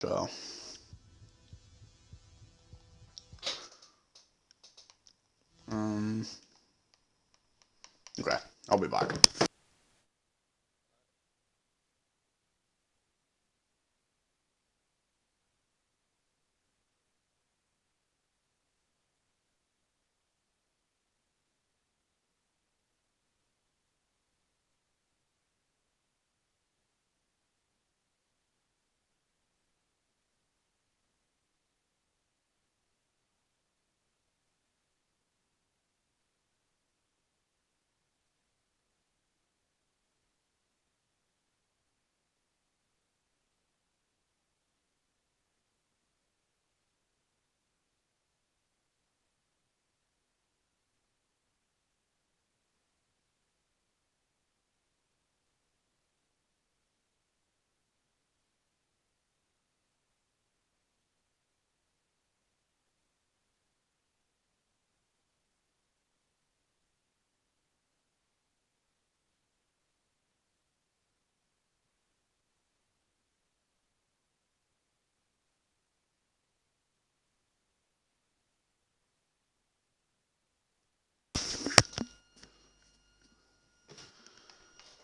So, okay, I'll be back.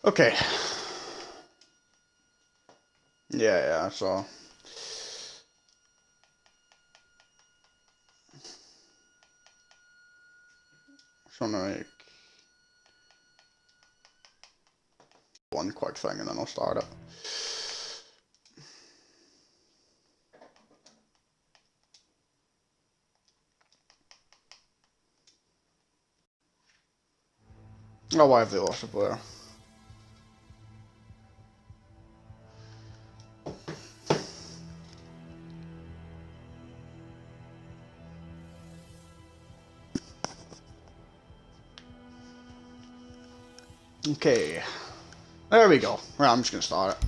Okay. Yeah, so. Trying to make one quick thing and then I'll start it. Oh, why have they lost a player? Okay. There we go. Right, I'm just gonna start it.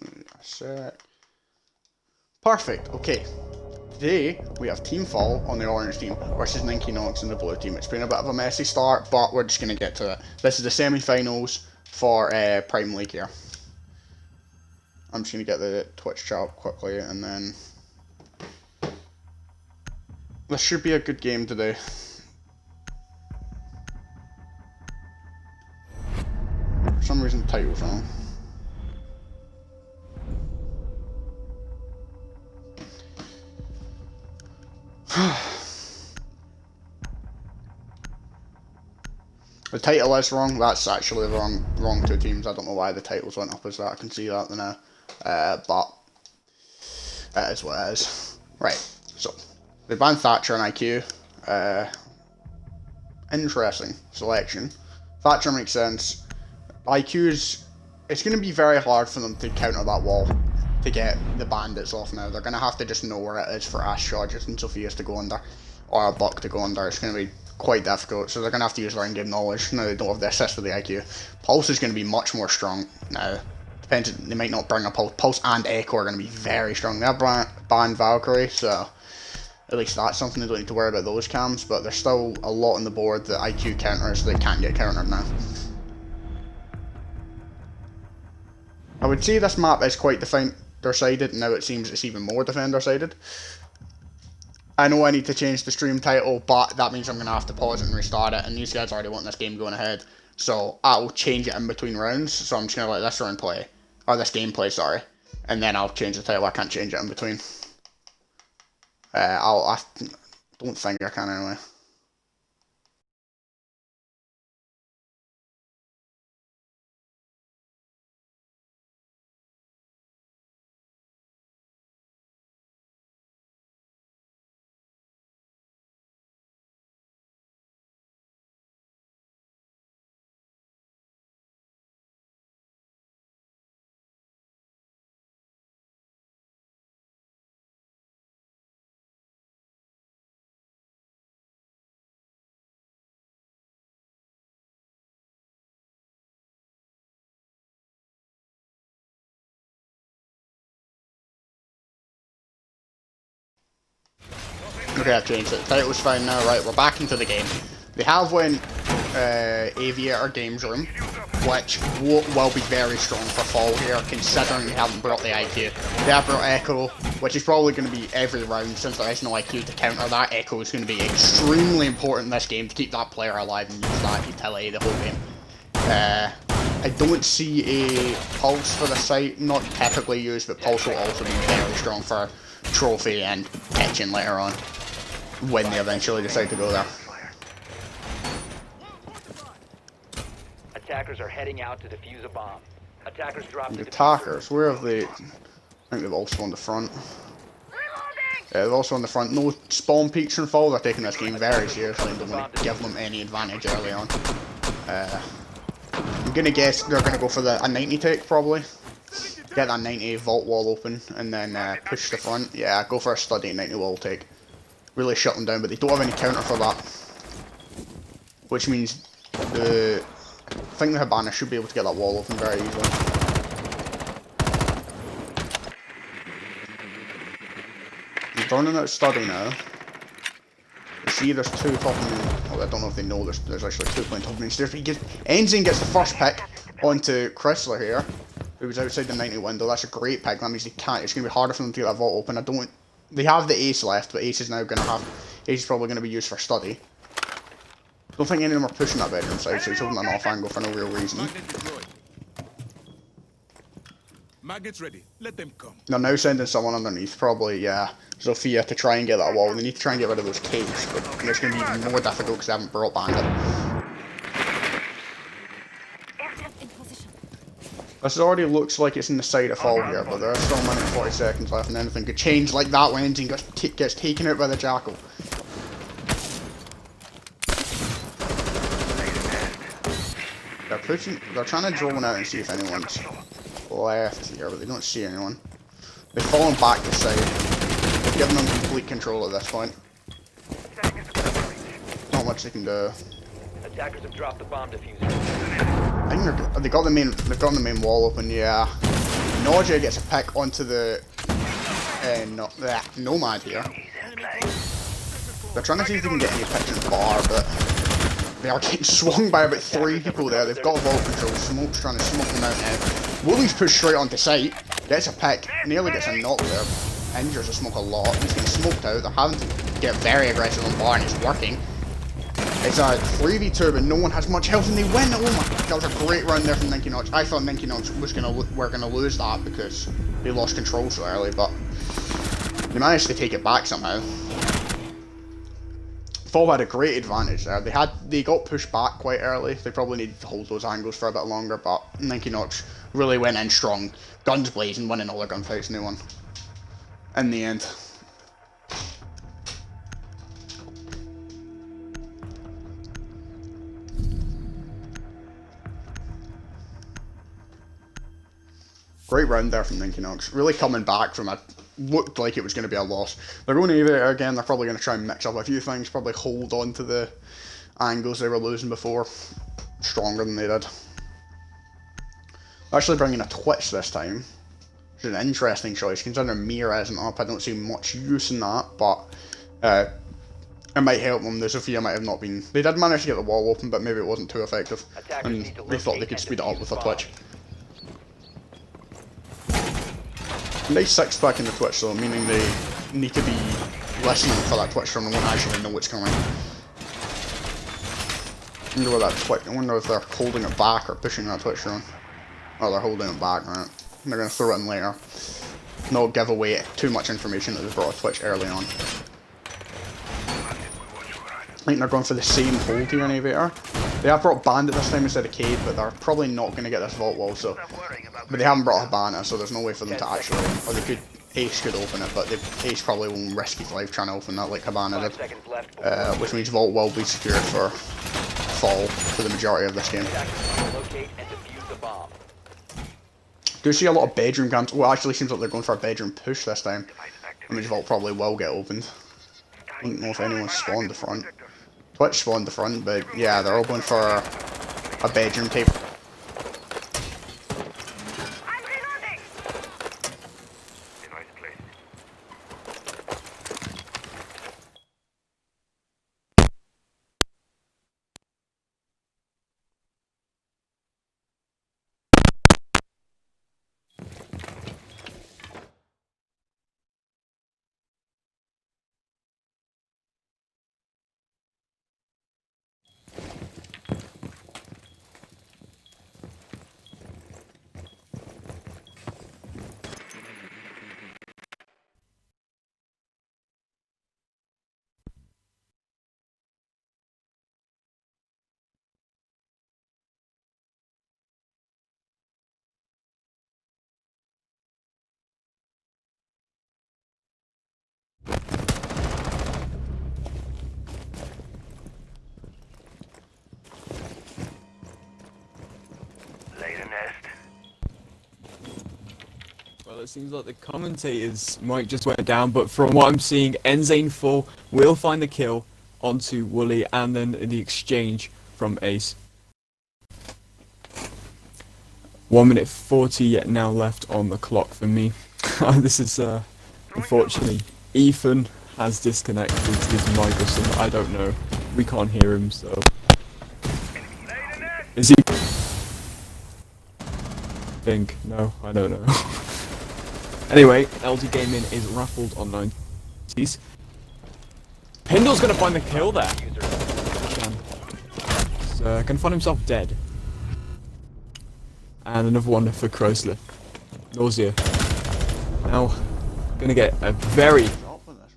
A sec. Perfect. Okay. Today, we have Team Fall on the orange team versus ninky, nonks on the blue team. It's been a bit of a messy start, but we're just going to get to it. This is the semi-finals for Prime League here. I'm just going to get the Twitch chat up quickly, and then... This should be a good game today. For some reason the title's wrong. The title is wrong. That's actually wrong two teams. I don't know why the titles went up as that. I can see that now. But it is what it is. Right. So they banned Thatcher and IQ. Interesting selection. Thatcher makes sense. IQ's. It's going to be very hard for them to counter that wall to get the bandits off now. They're going to have to just know where it is for Ash charges and Sophia's to go under, or a Buck to go under. It's going to be quite difficult, so they're going to have to use their in-game knowledge. Now they don't have the assist with the IQ. Pulse is going to be much more strong now. Depends, they might not bring a Pulse. Pulse and Echo are going to be very strong. They're banned Valkyrie, so at least that's something they don't need to worry about those cams, but there's still a lot on the board that IQ counters that can't get countered now. I would say this map is quite defender-sided, now it seems it's even more defender-sided. I know I need to change the stream title, but that means I'm going to have to pause it and restart it, and these guys already want this game going ahead, so I'll change it in between rounds, so I'm just going to let this round play, or this game play, sorry, and then I'll change the title. I can't change it in between. I don't think I can anyway. Okay, I've changed it. The title's fine now. Right, we're back into the game. They have went Aviator Games Room, which will be very strong for fall here, considering they haven't brought the IQ. They have brought Echo, which is probably going to be every round, since there is no IQ to counter that. Echo is going to be extremely important in this game to keep that player alive and use that utility the whole game. I don't see a Pulse for the site, not typically used, but Pulse will also be very strong for Trophy and Kitchen later on, when they eventually decide to go there. Attackers are heading out to defuse a bomb. Attackers dropped The attackers, where have they? I think they've also on the front. Yeah, they're also on the front. No spawn peaks and fall. They're taking this game very seriously and don't want to give them any advantage early on. I'm gonna guess they're gonna go for a 90 take probably. Get that 90 vault wall open and then push the front. Yeah, go for a study 90 wall take. Really shut them down, but they don't have any counter for that. Which means I think the Habana should be able to get that wall open very easily. He's turning out study now. You see there's two top of me. Well, I don't know if they know there's actually two playing top of me. Ensign gets the first pick onto Chrysler here, who was outside the 90 window. That's a great pick. That means they can't. It's going to be harder for them to get that vault open. They have the Ace left, but Ace is now going to have. Ace is probably going to be used for study. Don't think any of them are pushing that bedroom side, so he's holding an off angle for no real reason. Magnets ready. Let them come. They're now sending someone underneath, probably, yeah, Sophia, to try and get that wall. They need to try and get rid of those caves, but it's going to be even more difficult because they haven't brought Bandit. This already looks like it's in the side of fall here, but there are still a minute and 40 seconds left, and anything could change like that when Ensign gets taken out by the Jackal. They're trying to drone out and see if anyone's left here, but they don't see anyone. They've fallen back to side. They've given them complete control at this point. Not much they can do. Attackers have dropped the bomb diffuser. I think they've got the main wall open, yeah. Nausea gets a pick onto the Nomad here. They're trying to see if they can get any picks in the bar, but they are getting swung by about 3 people there. They've got vault control. Smoke's trying to smoke them out now. Woolly's pushed straight onto site. Gets a pick. Nearly gets a knock there. Injures the Smoke a lot. He's getting smoked out. They're having to get very aggressive on bar and it's working. It's a 3v2, but no one has much health and they win. Oh my, that was a great run there from ninky. I thought ninky were gonna lose that because they lost control so early, but they managed to take it back somehow. Fall had a great advantage there. They got pushed back quite early. They probably needed to hold those angles for a bit longer, but ninky really went in strong, guns blazing, winning all their gunfights and they won in the end. Great round there from ninky. Really coming back from looked like it was going to be a loss. They're going to Aviator again. They're probably going to try and mix up a few things. Probably hold on to the angles they were losing before. Stronger than they did. Actually bringing a Twitch this time. Which is an interesting choice. Considering Mira isn't up, I don't see much use in that. But it might help them. The Sophia might have not been. They did manage to get the wall open, but maybe it wasn't too effective. And they thought they could speed it up with a Twitch. Nice 6-pack in the Twitch though, meaning they need to be listening for that Twitch from and won't actually know what's coming. I wonder if they're holding it back or pushing that Twitch run. Oh, they're holding it back, right? They're going to throw it in later. Not give away too much information that they brought a Twitch early on. I think they're going for the same hold here in Aviator. They have brought Bandit this time instead of Cade, but they're probably not going to get this vault wall, so. But they haven't brought Habana, so there's no way for them to actually. Or they could. Ace could open it, but Ace probably won't risk his life trying to open that like Habana did. Which means vault will be secured for fall for the majority of this game. Do you see a lot of bedroom camps? Well, actually seems like they're going for a bedroom push this time. That means vault probably will get opened. I don't know if anyone spawned the front. Twitch spawned the front, but yeah, they're open for a bedroom tape. So it seems like the commentator's mic just went down, but from what I'm seeing, Enzane 4 will find the kill onto Wooly, and then the exchange from Ace. 1 minute 40 now left on the clock for me. This is unfortunately, Ethan has disconnected his mic or something. I don't know. We can't hear him, so is he? Think no, I don't know. Anyway, LG Gaming is raffled on 90s. Pindle's gonna find the kill there. He's gonna find himself dead. And another one for Chrysler. Nausea. Now, gonna get a very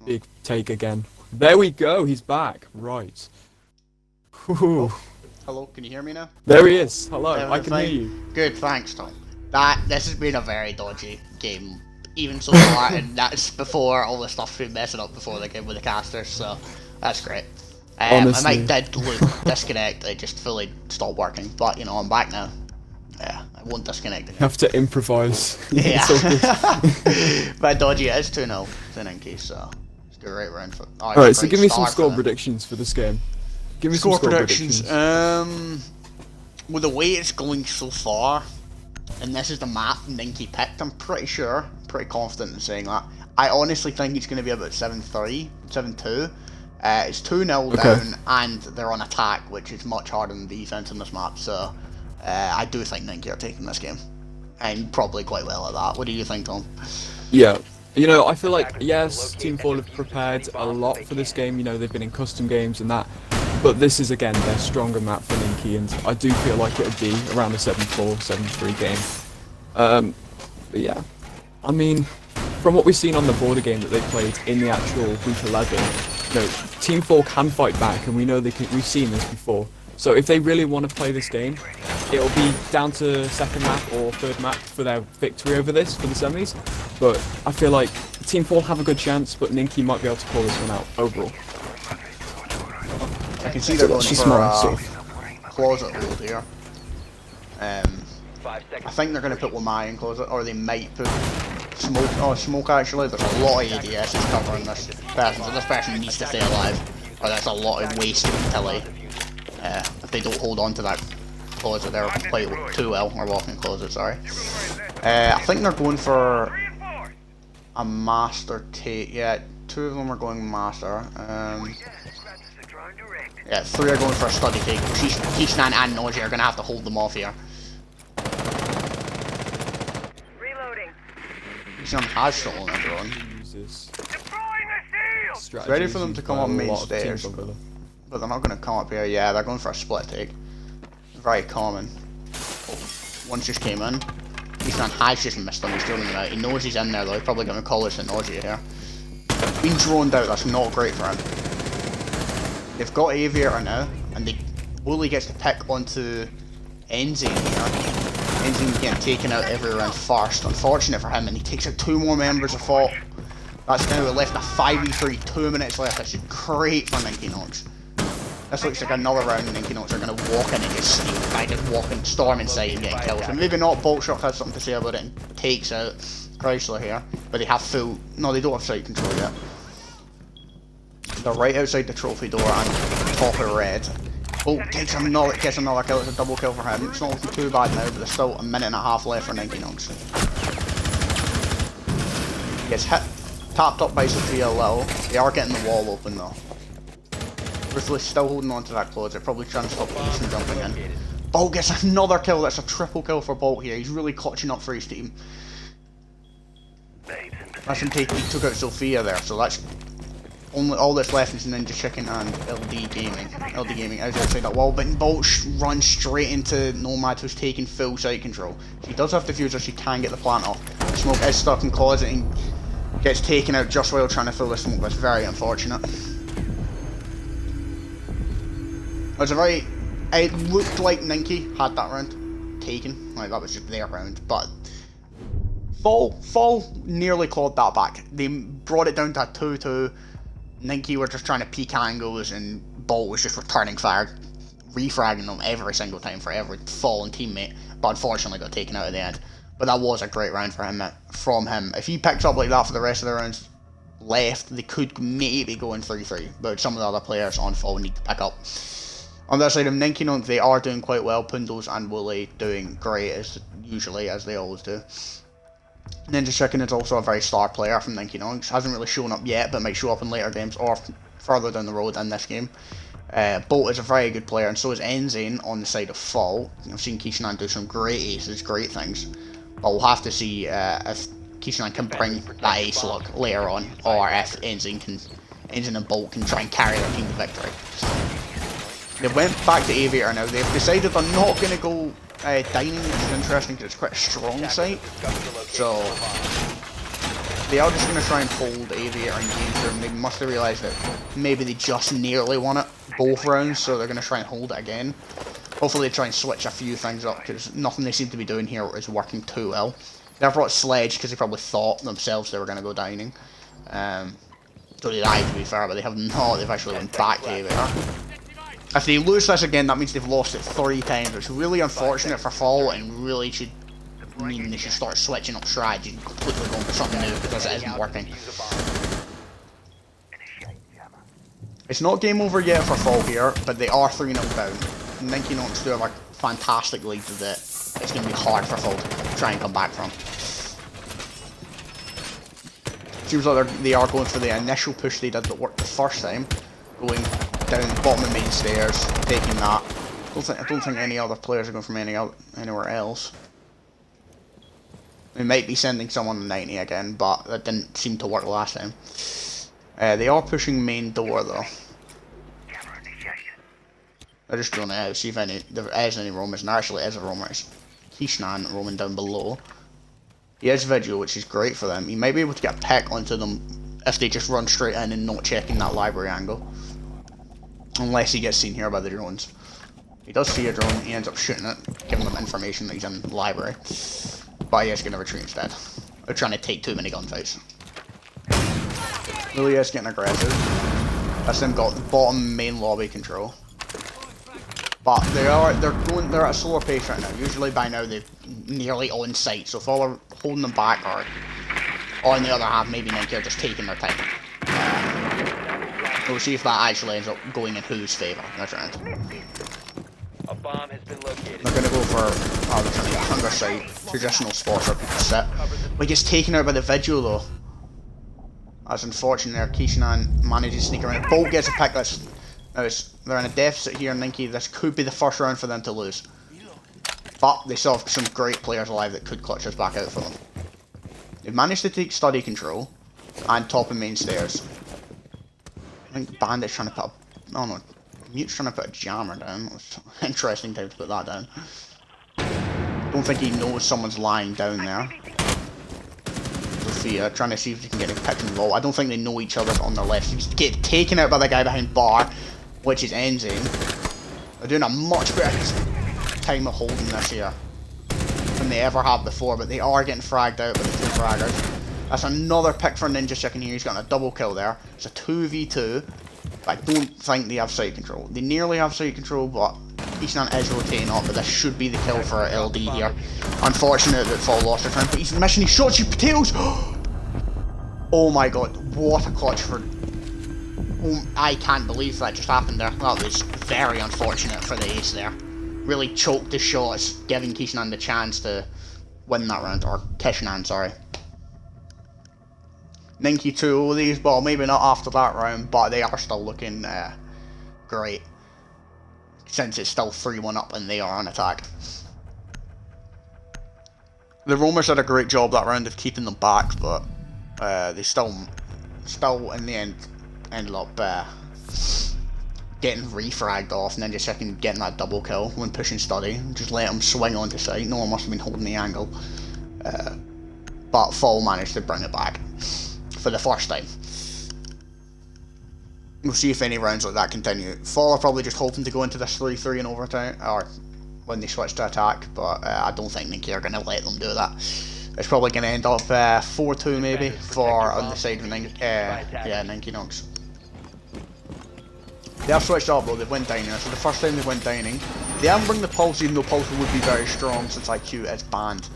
big take again. There we go, he's back. Right. Whew. Hello, can you hear me now? There he is. Hello, I can Everything? hear you. Good, thanks, Tom. This has been a very dodgy game, even so far, and that's before all the stuff's been messing up before the game with the casters, so that's great. Honestly. My mic did disconnect, it just fully stopped working, but you know, I'm back now. Yeah, I won't disconnect again. You have to improvise. Yeah. It's all good. But dodgy, it is 2-0 to ninky, so let's do a right round for. Oh, Alright, so give me some start score for predictions for this game. Give me score some score predictions. predictions. With the way it's going so far, and this is the map Ninky picked, I'm pretty sure, pretty confident in saying that. I honestly think it's going to be about 7-3, 7-2. It's 2-0 down, and they're on attack, which is much harder than defense in this map, so I do think Ninky are taking this game. And probably quite well at that. What do you think, Tom? Yeah. You know, I feel like, yes, Team 4 have prepared a lot for this game. You know, they've been in custom games and that. But this is, again, their stronger map for Ninky, and I do feel like it would be around a 7-4, 7-3 game. But yeah. I mean, from what we've seen on the border game that they played in the actual Week 11, you know, Team 4 can fight back, and we know they can, we've seen this before. So if they really want to play this game, it'll be down to second map or third map for their victory over this, for the semis. But I feel like Team 4 have a good chance, but Ninky might be able to pull this one out overall. I can see they're going She's for smart, closet hold here. I think they're going to put Lamai in closet, or they might put Smoke. Oh, Smoke actually. There's a lot of ADS covering this person, so this person needs to stay alive, or that's a lot of wasted utility. If they don't hold on to that closet, they're quite too well, or walking closet, sorry. I think they're going for a master take. Yeah, 2 of them are going master. Yeah, 3 are going for a study take. Keishnan and Nausea are going to have to hold them off here. Keishnan has stolen a drone. It's ready for them to come up main stairs, but they're not going to come up here. Yeah, they're going for a split take. Very common. Oh, one just came in. Keishnan has just missed him. He's throwing him out. He knows he's in there though. He's probably going to call us to Nausea here. Being droned out, that's not great for him. They've got Aviator now, and Wooly gets to pick onto Enzane here. Enzane getting taken out every round first. Unfortunate for him, and he takes out 2 more members of FOT. That's now left a 5v3, 2 minutes left. That's great for Ninky Nonks. This looks like another round Ninky Nonks are going to walk in and just steal by just walking, storming sight and getting killed. So maybe not Boltshock has something to say about it and takes out Chrysler here, but they have full. No, they don't have sight control yet. They're right outside the trophy door and top of red. Oh, gets another kill. It's a double kill for him. It's not looking too bad now, but there's still a minute and a half left for Ninky Nonks. Gets hit, tapped up by Sophia a little. They are getting the wall open though. Ruthless still holding on to that closer, probably trying to stop Ace from jumping in. Bolt gets another kill. That's a triple kill for Bolt here. He's really clutching up for his team. That's him he took out Sophia there, so that's only all that's left is Ninja Chicken and LD Gaming. LD Gaming is outside that wall, but Bolt runs straight into Nomad, who's taking full sight control. She does have diffuser, she can get the plant off. Smoke is stuck in closet and gets taken out just while trying to fill the smoke. That's very unfortunate. It looked like Ninky had that round taken, like that was just their round, but Fall nearly clawed that back. They brought it down to a 2-2. Ninky were just trying to peek angles, and Bolt was just returning fire, refragging them every single time for every fallen teammate, but unfortunately got taken out at the end. But that was a great round for him, from him. If he picks up like that for the rest of the rounds left, they could maybe go in 3-3. But some of the other players on fall need to pick up. On the other side of Ninky Nonk, they are doing quite well. Pundles and Wooly doing great, as usually, as they always do. Ninja Chicken is also a very star player from Ninky Nonks. Hasn't really shown up yet, but might show up in later games or further down the road in this game. Bolt is a very good player, and so is Enzane on the side of Fall. I've seen Kishanan do some great aces, great things. But we'll have to see if Kishanan can bring that ace look later on, or if Enzane and Bolt can try and carry their team to victory. They went back to Aviator now. They've decided they're not going to go dining, which is interesting because it's quite a strong site. So they are just going to try and hold Aviator and Danger, and they must have realised that maybe they just nearly won it both rounds, so they're going to try and hold it again. Hopefully they try and switch a few things up, because nothing they seem to be doing here is working too well. They've brought Sledge because they probably thought themselves they were going to go dining. So they lied, to be fair, but they have not. They've actually went back to Aviator. If they lose this again, that means they've lost it 3 times, which is really unfortunate for Fall, and really should mean they should start switching up strategy and completely going for something new, because it isn't working. It's not game over yet for Fall here, but they are 3-0 down. Ninky Nonks do have a fantastic lead that it's going to be hard for Fall to try and come back from. Seems like they are going for the initial push they did that worked the first time, going down the bottom of the main stairs, taking that. I don't think any other players are going from anywhere else. We might be sending someone to 90 again, but that didn't seem to work last time. They are pushing main door though. They're just going to see if there is any roamers, and there actually is a roamer. It's Kishanan roaming down below. He has Vigil, which is great for them. He might be able to get a pick onto them if they just run straight in and not checking that library angle. Unless he gets seen here by the drones. He does see a drone, he ends up shooting it, giving them information that he's in the library. But he is going to retreat instead. They're trying to take too many gunfights. Really is getting aggressive. That's them got the bottom main lobby control. But they're at a slower pace right now. Usually by now they're nearly on site, so if all are holding them back, or on the other hand, maybe Ninky are just taking their time. We'll see if that actually ends up going in whose favour this round. A bomb has been located. They're going to go for they're trying to get hunger site, traditional spot for people to sit. But he gets taken out by the Vigil though. That's unfortunate there. Kishanan manages to sneak around. Bolt gets a pick. They're in a deficit here, Ninky. This could be the first round for them to lose. But they still have some great players alive that could clutch us back out for them. They've managed to take study control and top and main stairs. I think Bandit's trying to put Mute's trying to put a jammer down. It's an interesting time to put that down. Don't think he knows someone's lying down there. Sophia trying to see if they can get a pick and roll. I don't think they know each other on their left. He's getting taken out by the guy behind bar, which is Enzane. They're doing a much better time of holding this here than they ever have before, but they are getting fragged out by the 2 fraggers. That's another pick for Ninja Chicken here. He's got a double kill there. It's a 2v2, but I don't think they have site control. They nearly have site control, but Kishanan is rotating up, but this should be the kill for LD here. Unfortunate that Fall lost their time, but he's missing. He shot you potatoes! Oh my god, what a clutch for... Oh, I can't believe that just happened there. That was very unfortunate for the ace there. Really choked the shots, giving Kishanan the chance to win that round, or Kishanan, sorry. Ninky 2 these, well, maybe not after that round, but they are still looking great. Since it's still 3-1 up and they are on attack. The Roamers did a great job that round of keeping them back, but they still in the end ended up getting refragged off, and then just second getting that double kill when pushing study. Just let them swing onto site. No one must have been holding the angle. But Fall managed to bring it back for the first time. We'll see if any rounds like that continue. Fall are probably just hoping to go into this 3-3 in overtime, or when they switch to attack, but I don't think Ninky are going to let them do that. It's probably going to end up 4-2 maybe for on the side of Ninky Nonks. They have switched up though, they've went dining, so the first time they went dining. They haven't bring the pulse, even though pulse would be very strong since IQ is banned.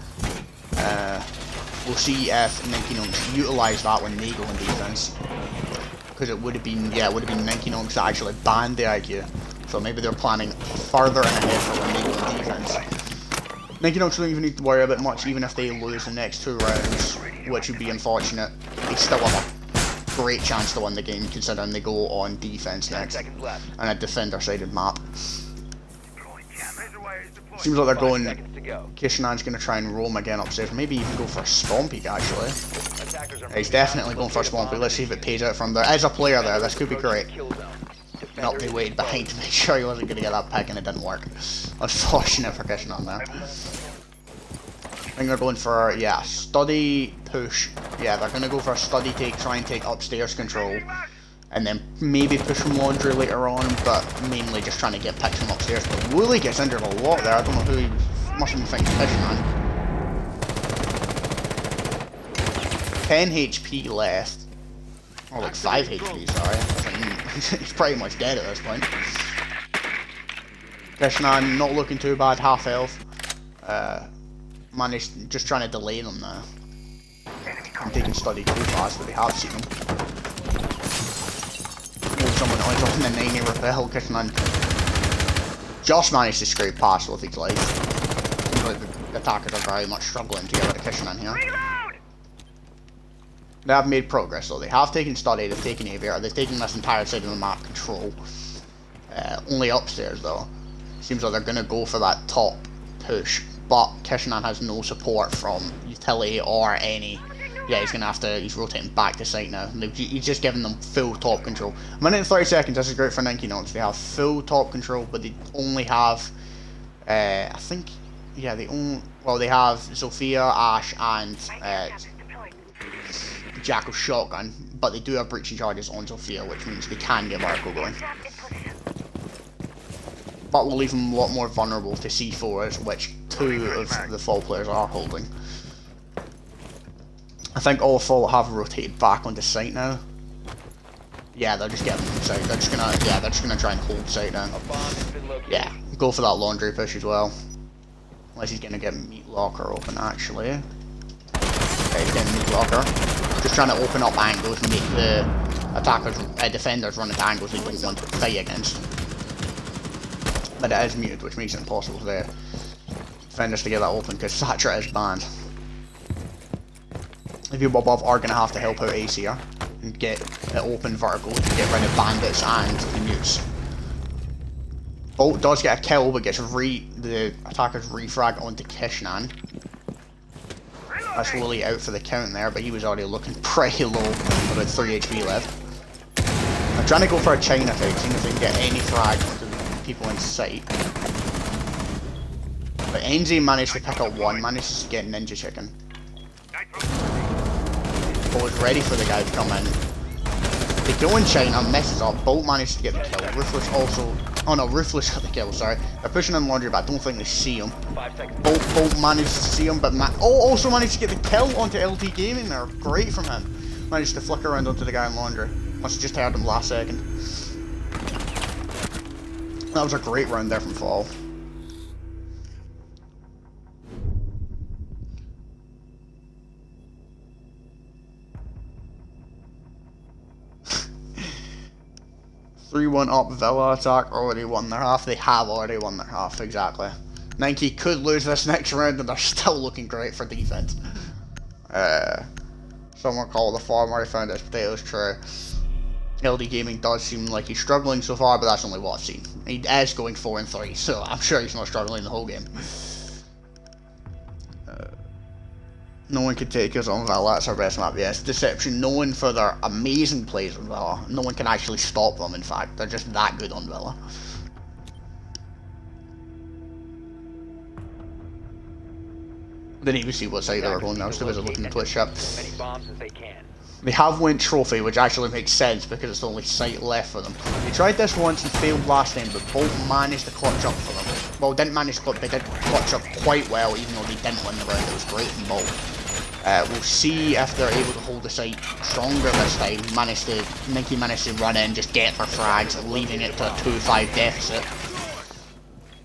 We'll see if ninky nonks utilise that when they go in defense, because it would have been ninky nonks that actually banned the IQ. So maybe they're planning further in ahead for when they go in defense. Ninky nonks don't even need to worry about much, even if they lose the next 2 rounds, which would be unfortunate. They still have a great chance to win the game, considering they go on defense next, and a defender-sided map. Seems like they're going. Kishanan's going to try and roam again upstairs. Maybe even go for a spawn peek, actually. He's definitely going for a spawn peek. Let's see if it pays out from there. There's a player there. This could be great. Nope, he waited behind to make sure he wasn't going to get that pick, and it didn't work. Unfortunate for Kishanan there. I think they're going for, yeah, study, push. Yeah, they're going to go for a study take, try and take upstairs control. And then maybe push from laundry later on, but mainly just trying to get picks from upstairs. But Wooly gets injured a lot there. I don't know who he must have been thinking Kishanan. 10 HP left. Or like 5 HP, sorry. He's pretty much dead at this point. Kishanan not looking too bad, half health. Managed, just trying to delay them now. I'm taking study too fast, but they have seen him. Someone on the 90 repel. Kishanan just managed to scrape past with his life. Seems like the attackers are very much struggling to get rid of Kishanan here. They have made progress though. They have taken study, they've taken aviator, they've taken this entire side of the map control. Only upstairs though. Seems like they're gonna go for that top push, but Kishanan has no support from utility or any. Yeah, he's gonna have to. He's rotating back to site now. He's just giving them full top control. A minute and 30 seconds. This is great for ninky nonks. They have full top control, but they only have. I think. Yeah, they only. Well, they have Sophia, Ash, and Jackal shotgun, but they do have breaching charges on Sophia, which means they can get Arco going. But will leave them a lot more vulnerable to C4s, which 2 of the Fall players are holding. I think all 4 have rotated back onto site now. Yeah, they're just getting them site. They're just gonna try and hold site now. Yeah, go for that laundry push as well. Unless he's gonna get meat locker open actually. Okay, he's getting meat locker. Just trying to open up angles and make the attackers, defenders run into angles they don't want to fight against. But it is muted, which makes it impossible for the defenders to get that open because Thatcher is banned. The people above are going to have to help out Ace here and get it open vertical to get rid of bandits and the mutes. Bolt does get a kill, but gets the attacker's refrag onto Kishanan. That's Wooly out for the count there, but he was already looking pretty low, about 3 HP left. I'm trying to go for a China fight, seeing if they can get any frag onto the people in sight. But NZ managed to pick up 1, managed to get Ninja Chicken. Bolt is ready for the guy to come in. They go in China, messes up, Bolt managed to get the kill. Ruthless also. Oh no, Ruthless got the kill, sorry. They're pushing in laundry, but I don't think they see him. Bolt managed to see him, but also managed to get the kill onto LT Gaming there. Great from him. Managed to flick around onto the guy in laundry. Must have just heard him last second. That was a great round there from Fall. (3-1) up Villa attack, already won their half. They have already won their half, exactly. Ninky could lose this next round and they're still looking great for defense. Someone called the farmer, he found his potatoes true. LD Gaming does seem like he's struggling so far, but that's only what I've seen. He is going 4-3, so I'm sure he's not struggling the whole game. No one could take us on Villa, that's our best map, yes. Deception, known for their amazing plays on Villa. No one can actually stop them, in fact. They're just that good on Villa. Didn't even see what side they were going now, still was looking at the Twitch chat. They have went trophy, which actually makes sense because it's the only site left for them. They tried this once and failed last time, but Bolt managed to clutch up for them. Well, didn't manage to clutch, they did clutch up quite well, even though they didn't win the round. It was great from Bolt. We'll see if they're able to hold the site stronger this time. Ninky managed to run in, just get their frags, leaving it to a 2-5 deficit.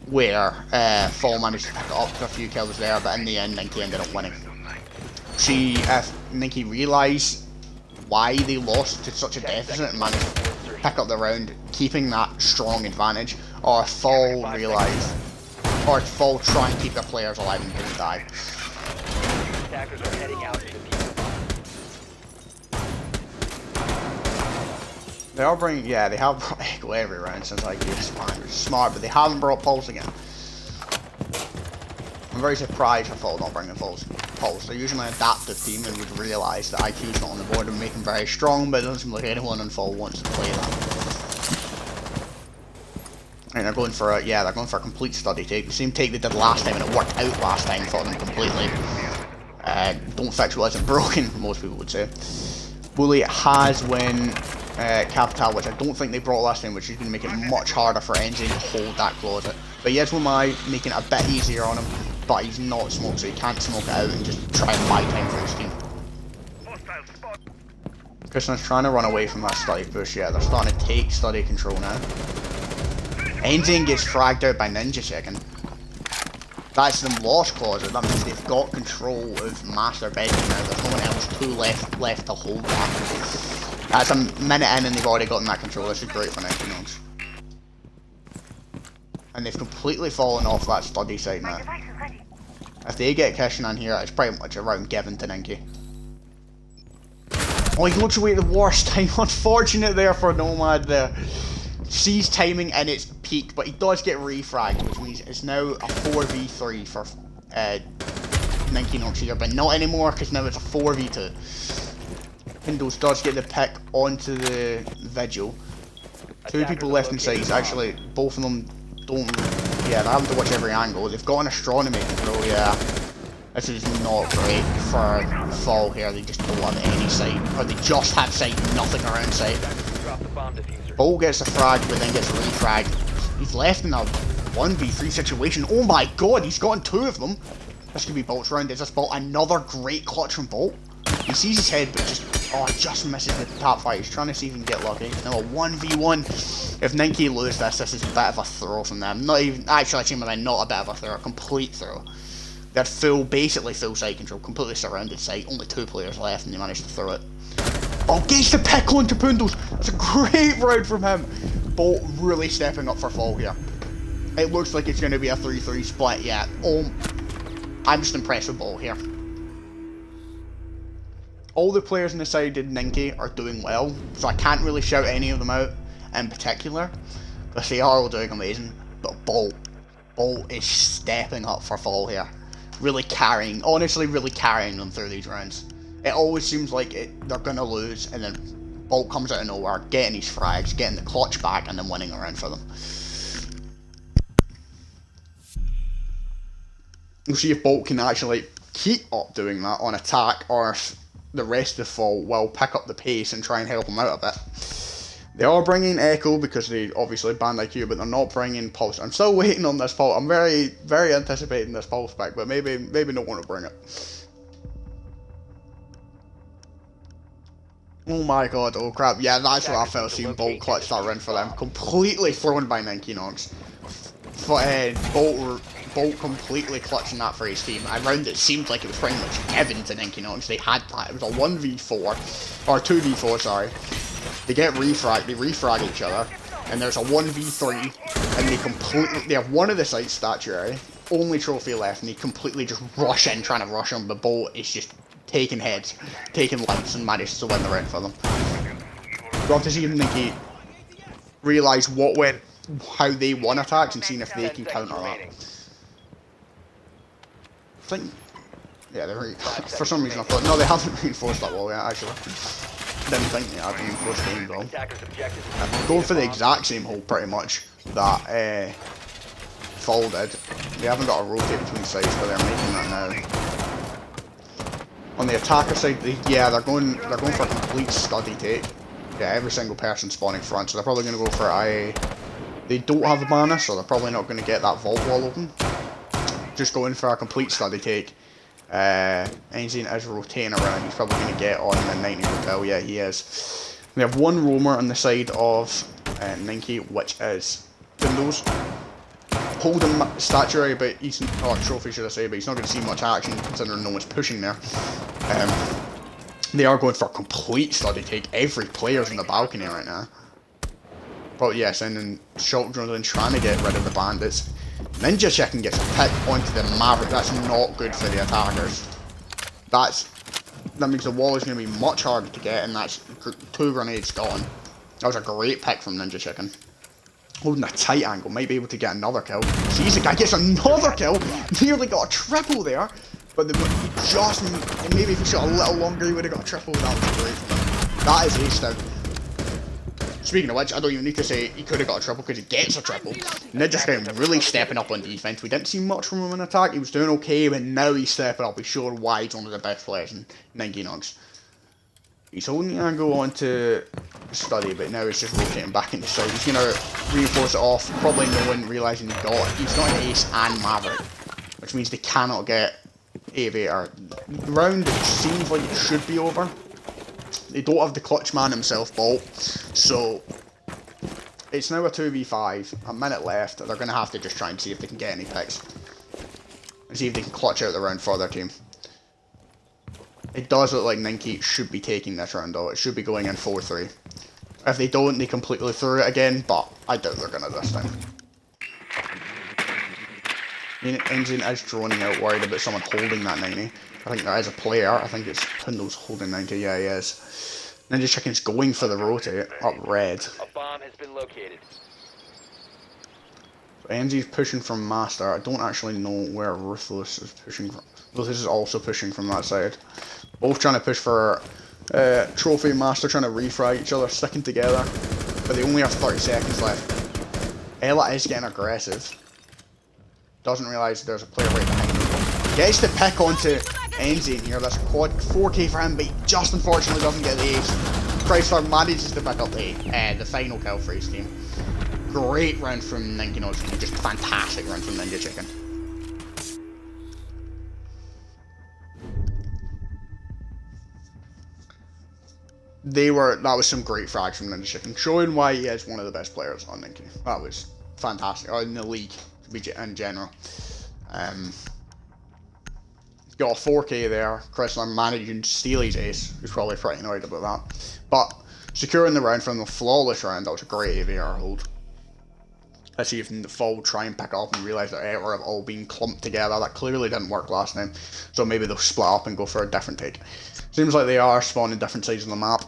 Where Fall managed to pick it up to a few kills there, but in the end, Ninky ended up winning. see if ninky realise why they lost to such a deficit and managed to pick up the round, keeping that strong advantage, or if Fall realise, or if Fall try and keep their players alive and don't die. Attackers are heading out to defuse the bomb. They are bringing, yeah, they have brought Echo every round since I gave smart, but they haven't brought Pulse again. I'm very surprised for Fall not bringing Pulse. They're usually an adaptive team and would realise that IQ's not on the board and make them very strong, but it doesn't seem like anyone in Fall wants to play that. And they're going for a, yeah, they're going for a complete study take. The same take they did last time and it worked out last time for them completely. Don't fix what isn't broken, most people would say. Bully has win Capital, which I don't think they brought last time, which is going to make it much harder for Enzy to hold that closet. But yes, Wumai making it a bit easier on him, but he's not smoked, so he can't smoke it out and just try and buy time for his team. Kristen's trying to run away from that study push, yeah, they're starting to take study control now. Enzy gets fragged out by Ninja second. That's them lost closet, that means they've got control of master bedroom now, there's no one else left to hold that. That's a minute in and they've already gotten that control, this is great for ninky. And they've completely fallen off that study side now. If they get Kishin on here, it's pretty much a round given to Ninky. Oh, he looks away at the worst time, unfortunate there for Nomad there. Sees timing in its peak, but he does get refragged, which means it's now a 4v3 for Ninky Nonks here, but not anymore because now it's a 4v2. Windows does get the pick onto the Vigil. Two people left inside, actually both of them don't, yeah, they're having to watch every angle. They've got an astronomy control, yeah. This is not great for Fall here, they just don't have any sight, or they just have sight, nothing around sight. Bolt gets a frag, but then gets refragged. He's left in a 1v3 situation. Oh my god, he's gotten two of them. This could be Bolt's round. Is this Bolt? Another great clutch from Bolt. He sees his head, but just misses the top fight. He's trying to see if he can get lucky. Now a 1v1. If Ninky lose this is a bit of a throw from them. Not even, actually, I seem like not a bit of a throw, a complete throw. They had basically full site control, completely surrounded site. Only two players left, and they managed to throw it. Oh, gets the pick onto Poondles. It's a great round from him. Bolt really stepping up for Fall here. It looks like it's going to be a 3-3 split, yeah. Oh, I'm just impressed with Bolt here. All the players on the side in Ninky are doing well, so I can't really shout any of them out in particular, because they are all doing amazing. But Bolt is stepping up for Fall here. Really carrying, honestly really carrying them through these rounds. It always seems like they're going to lose, and then Bolt comes out of nowhere, getting his frags, getting the clutch back, and then winning a round for them. We'll see if Bolt can actually keep up doing that on attack, or if the rest of Fall will pick up the pace and try and help him out a bit. They are bringing Echo because they obviously banned IQ, but they're not bringing Pulse. I'm still waiting on this Pulse. I'm very, very anticipating this Pulse back, but maybe no one will bring it. Oh my god, oh crap. Yeah, that's what I felt seeing Bolt clutch that round for them. Completely thrown by ninky Nonks. Bolt completely clutching that for his team. A round that seemed like it was pretty much given to ninky Nonks. They had that. It was a 1v4, or 2v4, sorry. They get refrag, they refrag each other, and there's a 1v3, and they have one of the site statuary, only trophy left, and they completely just rush in trying to rush him, but Bolt is just taking heads, taking lights, and manages to win the round for them. We'll have to see if Ninky realise how they won attacks, and seeing if they can counter that. I think, yeah, for some reason I thought, no, they haven't reinforced that wall yet, actually. Didn't think they had reinforced the wall. Going for the exact same hole, pretty much, that Fall did. They haven't got a rotate between sides, but they're making that now. On the attacker side, they're going for a complete study take. Yeah, every single person spawning front, so they're probably going to go for IA. They don't have a banner, so they're probably not going to get that vault wall open. Just going for a complete study take. Enzy is rotating around, he's probably going to get on the 90 repel, yeah he is. We have one roamer on the side of Ninky, which is Windows. holding statuary, but he's, or trophy should I say, but he's not going to see much action considering no one's pushing there. They are going for a complete study take. Every player's in the balcony right now. But yes, and then shock drones in trying to get rid of the bandits. Ninja Chicken gets a pick onto the Maverick. That's not good for the attackers. That means the wall is going to be much harder to get, and that's 2 grenades gone. That was a great pick from Ninja Chicken. Holding a tight angle, might be able to get another kill. Jeez, the guy gets another kill. Nearly got a triple there. But maybe if he shot a little longer, he would have got a triple. That was great from him. That is ace down. Speaking of which, I don't even need to say he could have got a triple because he gets a triple. Ninja Chicken really stepping up on defense. We didn't see much from him in attack. He was doing okay, but now he's stepping up. He's showing why he's one of the best players in ninky nonks. He's holding the angle onto study, but now he's just rotating back into side. He's gonna reinforce it off, probably no one realising he's got an ace and Maverick, which means they cannot get Aviator. The round seems like it should be over. They don't have the clutch man himself, Bolt, so it's now a 2v5, a minute left. They're going to have to just try and see if they can get any picks, and see if they can clutch out the round for their team. It does look like ninky should be taking this round though. It should be going in 4-3. If they don't, they completely throw it again, but I doubt they're going to this time. Engine is droning out, worried about someone holding that 90. I think there is a player. I think it's Pindle's holding 90. Yeah, he is. Ninja Chicken's going for the rotate up red. A bomb has been located. NZ's pushing from Master. I don't actually know where Ruthless is pushing from. Ruthless is also pushing from that side. Both trying to push for Trophy. Master trying to refrag each other, sticking together. But they only have 30 seconds left. Ella is getting aggressive. Doesn't realise there's a player right behind him. Gets the pick onto NZ in here. That's a quad 4k for him, but he just unfortunately doesn't get the ace. Chrysler manages to pick up the final kill for his team. Great round from ninky nonks, just fantastic round from Ninja Chicken. That was some great frags from Ninja Chicken, showing why he is one of the best players on Ninky. That was fantastic, or in the league in general. Got a 4k there. Chrysler managing to steal his ace. He's probably pretty annoyed about that. But securing the round from the flawless round, that was a great AVR hold. Let's see if the fall try and pick up and realise that we're all being clumped together. That clearly didn't work last time. So maybe they'll split up and go for a different take. Seems like they are spawning different sides of the map.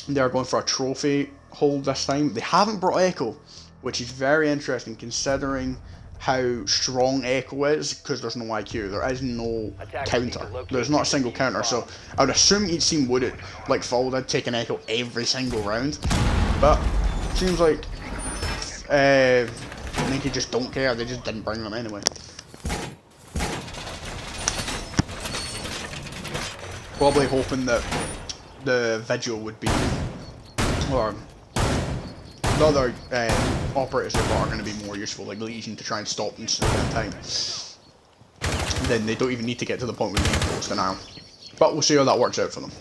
They are going for a trophy hold this time. They haven't brought Echo, which is very interesting considering how strong Echo is, because there's no IQ. There is no counter. There's not a single counter, so I would assume each team would, like Fall did, take an Echo every single round. But seems like ninky just don't care. They just didn't bring them anyway. Probably hoping that the vigil would be, or the other operators they've got are going to be more useful, like Legion, to try and stop them in time. Then they don't even need to get to the point where they need close to now. But we'll see how that works out for them.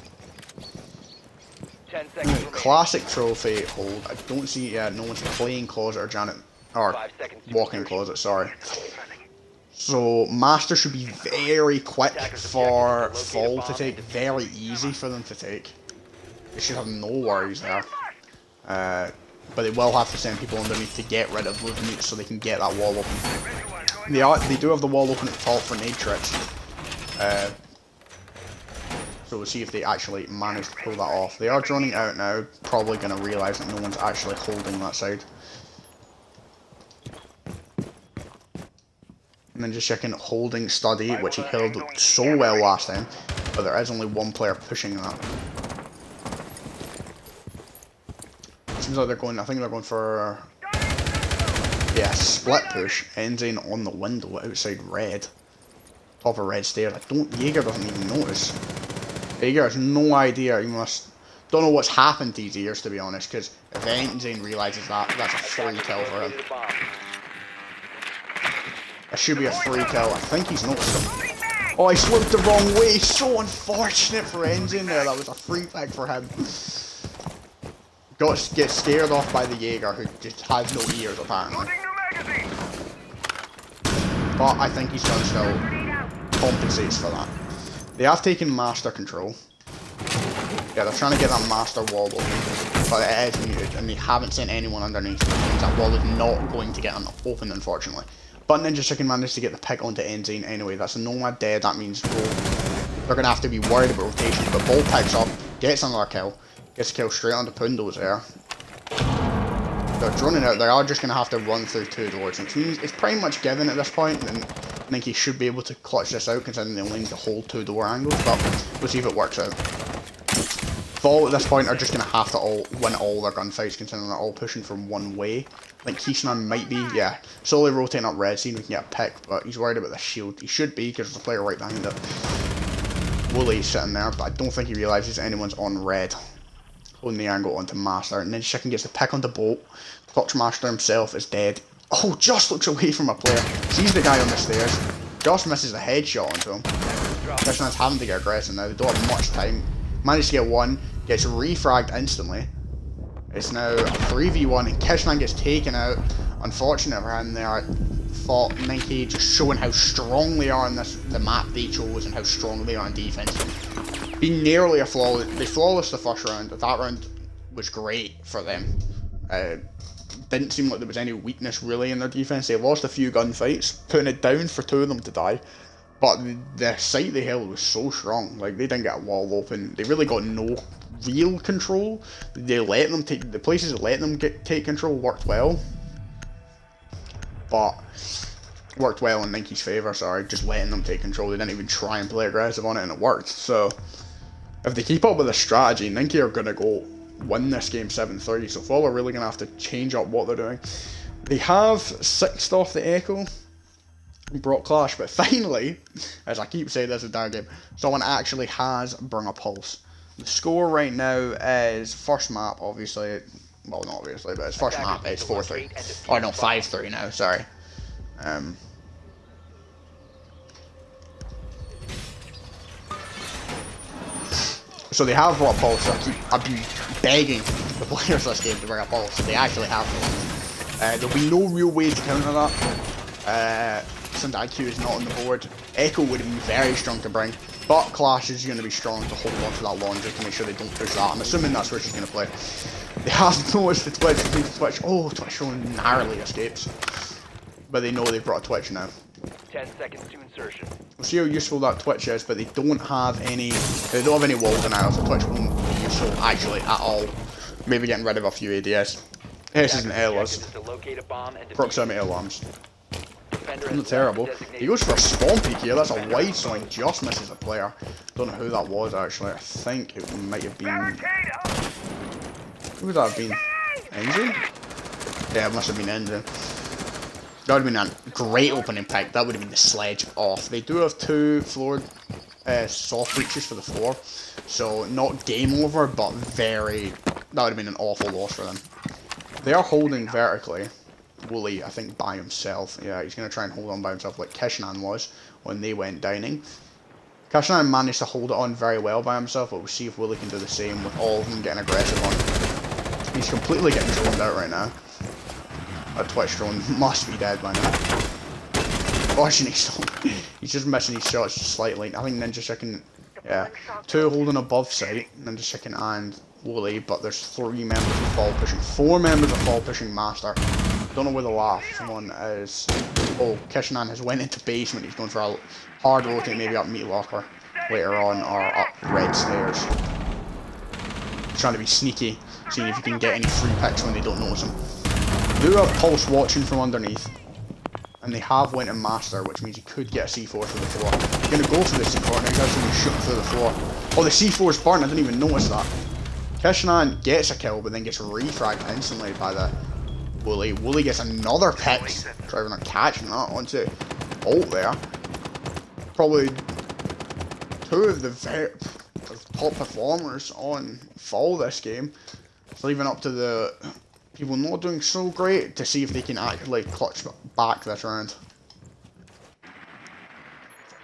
10 seconds Classic trophy hold. I don't see no one's playing closet or Janet, or walk-in closet, sorry. So Master should be very quick for Fall to take, very easy for them to take. They should have no worries there. But they will have to send people underneath to get rid of those nukes so they can get that wall open. They do have the wall open at the top for nade tricks. So we'll see if they actually manage to pull that off. They are droning out now, probably going to realise that no one's actually holding that side. And then just checking holding study, which he killed so well last time, but there is only one player pushing that. Seems like they're going, I think they're going for, yeah, split push, ends in on the window outside red. Top of red stairs. Jaeger doesn't even notice. Jaeger has no idea, he don't know what's happened to his ears, to be honest, because if Enzane realises that, that's a free kill for him. That should be a free kill. I think he's noticed him. Oh, he slipped the wrong way. So unfortunate for Enzane there. That was a free pick for him. Get scared off by the Jaeger, who just has no ears apparently. but I think he's going to still compensates for that. They have taken master control. Yeah, they're trying to get that master wall open, but it is muted, and they haven't sent anyone underneath, which means that wall is not going to get open, unfortunately. But Ninja Chicken managed to get the pick onto Endzine anyway. That's a Nomad dead. That means they're going to have to be worried about rotation. But Bolt picks up, gets another kill, gets a kill straight onto Pundo's there. They're droning out. They are just going to have to run through 2 doors, which means it's pretty much given at this point. And ninky should be able to clutch this out, considering they only need to hold 2 door angles. But we'll see if it works out. Vol at this point are just going to have to all win all their gunfights, considering they're all pushing from one way. I think Kishinan might be, yeah, slowly rotating up red, seeing if we can get a pick, but he's worried about the shield. He should be, because there's a player right behind it. Woolie's sitting there, but I don't think he realises anyone's on red. Holding the angle onto Master, and then Chicken gets the pick onto Bolt. Clutch Master himself is dead. Oh, just looks away from a player. Sees the guy on the stairs. Just misses a headshot onto him. Kishinan's having to get aggressive now. They don't have much time. Managed to get one. Gets refragged instantly. It's now a 3v1 and Kishinan gets taken out. Unfortunate for him there. I thought ninky just showing how strong they are in the map they chose and how strong they are in defense. Being nearly a flawless. They flawless the first round. That round was great for them. Didn't seem like there was any weakness really in their defense. They lost a few gunfights, putting it down for 2 of them to die. But the site they held was so strong. Like, they didn't get a wall open. They really got no real control. They let them take the places that let them take control worked well, but worked well in ninky's favour. Sorry, just letting them take control. They didn't even try and play aggressive on it, and it worked. So if they keep up with the strategy, ninky are gonna go win this game 7-3. So Fall are really gonna have to change up what they're doing. They have 6'd off the Echo. Brought Clash, but finally, as I keep saying this entire game, someone actually has brung a pulse. The score right now is first map, obviously. Well, not obviously, but it's first map. It's 4-3. Oh no, 5-3 now. Sorry. So they have brought a pulse. I've been begging the players this game to bring a pulse. They actually have one. There'll be no real way to counter that. Since IQ is not on the board, Echo would have been very strong to bring, but Clash is going to be strong to hold on to that laundry to make sure they don't push that. I'm assuming that's where she's going to play. They have noticed the Twitch. Oh, Twitch showing narrowly escapes, but they know they've brought a Twitch now. 10 seconds to insertion. We'll see how useful that Twitch is, but they don't have any. They don't have any wall denials. So Twitch won't be useful actually at all. Maybe getting rid of a few ADS. This is an airless. Proximity alarms. Not terrible. He goes for a spawn peek here. That's a wide, so he just misses a player. Don't know who that was actually. I think it might have been. Who would that have been? Engine? Yeah, it must have been Engine. That would have been a great opening pick. That would have been the sledge off. They do have 2 floor soft breaches for the floor, so not game over, but very. That would have been an awful loss for them. They are holding vertically. Woolie, I think, by himself. Yeah, he's going to try and hold on by himself like Kishinan was when they went dining. Kishinan managed to hold it on very well by himself, but we'll see if Woolie can do the same with all of them getting aggressive on him. He's completely getting droned out right now. That Twitch drone must be dead by now. Fortunately, he's just missing his shots slightly. I think Ninja Chicken, yeah, 2 holding above sight, Ninja Chicken and Woolie, but there's 3 members of Fall pushing, 4 members of Fall pushing Master. Don't know where the last one is. Oh, Kishinan has went into basement. He's going for a hard rotate, maybe up meat locker later on, or up red stairs. He's trying to be sneaky, seeing if he can get any free picks when they don't notice him. They do have Pulse watching from underneath, and they have went in Master, which means he could get a C4 through the floor. He's going to go for the C4, and he's actually shooting through the floor. Oh, the C4 is burned. I didn't even notice that. Kishinan gets a kill, but then gets refragged instantly by the Woolie. Woolie gets another pick. Sorry, we're not catching that onto Bolt there. Probably 2 of the top performers on Fall this game. It's leaving up to the people not doing so great to see if they can actually clutch back this round.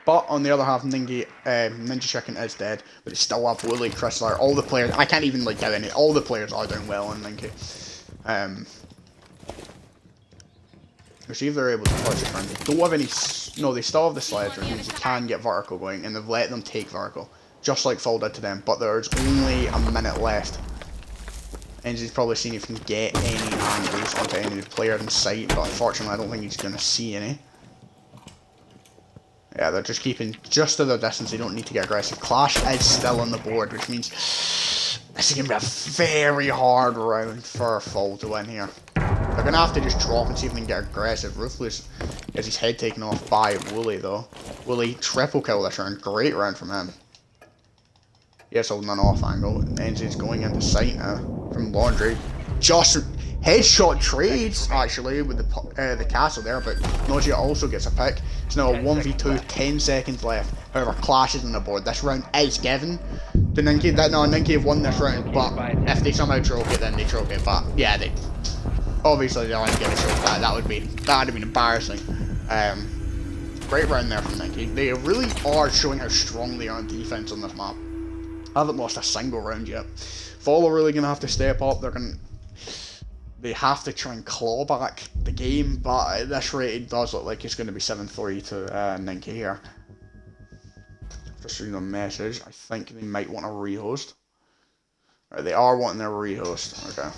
But on the other half, Ninja Chicken is dead, but they still have Woolie, Chrysler, all the players. I can't even get any. All the players are doing well on Ninky. We'll see if they're able to touch it. They don't have any... No, they still have the sledge, which means they can get vertical going, and they've let them take vertical. Just like Fall did to them, but there's only a minute left. Enzy's probably seeing if he can get any angles onto any of the players in sight, but unfortunately I don't think he's going to see any. Yeah, they're just keeping just to their distance, they don't need to get aggressive. Clash is still on the board, which means this is going to be a very hard round for Fall to win here. They're going to have to just drop and see if they can get aggressive. Ruthless gets his head taken off by Wooly though. Wooly triple kill this round, great round from him. Yes, holding an off angle. Enzy's going into sight now from Laundry. Just headshot trades actually with the castle there, but Nogia also gets a pick. It's now a 1v2, 10 seconds left. However, Clash is on the board. This round is given to Ninky. No, Ninky have won this round, but if they somehow choke it, then they choke it. But yeah, they obviously they don't get a choke. That would have been embarrassing. Great round there from Ninky. They really are showing how strong they are on defense on this map. I haven't lost a single round yet. Fall are really going to have to step up. They have to try and claw back the game, but at this rate it does look like it's going to be 7-3 to Ninky here. Just reading a message. I think they might want to rehost. Right, they are wanting their rehost. Okay.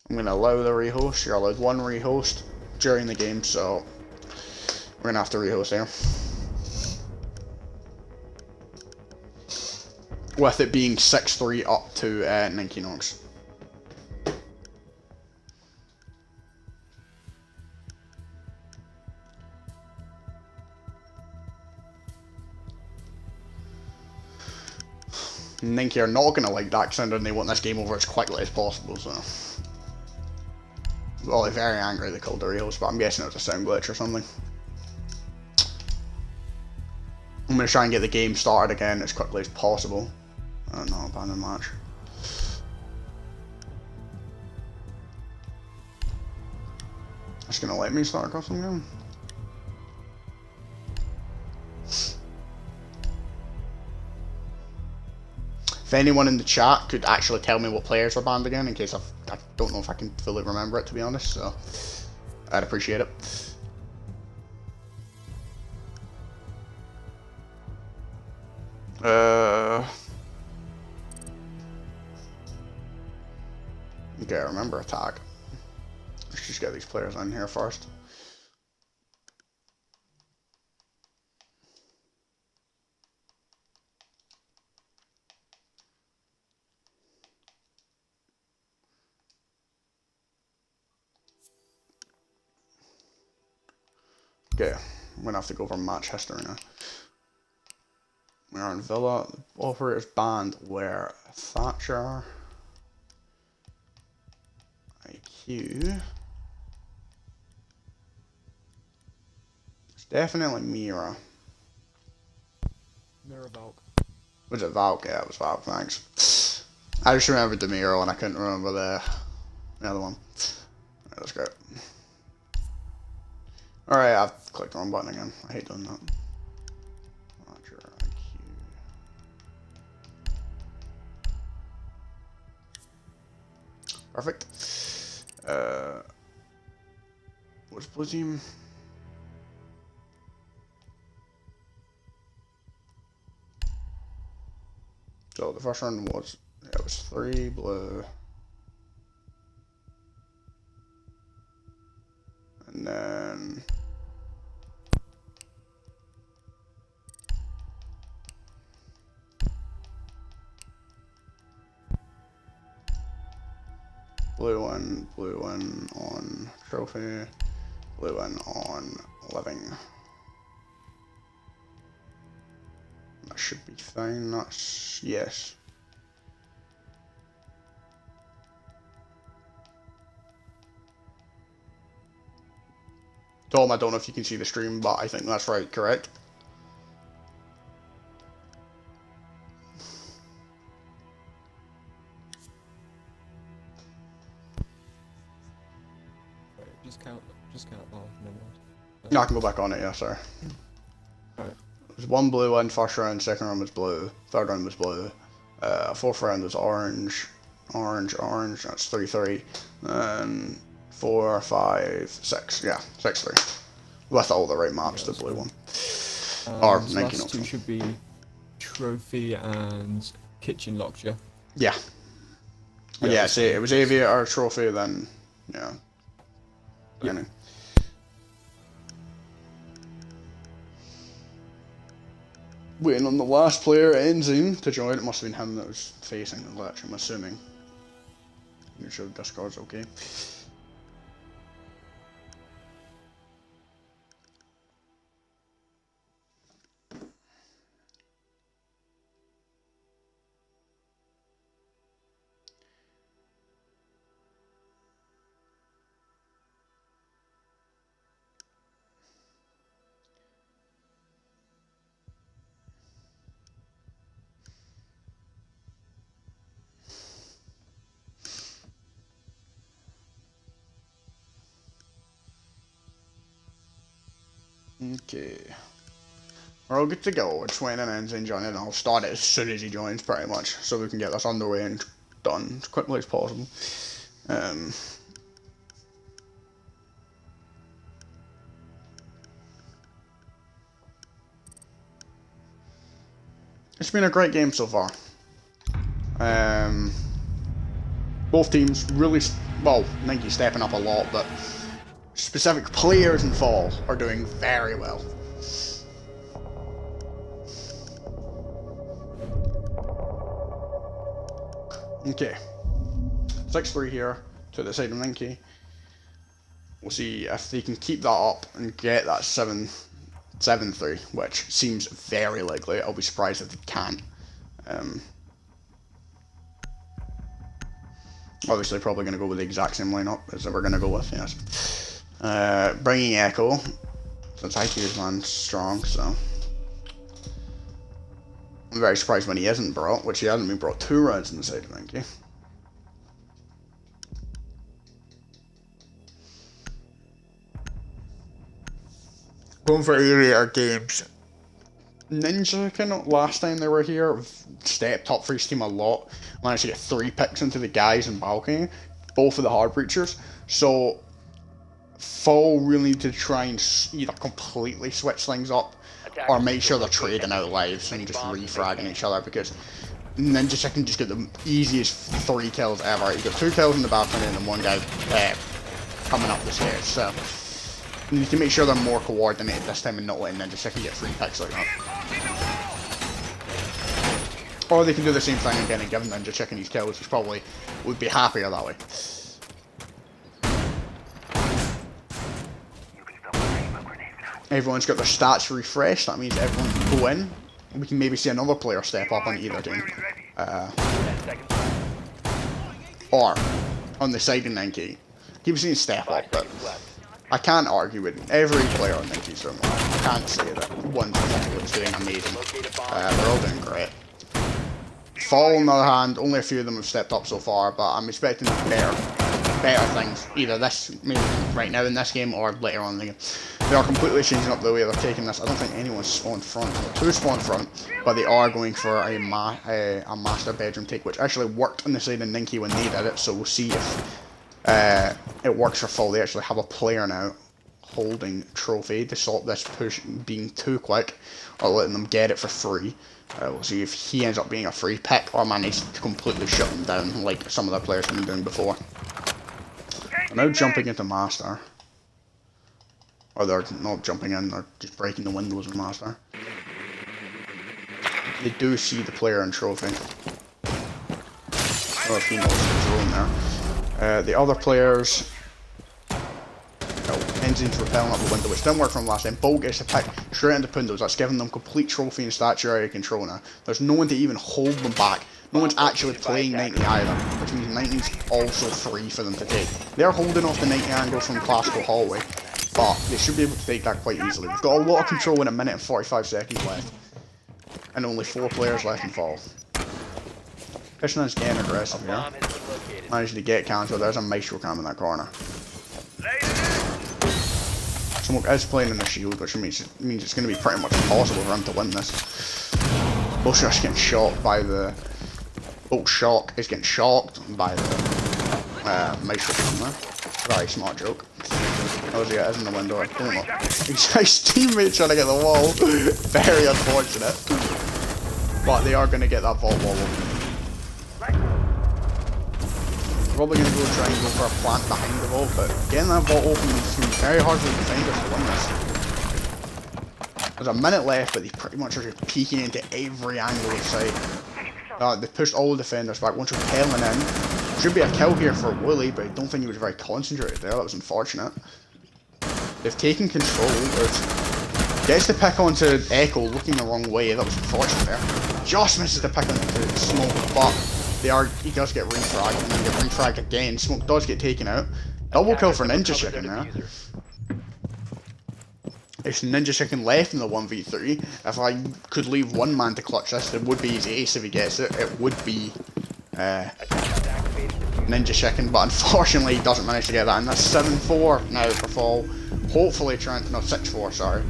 I'm going to allow the rehost. You're allowed one rehost during the game, so we're going to have to rehost here. With it being 6-3 up to ninky nonks. Ninky are not going to like that, considering they want this game over as quickly as possible, so... Well, they're very angry they called the rehost, but I'm guessing it was a sound glitch or something. I'm going to try and get the game started again as quickly as possible. Oh no, abandon match. It's going to let me start a custom game. If anyone in the chat could actually tell me what players were banned again, in case I don't know if I can fully remember it, to be honest, so I'd appreciate it. Okay, remember attack. Let's just get these players in here first. Okay, I'm gonna have to go over match history now. We are in Villa. The operators banned were Thatcher, IQ. It's definitely Mira. Mira Valk. Was it Valk? Yeah, it was Valk, thanks. I just remembered the Mira and I couldn't remember the other one. Alright, let's go. Alright, I've clicked the wrong button again. I hate doing that. Roger, IQ. Perfect. What's blue team? So the first round was, it was 3 blue. And then blue one on trophy, blue one on living. That should be fine. That's yes. Tom, I don't know if you can see the stream, but I think that's right, correct? Just count off. Never mind. No, I can go back on it, yeah, sorry. Alright. There's one blue one, first round, second round was blue, third round was blue, fourth round was orange, orange, orange, that's 3-3, and 4, 5, 6, yeah, 6-3. With all the right maps, the blue one. Or the ninky last nonks two one. should be trophy and kitchen locks, yeah? Yeah. Yeah, see, it was aviator, trophy, then, yeah. Yeah. Anyway. Waiting on the last player, Enzine, to join. It must have been him that was facing the ledge, I'm assuming. Make sure Discord's okay. Okay. We're all good to go. It's waiting on Enzine joining, and I'll start it as soon as he joins, pretty much, so we can get this underway and done as quickly as possible. It's been a great game so far. Both teams really, well, Ninky stepping up a lot, but specific players in Fall are doing very well. Okay, 6-3 here to the side of Ninky. We'll see if they can keep that up and get that 7-3, which seems very likely. I'll be surprised if they can't. Obviously, probably going to go with the exact same lineup as we're going to go with, yes. Bringing Echo, since IQ's man strong, so. I'm very surprised when he isn't brought, which he hasn't been brought 2 rounds in the side of Ninky. Going for area games. Ninja, kind of, last time they were here, stepped up for his team a lot. Managed to get 3 picks into the guys in balcony, both of the hard breachers. So, Fall really need to try and either completely switch things up, or make sure they're trading out lives and just refragging each other, because Ninja Chicken just get the easiest 3 kills ever. You got 2 kills in the balcony and then 1 guy coming up the stairs. So, you need to make sure they're more coordinated this time and not letting Ninja Chicken get 3 picks like that. Or they can do the same thing again and give Ninja Chicken his kills, which probably would be happier that way. Everyone's got their stats refreshed, that means everyone can go in. We can maybe see another player step up on either team. Or, on the side of Ninky. Keep seeing step up, but I can't argue with every player on Ninky's room. I can't say that one particular is doing amazing. They're all doing great. Fall, on the other hand, only a few of them have stepped up so far, but I'm expecting better things, either this, maybe right now in this game, or later on in the game. They are completely changing up the way they're taking this. I don't think anyone's spawned front. 2 spawned front, but they are going for a master bedroom take, which actually worked on the side of Ninky when they did it, so we'll see if it works for Fall. They actually have a player now holding trophy to stop this push being too quick, or letting them get it for free. We'll see if he ends up being a free pick, or manages to completely shut them down like some of the players have been doing before. They're now jumping into Master. Or they're not jumping in, they're just breaking the windows of Master. They do see the player in Trophy. Oh, if he knows the drone there. The other players... Enzine's repelling up the window, which didn't work from last time. Bolt gets a pick straight into Pundos. That's giving them complete trophy and statue area control now. There's no one to even hold them back. No one's actually playing 90 either, which means 90's also free for them to take. They're holding off the 90 angles from Classical Hallway, but they should be able to take that quite easily. We've got a lot of control in 1 minute and 45 seconds left, and only 4 players left in Fall. Krishna's getting aggressive here. Managed to get cancelled. There's a Maestro cam in that corner. Smoke is playing in the shield, which means it's going to be pretty much impossible for him to win this. Bullshot's getting shocked by the... Bolt Shock is getting shocked by the Maestro from there. Very smart joke. Oh yeah, it is in the window. I don't know. His teammate trying to get the wall. Very unfortunate. But they are going to get that vault wall open. Probably going to go try and go for a plant behind the vault, but getting that vault open is going to be very hard for the defenders to win this. There's a minute left, but they pretty much are just peeking into every angle of sight. They pushed all the defenders back. Once you're peeling in, should be a kill here for Wooly, but I don't think he was very concentrated there. That was unfortunate. They've taken control. Gets the pick onto Echo, looking the wrong way. That was unfortunate there. Just misses the pick onto Smoke, but he does get refragged, and then get refragged again. Smoke does get taken out. Double kill for Ninja Chicken there. It's Ninja Chicken left in the 1v3. If I could leave one man to clutch this, it would be his ace if he gets it. It would be Ninja Chicken, but unfortunately he doesn't manage to get that, and that's 7-4 now for Fall. Hopefully trying to, no, 6-4, sorry.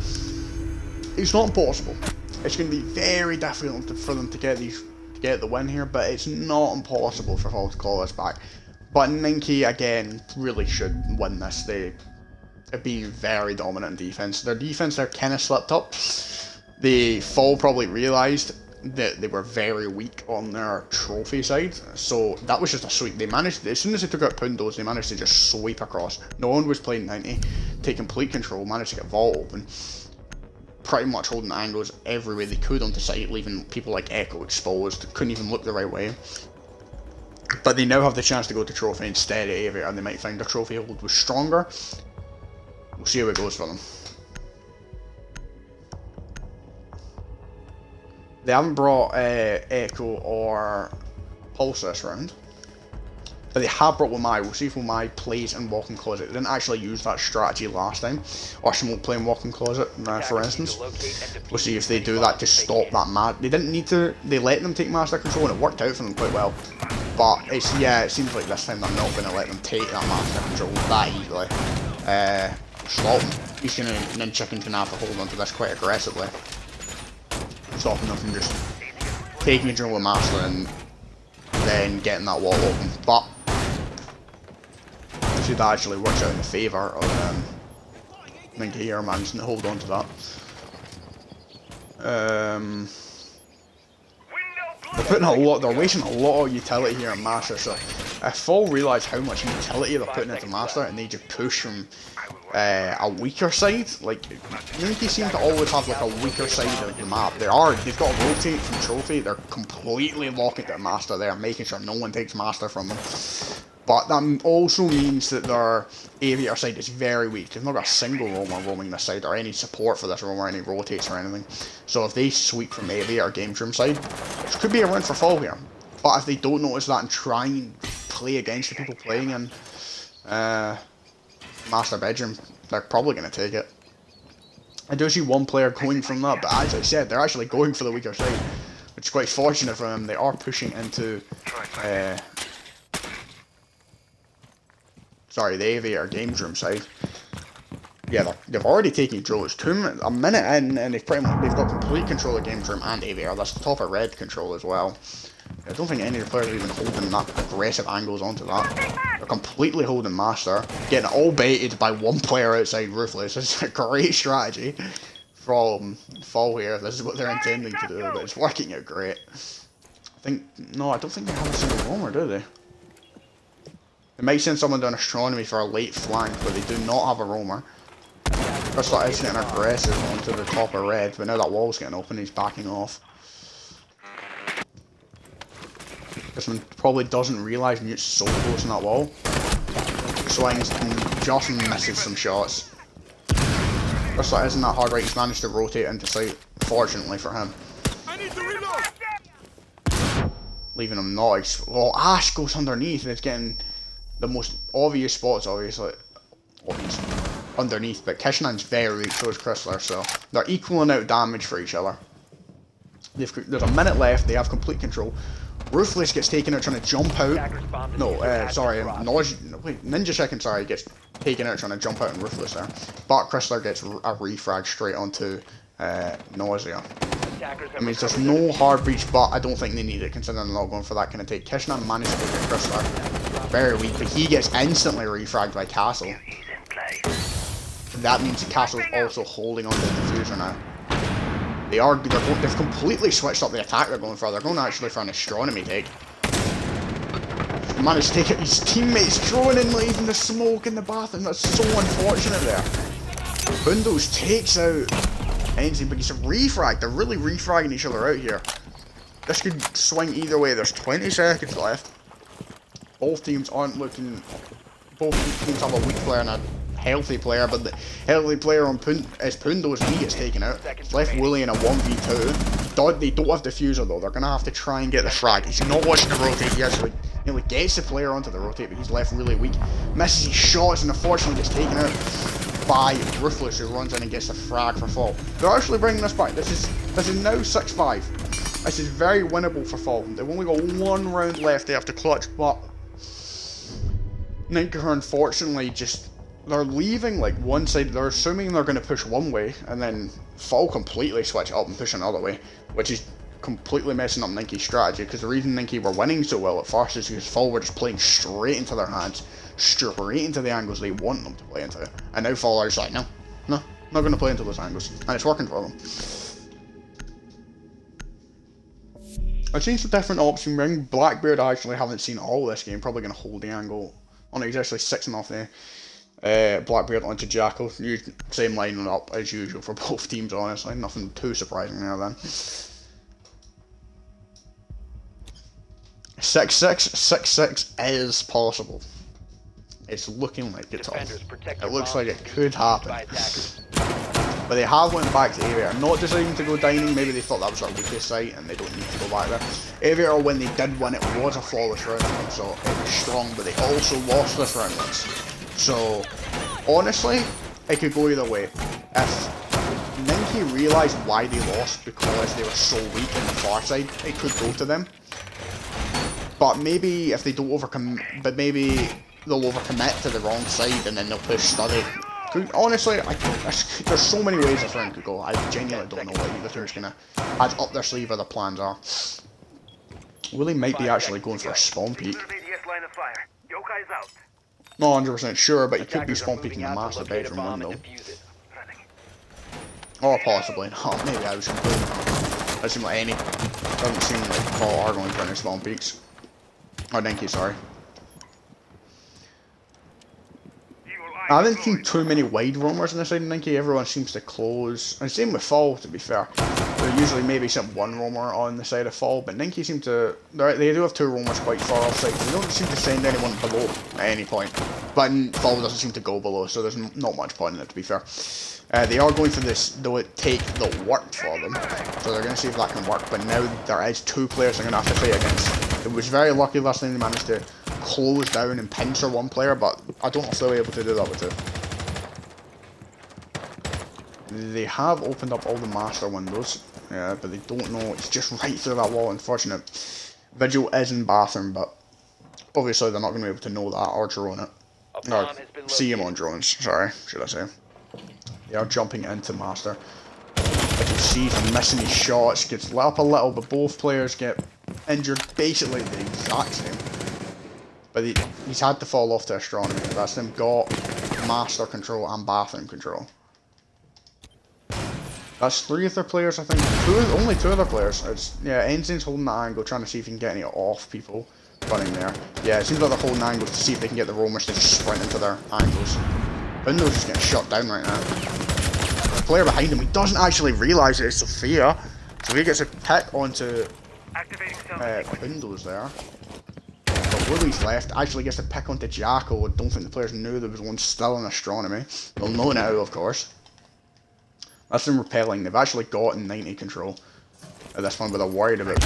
It's not impossible. It's going to be very difficult for them to get the win here, but it's not impossible for Fall to call us back. But ninky, again, really should win this. They've been very dominant in defense. Their defense there kind of slipped up. The Fall probably realised that they were very weak on their trophy side, so that was just a sweep. They managed, as soon as they took out Pundos, they managed to just sweep across. No one was playing 90, take complete control, managed to get vault open, pretty much holding angles every way they could onto site, leaving people like Echo exposed, couldn't even look the right way. But they now have the chance to go to trophy instead of Aviator, and they might find their trophy hold was stronger. We'll see how it goes for them. They haven't brought Echo or Pulse this round, but they have brought Wamai. We'll see if Wamai plays in Walk-in Closet. They didn't actually use that strategy last time, or Smoke playing Walk-in Closet, for instance. We'll see if they do that to stop that They didn't need to, they let them take Master Control and it worked out for them quite well. But it seems like this time they're not going to let them take that Master Control that easily. Stop him. He's going to, Ninja Chicken's going to have to hold on to this quite aggressively. Stopping them from just taking control of Master and then getting that wall open. But I see that actually works out in the favour of ninky here, managing to hold on to that. They're putting they're wasting a lot of utility here in Master, so if Fall realise how much utility they're putting into Master and they just push from a weaker side, like ninky seem to always have like a weaker side of the map. They've got to rotate from trophy, they're completely locking to Master there, making sure no one takes Master from them. But that also means that their Aviator side is very weak. They've not got a single roamer roaming this side, or any support for this roamer, any rotates or anything. So if they sweep from Aviator Games Room side, which could be a win for Fall here. But if they don't notice that and try and play against the people playing in Master Bedroom, they're probably going to take it. I do see one player going from that, but as I said, they're actually going for the weaker side, which is quite fortunate for them. They are pushing into the Aviator Games Room side. Yeah, they've already taken control. It's a minute in, and they've got complete control of Games Room and Aviator. That's the top of red control as well. I don't think any of the players are even holding that aggressive angles onto that. They're completely holding Master, getting all baited by one player outside Ruthless. It's a great strategy from Fall here. This is what they're intending to do, but it's working out great. I don't think they have a single roamer, do they? They might send someone down Astronomy for a late flank, but they do not have a roamer. Chris is getting aggressive onto the top of red, but now that wall's getting open, he's backing off. This one probably doesn't realise Mute's so close on that wall. Swings and just misses some shots. Chris isn't that hard right, he's managed to rotate into sight, fortunately for him. Leaving him not well, Ash goes underneath and it's getting the most obvious spots, obviously. Underneath, but Kishnan's very weak, so is Chrysler, so they're equaling out damage for each other. There's a minute left, they have complete control. Ruthless gets taken out trying to jump out. No, sorry, Ninja Chicken, sorry, gets taken out trying to jump out and Ruthless there. But Chrysler gets a refrag straight onto Nausea. I mean, there's no hard breach, but I don't think they need it considering they're not going for that kind of take. Kishna managed to get Chrysler very weak, but he gets instantly refragged by Castle. That means Castle's also holding on to the diffuser now. They've completely switched up the attack they're going for. They're going actually for an astronomy take. He managed to take it. His teammates throwing in leaving the smoke in the bathroom. That's so unfortunate there. Bundos takes out Ensign, but he's a refrag. They're really refragging each other out here. This could swing either way. There's 20 seconds left. Both teams aren't looking. Both teams have a weak player and a healthy player, but the healthy player on is Pundos, and he gets taken out. Left Wooly in a 1v2. They don't have diffuser though. They're gonna have to try and get the frag. He's not watching the rotate. He actually nearly gets the player onto the rotate, but he's left really weak. Misses his shots and unfortunately gets taken out by Ruthless, who runs in and gets the frag for Fall. They're actually bringing this back. This is now 6-5. This is very winnable for Fall. They've only got one round left. They have to clutch, but ninky unfortunately they're leaving like one side. They're assuming they're going to push one way, and then Fall completely switch up and push another way, which is completely messing up ninky's strategy, because the reason ninky were winning so well at first is because Fall were just playing straight into their hands, straight into the angles they want them to play into, and now Fall are just like, no, not going to play into those angles, and it's working for them. I've seen some different option ring. Blackbeard I actually haven't seen all of this game, probably going to hold the angle. Oh no, he's actually 6 off there. Blackbeard onto Jackal. Same line up as usual for both teams, honestly. Nothing too surprising there then. 6-6 is possible. It's looking like it's off. It looks like it could happen. But they have went back to Aviator. Not deciding to go dining, maybe they thought that was our weakest site and they don't need to go back there. Aviator, when they did win, it was a flawless round for them, so it was strong, but they also lost this round once. So, honestly, it could go either way. If ninky realised why they lost because they were so weak in the far side, it could go to them. But maybe if they don't maybe they'll overcommit to the wrong side and then they'll push study. Honestly, there's so many ways this round could go. I genuinely don't know what either team's gonna add up their sleeve or the plans are. Willie might be actually going for a spawn peek. Not 100% sure, but he could be spawn peeking the master bedroom window. Or possibly not. Maybe I was completely wrong. Doesn't seem like any. Doesn't seem like Paul are going for any spawn peeks. Oh, ninky, sorry. I haven't seen too many wide roamers on the side of ninky. Everyone seems to close. And same with Fall, to be fair. There's usually maybe some one roamer on the side of Fall, but ninky seem to. They do have 2 roamers quite far offside. They don't seem to send anyone below at any point. But Fall doesn't seem to go below, so there's not much point in it, to be fair. They are going for this, though it take that worked for them. So they're going to see if that can work. But now there is 2 players they're going to have to fight against. It was very lucky last time they managed to close down and pincer 1 player, but I don't know if they'll be able to do that with 2. They have opened up all the master windows, yeah, but they don't know. It's just right through that wall, unfortunate. Vigil is in bathroom, but obviously they're not going to be able to know that or drone it. Or see him on drones, sorry, should I say. They are jumping into master. As you see, he's missing his shots, gets lit up a little, but both players get injured basically the exact same. But he's had to fall off to astronomy. That's them got master control and bathroom control. That's 3 of their players, I think. Only 2 of their players. Yeah, Ensign's holding the angle, trying to see if he can get any off people running there. Yeah, it seems like they're holding angles to see if they can get the roamers to just sprint into their angles. Window's just getting shut down right now. The player behind him, he doesn't actually realise it is Sophia. So he gets a pick onto Windows there. But Willie's left, actually gets a pick onto Jackal. I don't think the players knew there was one still in astronomy. They'll know now, of course. That's them repelling. They've actually gotten 90 control at this point, but they're worried about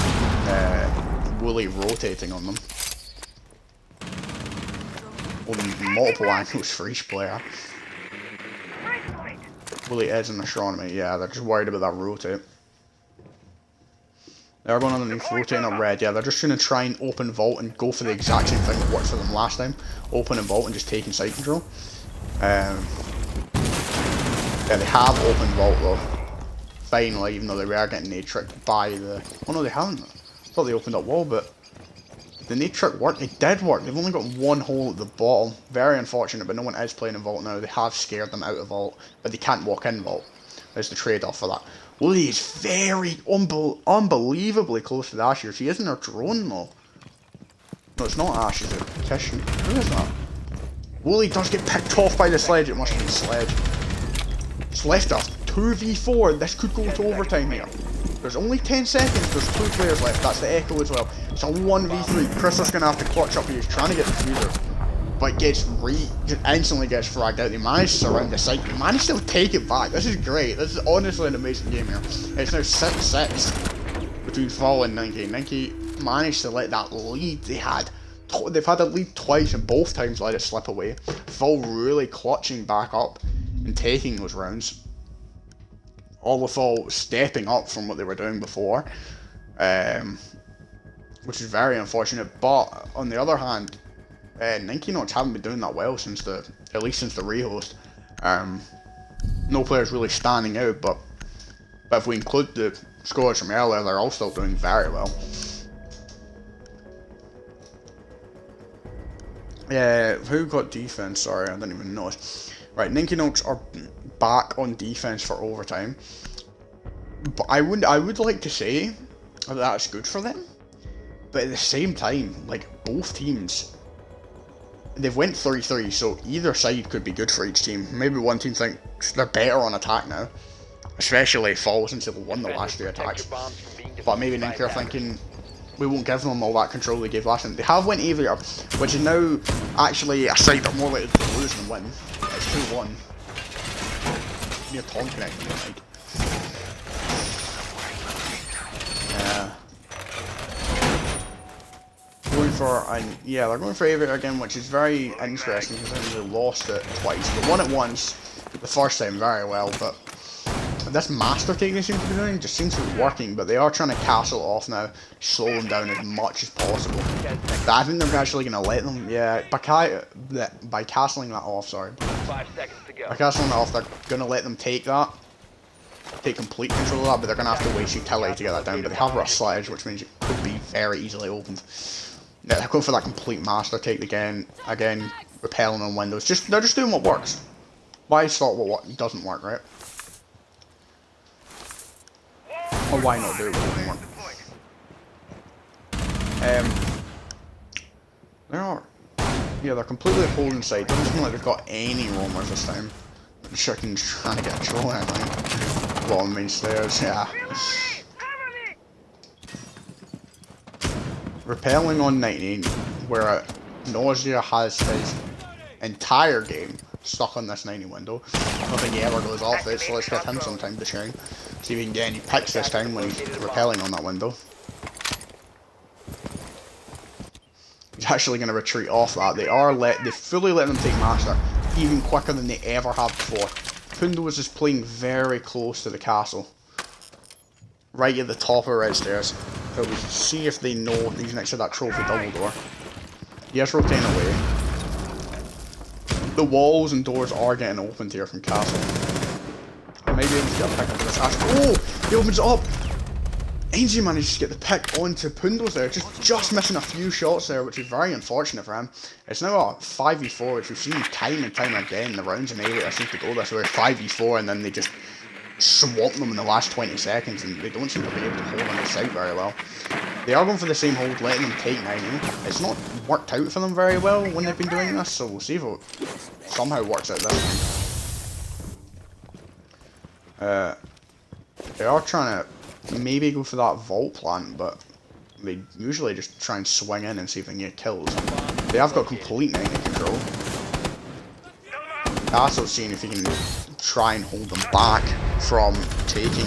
Wooly rotating on them. Holding multiple angles for each player. Wooly is in astronomy, yeah, they're just worried about that rotate. They're going underneath, rotating up red, yeah, they're just going to try and open vault and go for the exact same thing that worked for them last time. Open and vault and just taking site control. Yeah, they have opened vault though. Finally, even though they were getting nade tricked by the... Oh no, they haven't. I thought they opened up wall, but the nade trick worked. It did work. They've only got one hole at the bottom. Very unfortunate, but no one is playing in vault now. They have scared them out of vault, but they can't walk in vault. There's the trade-off for that. Wooly is very unbelievably close to the Ashes. He isn't a drone though. No, it's not Ash, it's a Kitchen. Who is that? Wooly does get picked off by the sledge. It must have been sledge. It's left us 2v4. This could go to overtime here. There's only 10 seconds. There's 2 players left. That's the Echo as well. It's a 1v3. Chris is going to have to clutch up here. He's trying to get the fuser. But just instantly gets fragged out. They managed to surround the site. They managed to take it back. This is great. This is honestly an amazing game here. It's now 6-6 between Fall and ninky. ninky managed to let that lead they had. They've had a lead twice and both times let it slip away. Fall really clutching back up and taking those rounds. All of Fall stepping up from what they were doing before, which is very unfortunate. But on the other hand, ninky nonks haven't been doing that well since at least since the rehost. No players really standing out, but if we include the scores from earlier, they're all still doing very well. Who got defense? Sorry, I didn't even notice. Right, ninky nonks are back on defense for overtime. But I would like to say that that's good for them. But at the same time, like, both teams, they've went 3-3, so either side could be good for each team. Maybe one team thinks they're better on attack now, especially Fall since they've won the last 2 attacks. But maybe ninky are thinking, we won't give them all that control they gave last time. They have went Aviator, which is now actually a side they're more likely to lose than win. It's 2-1. Near Tom connecting, I think. Yeah. Going for, yeah, they're going for Aviator again, which is very interesting because they lost it twice. They won it once, the first time very well, but this master take they seem to be doing just seems to be working, but they are trying to castle it off now, slow them down as much as possible. But I think they're actually going to let them, yeah, by castling that off, sorry. 5 seconds to go. By castling that off, they're going to let them take that, take complete control of that, but they're going to have to waste utility to get that down. But they have a sledge, which means it could be very easily opened. Yeah, they're going for that complete master take again, repelling on windows. They're just doing what works. Why start with what doesn't work, right? Or why not do it what doesn't work? They're completely holding side. Doesn't seem like they've got any roamers this time. The chicken's trying to get a troll, I think. Bottom main stairs, yeah. Repelling on 19, where Nausea has his entire game stuck on this 90 window. Nothing he ever goes off it, so let's give him some time to shine. See if we can get any picks this time when he's repelling on that window. He's actually going to retreat off that. They fully let them take master, even quicker than they ever have before. Pundos is playing very close to the castle. Right at the top of red stairs. So we can see if they know he's next to that trophy double door. He is rotating away. The walls and doors are getting opened here from castle. Maybe able to get a pick onto this Ash. Oh! He opens it up! Ainsley manages to get the pick onto Pundos there, just missing a few shots there, which is very unfortunate for him. It's now a 5v4, which we've seen time and time again. The rounds in area seem to go this way, 5v4, and then they just swamp them in the last 20 seconds, and they don't seem to be able to hold on the side very well. They are going for the same hold, letting them take 90. It's not worked out for them very well when they've been doing this, so we'll see if it somehow works out this time. They are trying to maybe go for that vault plant, but they usually just try and swing in and see if they can get kills. They have got complete 90 control. Also seeing if he can try and hold them back from taking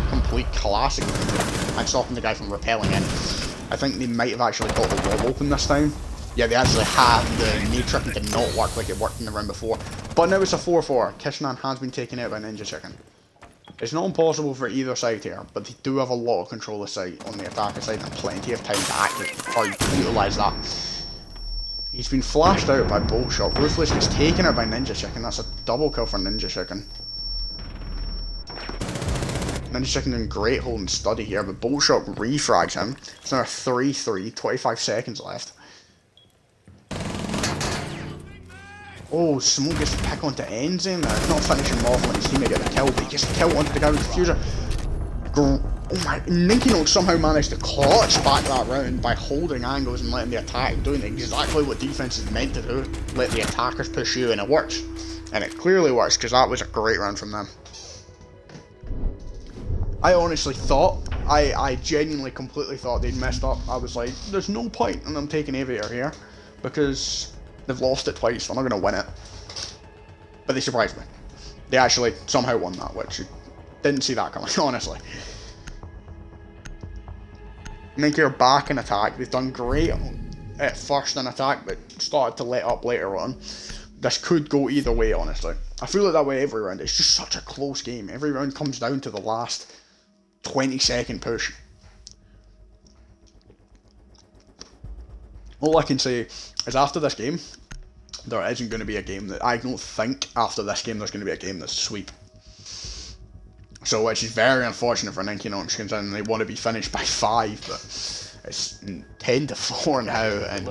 complete classic and stopping the guy from repelling in. I think they might have actually got the wall open this time. Yeah, they actually have. The nade tricking did not work like it worked in the round before. But now it's a 4-4. Kishinan has been taken out by Ninja Chicken. It's not impossible for either side here, but they do have a lot of control of site on the attacker side and plenty of time to utilise that. He's been flashed out by Bolt Shot. Ruthless gets taken out by Ninja Chicken. That's a double kill for Ninja Chicken. Ninja Chicken doing great holding Study here, but Bolt Shot refrags him. It's now a 3-3, 25 seconds left. Oh, Smoke gets to pick onto Enzy there. He's not finishing him off when his teammate get the kill, but he gets the kill onto the guy with the diffuser. Oh my, ninky nonks somehow managed to clutch back that round by holding angles and letting the attack, doing exactly what defense is meant to do. Let the attackers push you, and it works. And it clearly works, because that was a great round from them. I honestly thought, I genuinely completely thought they'd messed up. I was like, there's no point in them taking Aviator here, because they've lost it twice, they're not going to win it. But they surprised me. They actually somehow won that, which didn't see that coming, honestly. Ninky are back in attack. They've done great at first in attack, but started to let up later on. This could go either way, honestly. I feel like that way every round. It's just such a close game. Every round comes down to the last 20-second push. All I can say is after this game, there isn't going to be a game that... I don't think after this game there's going to be a game that's a sweep. So, which is very unfortunate for ninky nonks, considering they want to be finished by 5, but it's 10-4 now, and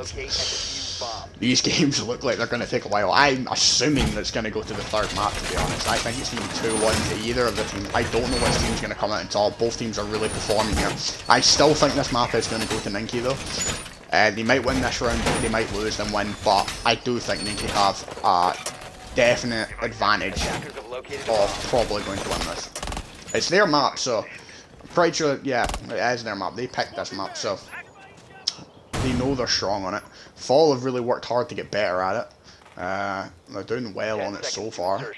these games look like they're going to take a while. I'm assuming that it's going to go to the third map, to be honest. I think it's going to be 2-1 to either of the teams. I don't know which team's going to come out on top. Both teams are really performing here. I still think this map is going to go to ninky, though. They might win this round, they might lose and win, but I do think ninky have a definite advantage of probably going to win this. It's their map, so I'm pretty sure, yeah, it is their map. They picked this map, so they know they're strong on it. Fall have really worked hard to get better at it. They're doing well on it so far.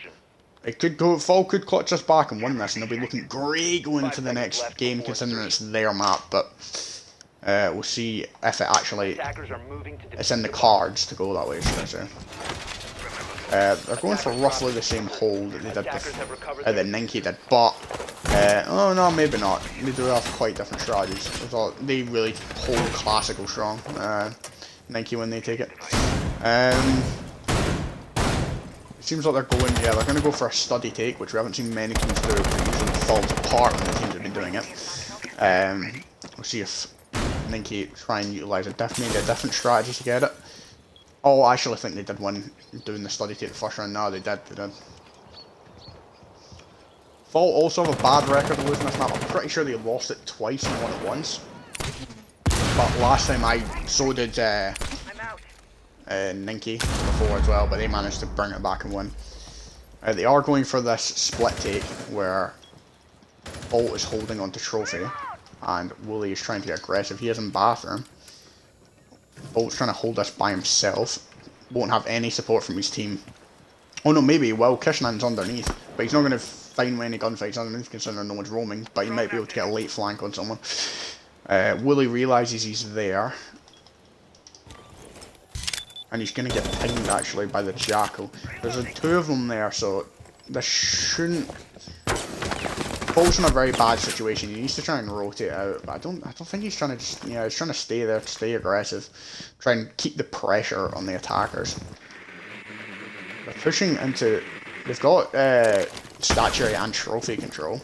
It could go, Fall could clutch us back and win this, and they'll be looking great going into the next game, considering it's their map, but we'll see if it actually, it's in the cards to go that way, should I say. They're going for roughly the same hold that they did that ninky did, but oh no, maybe not. They do have quite different strategies. They really hold classical strong, ninky when they take it. It seems like they're going, yeah, they're going to go for a Study take, which we haven't seen many teams do. It usually falls apart when the teams have been doing it. We'll see if ninky try and utilise maybe a different strategy to get it. Oh, I actually think they did win doing the Study take the first round. No, they did. Fault also have a bad record of losing this map. I'm pretty sure they lost it twice and won it once. But last time so did ninky before as well, but they managed to bring it back and win. They are going for this split take where Bolt is holding onto Trophy and Wooly is trying to get aggressive. He is in bathroom. Bolt's trying to hold this by himself. Won't have any support from his team. Oh no, maybe he will. Kishnan's underneath, but he's not going to find any gunfights underneath considering no one's roaming, but he might be able to get a late flank on someone. Wooly realises he's there. And he's going to get pinged actually by the Jackal. There's two of them there, so this shouldn't... Bolt's in a very bad situation. He needs to try and rotate out, but I don't think he's trying to just, yeah, he's trying to stay there, to stay aggressive, try and keep the pressure on the attackers. They're pushing into, they've got statuary and trophy control.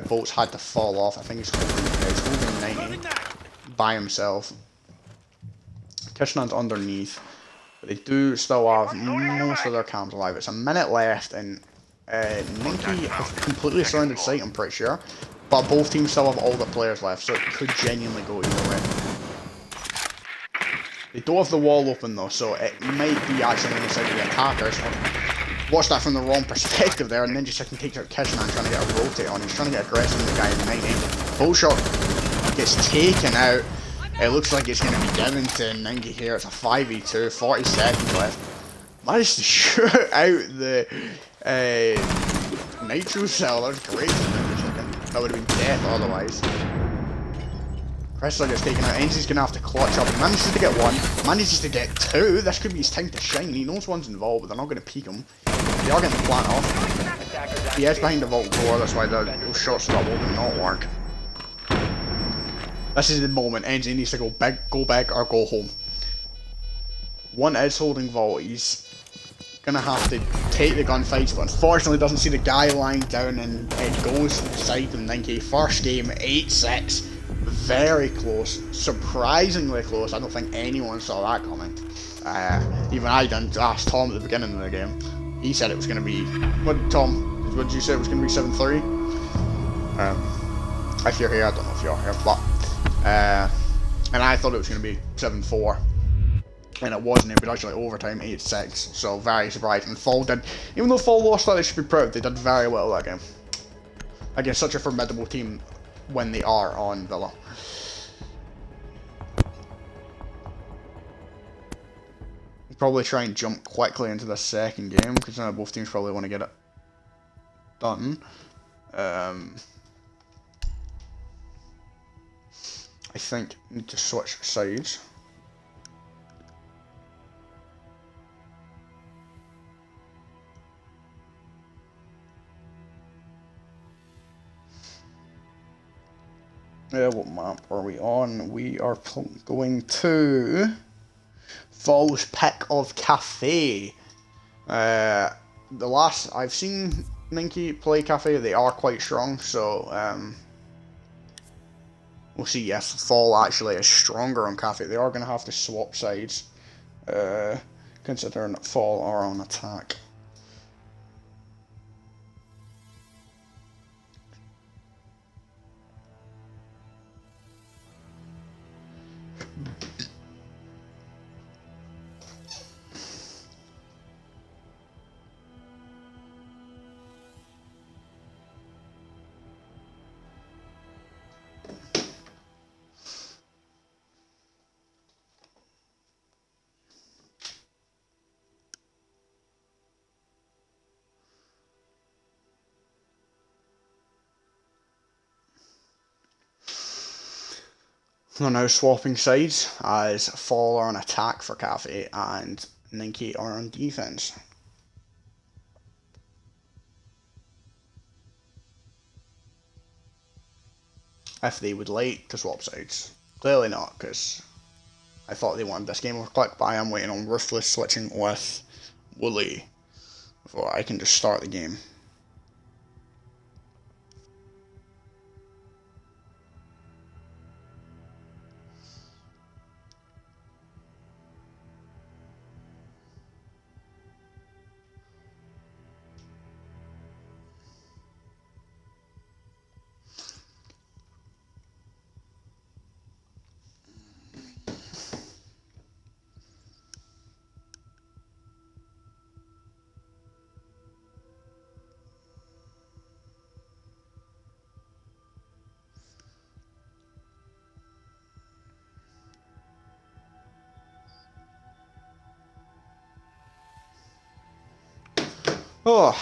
Bolt's had to fall off. I think he's holding 90 by himself. Kishnan's underneath, but they do still have most of their cams alive. It's a minute left, and ninky have completely surrounded site, I'm pretty sure, but both teams still have all the players left, so it could genuinely go either way. They don't have the wall open though, so it might be actually on the side of the attackers. Watch that from the wrong perspective there, and Ninja Chicken takes out Kishnan trying to get a rotate on. He's trying to get aggressive with the guy in 90. Full shot gets taken out. It looks like it's going to be given to Ninky here. It's a 5v2, 40 seconds left. Managed to shoot out the nitro cell. That was great for Ninja Chicken. That would have been death otherwise. Cressler gets taken out. Enzy's going to have to clutch up. He manages to get one. Manages to get two. This could be his time to shine. He knows one's involved, but they're not going to peek him. They are getting the plant off. He is behind the vault door. That's why those shots to that wall do not work. This is the moment. Enzy needs to go big or go home. One is holding Vault. He's gonna have to take the gunfights, but unfortunately doesn't see the guy lying down, and it goes side of ninky. First game, 8-6. Very close. Surprisingly close. I don't think anyone saw that coming. Even I didn't. Ask Tom at the beginning of the game. He said it was gonna be... What did you say? It was gonna be 7-3? If you're here, I don't know if you're here, but... and I thought it was gonna be 7-4. And it wasn't. It was actually overtime 8-6. So very surprising. Fall did, even though Fall lost that, they should be proud. They did very well that game against such a formidable team when they are on Villa. Probably try and jump quickly into the second game because both teams probably want to get it done. I think I need to switch sides. What map are we on? We are going to Fall's Pick of Cafe. The last I've seen ninky play Cafe, they are quite strong, so we'll see if Fall actually is stronger on Cafe. They are going to have to swap sides, considering Fall are on attack. They're now swapping sides as Fall are on attack for Cafe and ninky are on defense. If they would like to swap sides. Clearly not, because I thought they wanted this game over quick, but I am waiting on Ruthless switching with Wooly before I can just start the game. Oh.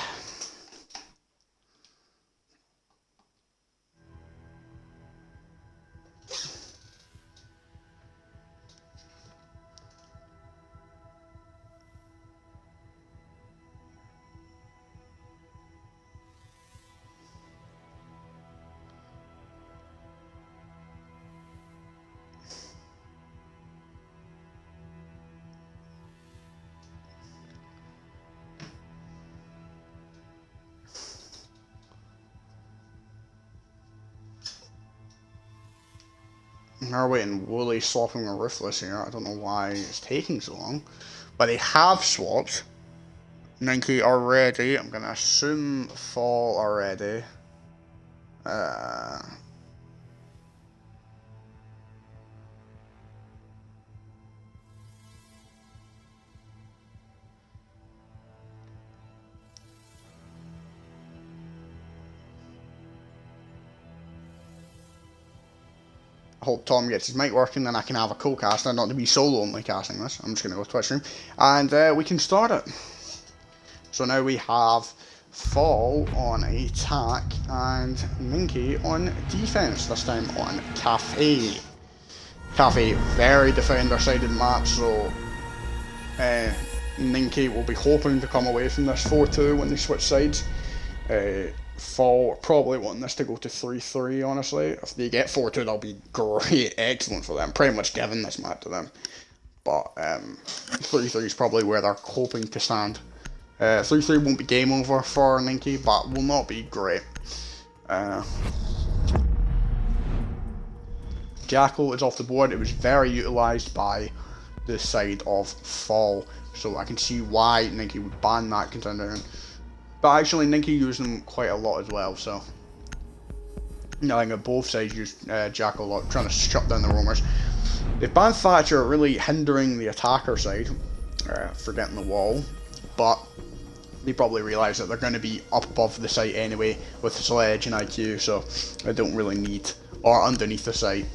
Narwhal and Wooly swapping a Ruthless here. I don't know why it's taking so long. But they have swapped. ninky are ready. I'm going to assume Fall are ready. I hope Tom gets his mic working, then I can have a co-caster, not to be solo only casting this. I'm just going to go Twitch stream, and we can start it. So now we have Fall on attack and ninky on defense, this time on Cafe. Cafe, very defender-sided map, so ninky will be hoping to come away from this 4-2 when they switch sides. Fall probably want this to go to 3-3, honestly. If they get 4-2, that'll be great, excellent for them. Pretty much giving this map to them. but 3-3 is probably where they're hoping to stand. 3-3 won't be game over for Ninky, but will not be great. Jackal is off the board. It was very utilised by the side of Fall, so I can see why Ninky would ban that considering. But actually, Ninky used them quite a lot as well, so I think both sides used Jackal a lot, trying to shut down the roamers. They've banned Thatcher, really hindering the attacker side for getting the wall, but they probably realise that they're going to be up above the site anyway with Sledge and IQ, so they don't really need, or underneath the site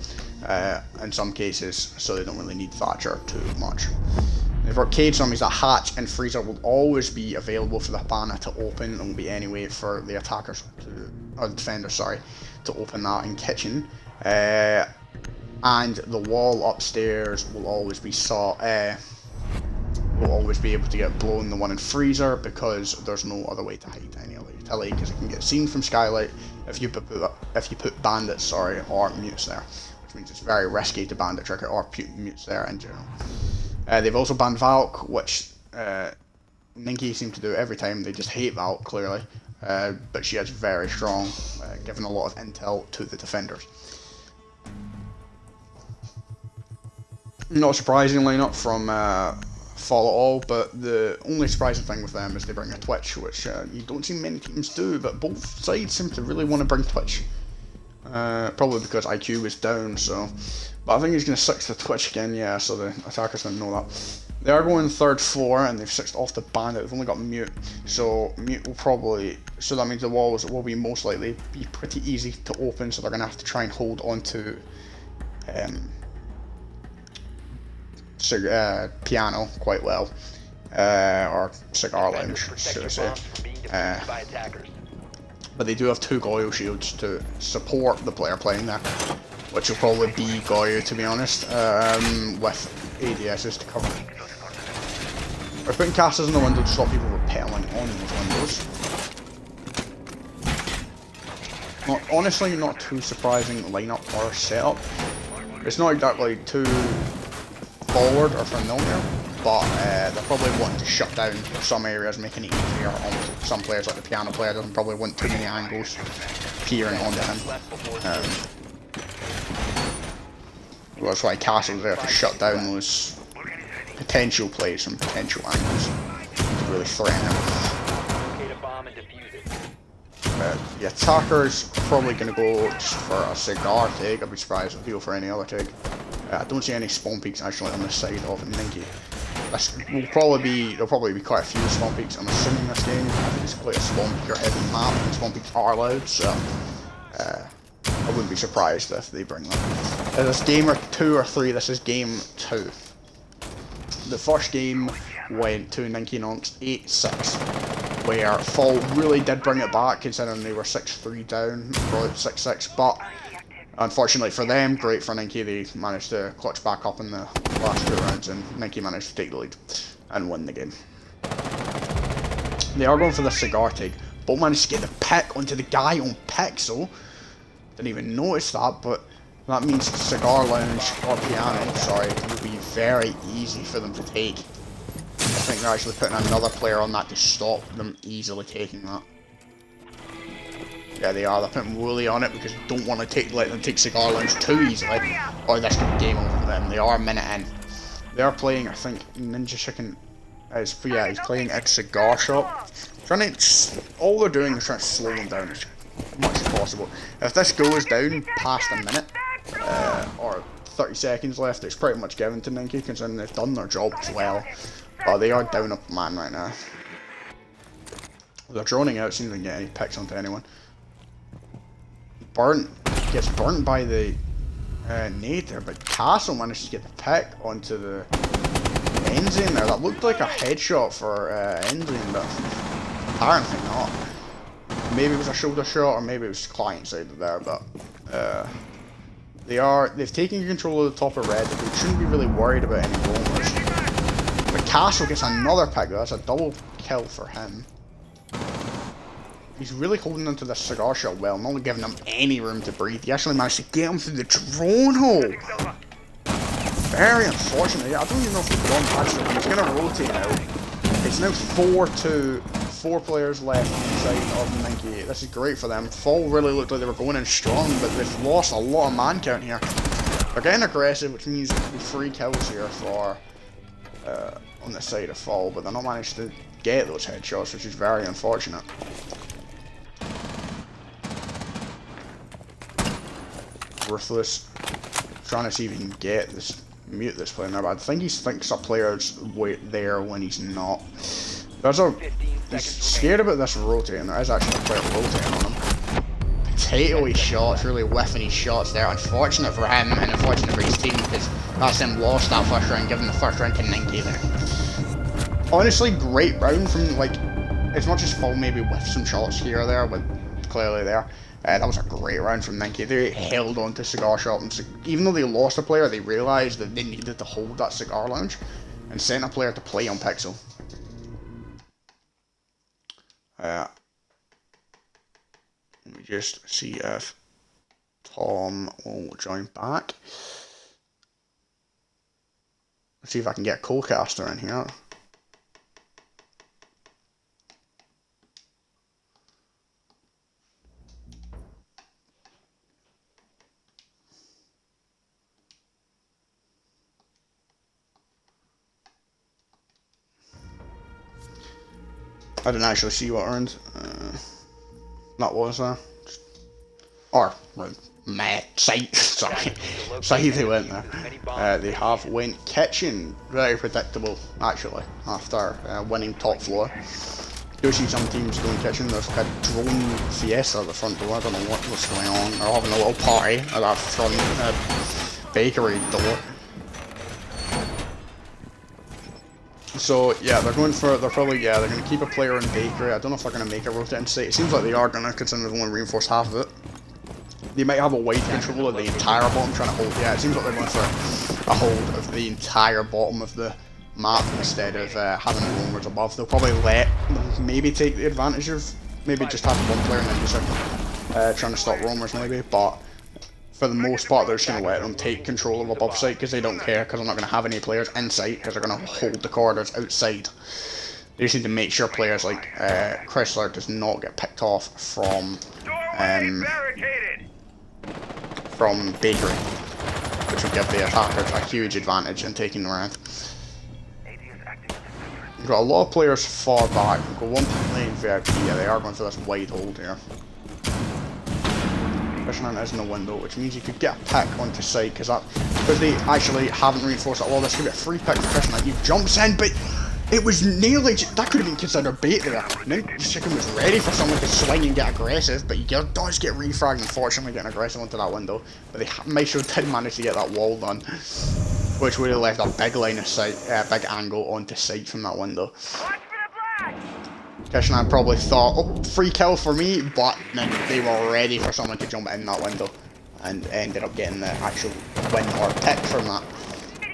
in some cases, so they don't really need Thatcher too much. They've got Cage zombies that hatch and Freezer will always be available for the banner to open, and will be anyway for the attackers or the defenders, sorry, to open that in kitchen. And the wall upstairs will always be will always be able to get blown, the one in Freezer, because there's no other way to hide any other utility, because it can get seen from Skylight if you put bandits, sorry, or mutes there, which means it's very risky to bandit trigger or put mutes there in general. They've also banned Valk, which Ninky seem to do every time. They just hate Valk, clearly, but she is very strong, giving a lot of intel to the defenders. Not surprisingly, not from Fall at all, but the only surprising thing with them is they bring a Twitch, which you don't see many teams do, but both sides seem to really want to bring Twitch. Probably because IQ is down, so. But I think he's going to 6 the Twitch again, yeah, so the attackers didn't know that. They are going third floor, and they've 6'd off the bandit. They've only got mute, so mute will probably, so that means the walls will be most likely be pretty easy to open, so they're going to have to try and hold on to piano quite well, or cigar lounge, should I say. But they do have 2 Goyo shields to support the player playing there, which will probably be Goyo, to be honest, with ADSs to cover. We're putting casters in the window to stop people rappelling on those windows. Honestly, not too surprising lineup or setup. It's not exactly too forward or familiar, but they're probably wanting to shut down some areas, making it easier on some players, like the piano player doesn't probably want too many angles peering onto him. That's why Castle's there to shut down those potential plays from potential angles to really threaten him. The attacker's probably going to go just for a cigar take. I'd be surprised if he'll go for any other take. I don't see any spawn peaks actually on this side of Ninky. There'll probably be quite a few spawn peaks, I'm assuming, this game. I think it's quite a spawn peak or heavy map, and spawn peaks are allowed, so I wouldn't be surprised if they bring them. Is this game or 2 or 3? This is game 2. The first game went to Ninky Nonks 8-6, where Fall really did bring it back, considering they were 6-3 down, brought it 6-6, but unfortunately for them, great for Ninky, they managed to clutch back up in the last 2 rounds, and Ninky managed to take the lead and win the game. They are going for the cigar take. Bolt managed to get the pick onto the guy on Pixel. Didn't even notice that, but that means cigar lounge or piano, sorry, will be very easy for them to take. I think they're actually putting another player on that to stop them easily taking that. Yeah, they are. They're putting Wooly on it because they don't want to let them take cigar lounge too easily, or this could be game over for them. They are a minute in. They are playing, I think, Ninja Chicken is, yeah, he's playing at Cigar Shop. All they're doing is trying to slow them down as much as possible. If this goes down past a minute, or 30 seconds left, it's pretty much given to Ninky, considering they've done their job as well. But they are down a man right now. They're droning out, seems like they get any picks onto anyone. Gets burnt by the nade there, but Castle managed to get the pick onto the Enzyme there. That looked like a headshot for Enzyme, but apparently not. Maybe it was a shoulder shot, or maybe it was client side there, but they've taken control of the top of red. They shouldn't be really worried about any roamers. But Castle gets another pick though. That's a double kill for him. He's really holding onto the cigar shot well, not giving him any room to breathe. He actually managed to get him through the drone hole. very unfortunate. Yeah, I don't even know if he's gone past it. He's going to rotate now. It's now 4 players left inside of ninky. This is great for them. Fall really looked like they were going in strong, but they've lost a lot of man count here. They're getting aggressive, which means there'll be 3 kills here for on the side of Fall, but they're not managed to get those headshots, which is very unfortunate. Ruthless trying to see if he can get this, mute this player now, but I think he thinks a player's there when he's not. He's scared about this rotating. There is actually a player rotating on him. Potato-y shots, really whiffing his shots there. Unfortunate for him and unfortunate for his team, because that's him lost that first round, giving the first round to ninky there. Honestly, great round from, like, as much as Fall maybe whiffed some shots here or there, but clearly there. That was a great round from ninky. They held on to Cigar Shop, and even though they lost a player, they realised that they needed to hold that Cigar Lounge and sent a player to play on Pixel. Let me just see if Tom will join back. Let's see if I can get co-caster in here. I didn't actually see what earned. That was or site. Sorry, site they went there. They have went kitchen. Very predictable, actually. After winning top floor, you see some teams going kitchen. There's a drone fiesta at the front door. I don't know what's going on. They're having a little party at that front bakery door. So yeah, they're going for, they're going to keep a player in bakery. I don't know if they're going to make a rotating site. It seems like they are going to, considering they've only reinforced half of it. They might have a wide control of the entire bottom, trying to hold, yeah, it seems like they're going for a hold of the entire bottom of the map instead of having roamers above. They'll probably let them maybe take the advantage of, maybe just have one player and then just trying to stop roamers maybe, but for the most part, they're just going to let them take control of above site because they don't care, because they're not going to have any players in site because they're going to hold the corridors outside. They just need to make sure players like Chrysler does not get picked off from bakery, which will give the attackers a huge advantage in taking the round. We've got a lot of players far back. We've got one lane VIP, yeah, they are going for this wide hold here. Fisherman is in the window, which means you could get a pick onto site, because they actually haven't reinforced it. Well, this could be a free pick for Fisherman. He jumps in, but it was nearly, that could have been considered bait there. Now Chicken was ready for someone to swing and get aggressive, but he does get refragged, unfortunately getting aggressive onto that window. But they Maestro did manage to get that wall done, which would have left a big line of sight, big angle onto site from that window. Kishan probably thought, oh, free kill for me, but then they were ready for someone to jump in that window and ended up getting the actual win or pick from that.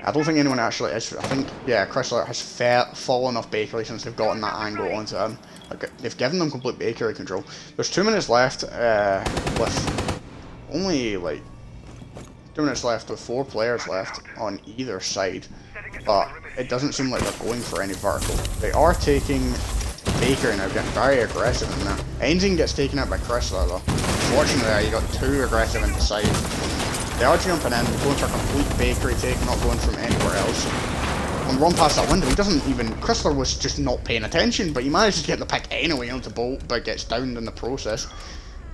I don't think anyone actually is. I think, yeah, Chrysler has fallen off bakery since they've gotten that angle onto him. They've given them complete bakery control. There's 2 minutes left with only like 2 minutes left with 4 players left on either side, but it doesn't seem like they're going for any vertical. They are taking bakery now, getting very aggressive in there. Enzine gets taken out by Chrysler though. Fortunately, you got too aggressive into side. They are jumping in, going for a complete bakery take, not going from anywhere else. On run past that window, he doesn't even, Chrysler was just not paying attention, but he managed to get the pick anyway onto Bolt, but gets downed in the process.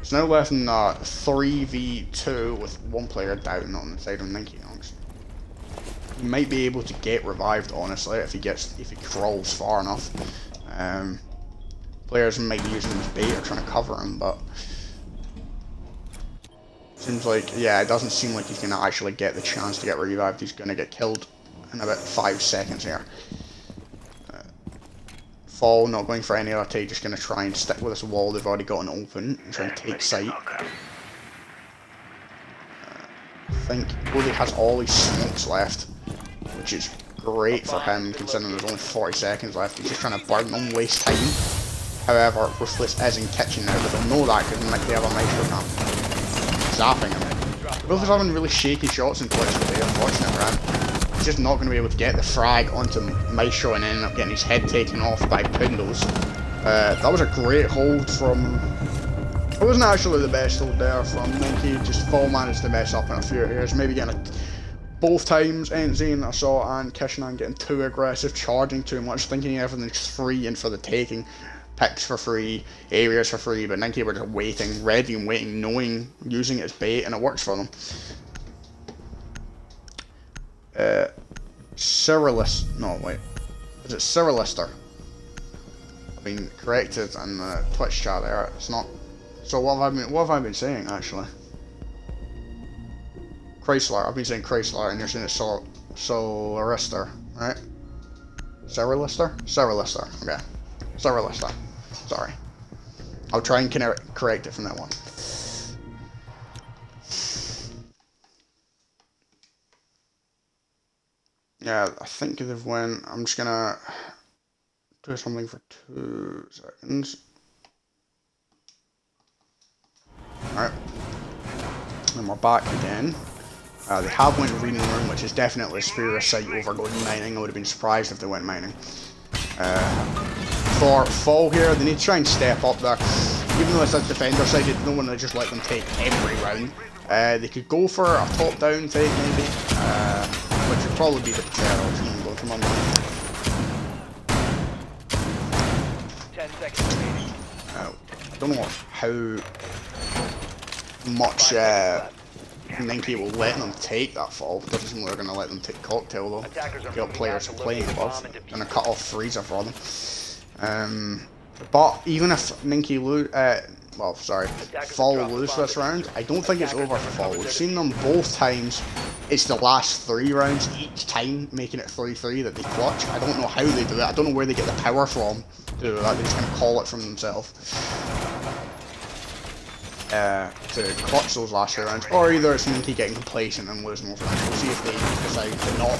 It's now left in 3v2 with 1 player down on the side of ninky nonks. He might be able to get revived, honestly, if he crawls far enough. Players might be using his bait or trying to cover him, but seems like, yeah, it doesn't seem like he's going to actually get the chance to get revived. He's going to get killed in about 5 seconds here. Fall not going for any other take, just going to try and stick with this wall they've already got an open and try and take site. I think Bodhi has all his smokes left, which is great for him considering there's only 40 seconds left. He's just trying to burn them, waste time. However, Ruthless is in kitchen now, but they'll know that because they have a Maestro camp. Zapping him. Both are having really shaky shots in Twitch today, unfortunate for him. He's just not going to be able to get the frag onto Maestro and end up getting his head taken off by Pindles. That was a great hold from... It wasn't actually the best hold there from ninky, just Fall managed to mess up in a few areas, maybe getting both times Enzine I saw and Kishanan getting too aggressive, charging too much, thinking everything's free and for the taking. Picks for free, areas for free, but ninky were just waiting, ready and waiting, knowing, using it as bait, and it works for them. Cyrilist, no wait, is it Cyrilister? I've been corrected in the Twitch chat there, it's not. So what have I been saying actually? Chrysler, I've been saying Chrysler and you're saying it's Solarister, right? Cyrilister? Cyrilister, okay. Cyrilister, sorry. I'll try and correct it from that one. Yeah, I think they've went. I'm just gonna do something for 2 seconds. Alright. And we're back again. They have went reading room, which is definitely a superior site over going mining. I would have been surprised if they went mining. For Fall here, they need to try and step up there. Even though it's a defender side, they don't want to just let them take every round. They could go for a top-down take maybe, which would probably be the preferred option and go from under. 10 seconds remaining. I don't know how much ninky will let them take that fall. Doesn't mean they're going to let them take cocktail though. Got players playing above and a cut off freezer for them. But even if ninky lose, Fall lose this round, I don't think it's over for Fall. We've seen them both times. It's the last 3 rounds each time, making it 3-3 that they clutch. I don't know how they do it. I don't know where they get the power from to do that. They just kind of call it from themselves. To clutch those last 3 rounds, or either it's ninky getting complacent and losing those rounds. We'll see if they decide to not.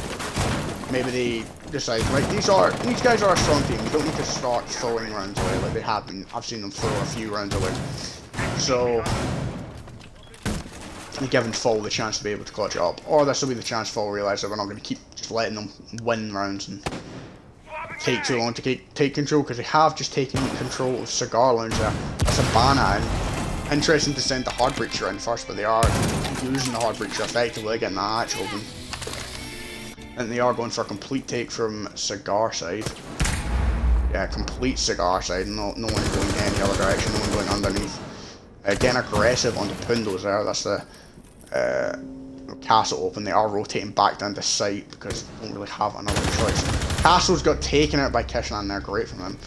Maybe they decide, right, these guys are a strong team. We don't need to start throwing rounds away like they have been. I've seen them throw a few rounds away. So, giving Fall the chance to be able to clutch it up, or this will be the chance Fall realise that we're not going to keep just letting them win rounds and take too long to take control, because they have just taken control of Cigar Lounge there. That's a ban in. Interesting to send the Hard Breacher in first, but they are using the Hard Breacher effectively, getting that hatch open. And they are going for a complete take from Cigar side. Yeah, complete Cigar side, no one going any other direction, no one going underneath. Again, aggressive onto Pundles there, that's the castle open. They are rotating back down to site because they don't really have another choice. Castle's got taken out by Kishanan there, great from him.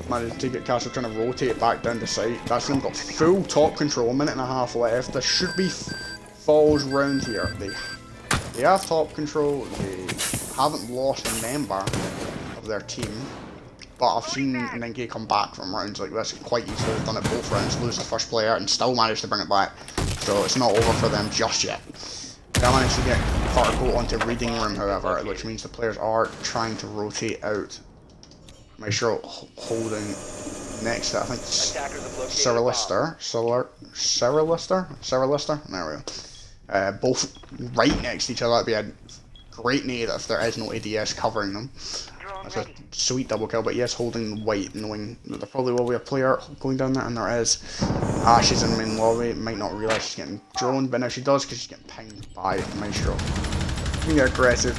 Managed to get Castle trying to rotate back down to site. That's them got full top control, 1.5 minutes left. There should be Falls round here. They have top control, they haven't lost a member of their team. But I've seen ninky come back from rounds like this quite easily. They've done it both rounds, lose the first player and still manage to bring it back. So it's not over for them just yet. They managed to get Particle onto reading room however, which means the players are trying to rotate out. Make sure holding next to, I think, Cyrilister. There we go. Both right next to each other. That'd be a great nade if there is no ADS covering them. That's a sweet double kill, but yes, holding white, knowing that there probably will be a player going down there, and there is. She's in the main lobby, might not realise she's getting droned, but now she does because she's getting pinged by Maestro. Being aggressive.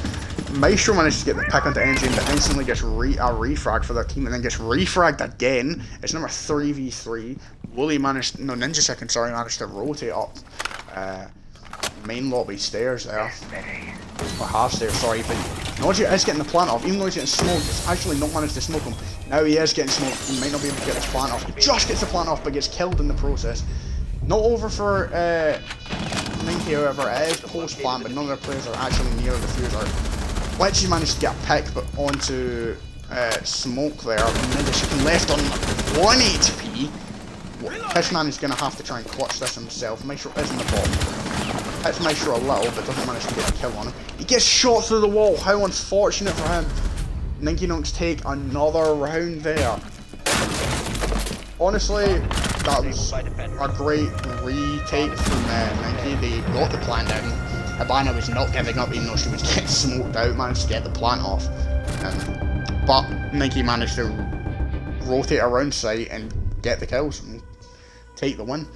Maestro managed to get the pick onto Engine, but instantly gets a refrag for their team and then gets refragged again. It's number 3v3. Ninja Second, sorry, managed to rotate up main lobby stairs there. Or half stairs, sorry, but Noji is getting the plant off. Even though he's getting smoked, he's actually not managed to smoke him. Now he is getting smoked, he might not be able to get his plant off. He just gets the plant off, but gets killed in the process. Not over for ninky, however, it is post-plant, but none of their players are actually near the fuser. Let's managed to get a pick, but onto smoke there. Ninja Chicken left on 1 HP. Kishanan is going to have to try and clutch this himself. Maestro is in the bottom. Hits Maestro a little, but doesn't manage to get a kill on him. He gets shot through the wall. How unfortunate for him. Ninky Nonks take another round there. Honestly, that was a great retake from Ninky. They got the plan down. Habana was not giving up even though she was getting smoked out, managed to get the plant off. But ninky managed to rotate around site and get the kills and take the win.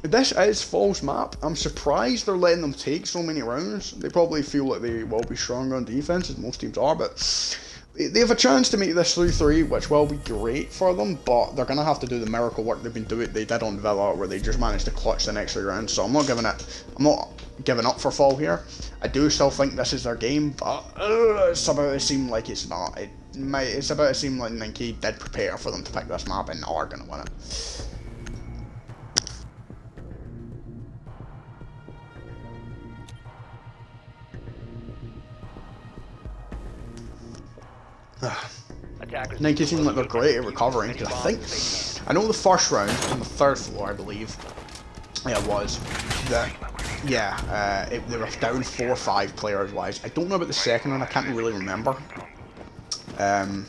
This is Fall's map. I'm surprised they're letting them take so many rounds. They probably feel like they will be stronger on defense, as most teams are, but they have a chance to make this 3-3, which will be great for them, but they're going to have to do the miracle work they did on Villa, where they just managed to clutch the next 3 rounds. So I'm not giving up for Fall here. I do still think this is their game, but it's about to seem like it's not. It's about to seem like ninky did prepare for them to pick this map and are going to win it. Ninky seem like they're great at recovering, because I know the first round on the 3rd floor, I believe, yeah, it was, that, yeah, they were down 4 or 5 players wise. I don't know about the second one, I can't really remember. No,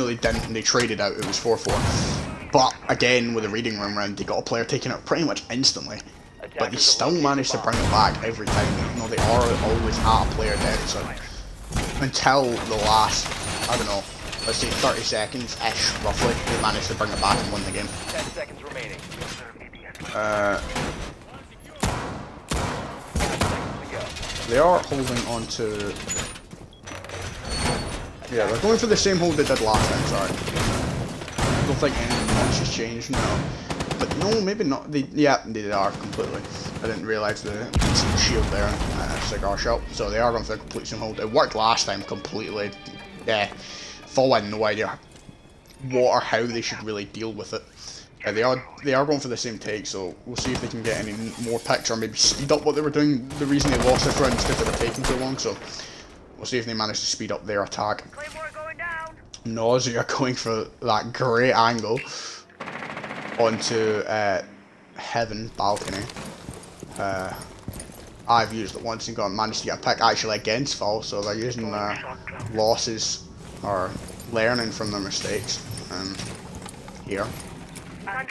they didn't, they traded out, it was 4-4. But again, with the reading room round, they got a player taken out pretty much instantly. But they still managed to bring it back every time, even though they are always at a player deficit. Until the last, I don't know, let's say 30 seconds-ish, roughly, they managed to bring it back and win the game. 10 seconds remaining. They are holding on to... Yeah, they're going for the same hold they did last time, sorry. I don't think anything much has changed, no. But no, maybe not. Yeah, they are completely. I didn't realise the shield there and cigar shop. So they are going for the complete same hold. It worked last time completely. Yeah, Fall had no idea what or how they should really deal with it. They are going for the same take, so we'll see if they can get any more picks or maybe speed up what they were doing. The reason they lost this round is because they were taking too long, so we'll see if they manage to speed up their attack. Nausea going for that great angle onto Heaven balcony. I've used it once and managed to get a pick actually against Fall, so they're using losses or learning from their mistakes here. I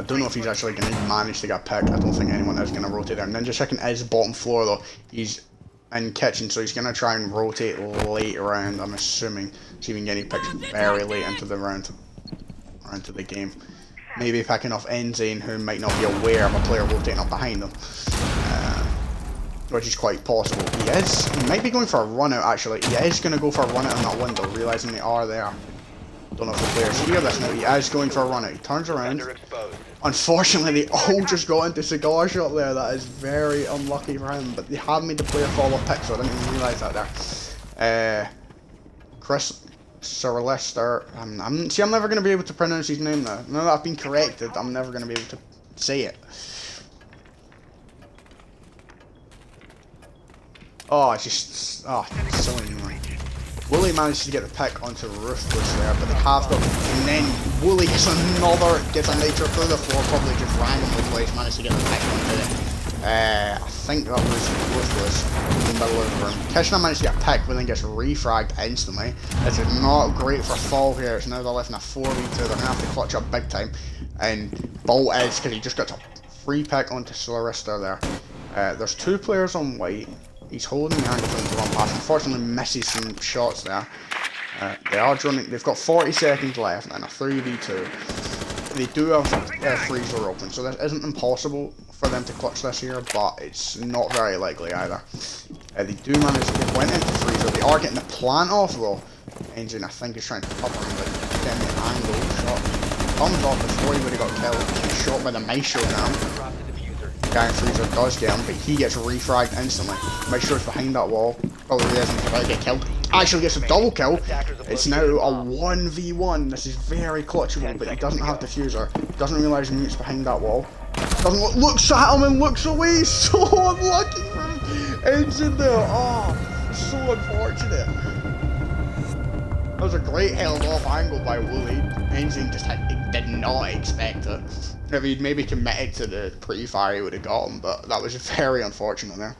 don't know if he's actually going to manage to get a pick. I don't think anyone is going to rotate there. Ninja Chicken is bottom floor though. He's in kitchen, so he's going to try and rotate late around, I'm assuming, so he can get any picks very late into the round, or into the game. Maybe picking off Enzane, who might not be aware of a player rotating up behind him, which is quite possible. He might be going for a run out actually. He is going to go for a run out in that window, realising they are there. Don't know if the players hear this now. He is going for a run out. He turns around. Unfortunately, they all just got into cigar shot there. That is very unlucky for him. But they have made the player follow pick, so I didn't even realise that there. Chris Sirlester. See, I'm never going to be able to pronounce his name now. Now that I've been corrected, I'm never going to be able to say it. Oh, it's just... Oh, it's so annoying. Wooly managed to get the pick onto Ruthless there, but they have got... And then Wooly gets a nitro through the floor, probably just randomly placed, managed to get the pick onto it. I think that was Ruthless in the middle of the room. Kishna managed to get a pick, but then gets refragged instantly. This is not great for Fall here. It's now they're left in a 4v2. They're going to have to clutch up big time. And Bolt is, because he just got a free pick onto Solarister there. There's 2 players on white. He's holding the angle for him to run past. Unfortunately, misses some shots there. They are running. They've got 40 seconds left and a 3v2. They do have a freezer open, so this isn't impossible for them to clutch this here, but it's not very likely either. They do manage. They went into freezer. They are getting the plant off though. Engine, I think, is trying to cover him, but getting the angle shot comes off before he would have got killed. He's shot by the Maestro now. Guy in freezer does get him, but he gets refragged instantly. Maestro's behind that wall. Probably isn't about to get killed. Actually gets a double kill. It's now a 1v1. This is very clutchable, but he doesn't have diffuser. Doesn't realise Mute's behind that wall. Doesn't looks at him and looks away. So unlucky for him. Ends in there. Oh, so unfortunate. That was a great held off angle by Wooly. Enzine just did not expect it. If he'd maybe committed to the pre-fire, he would have got him, but that was very unfortunate there.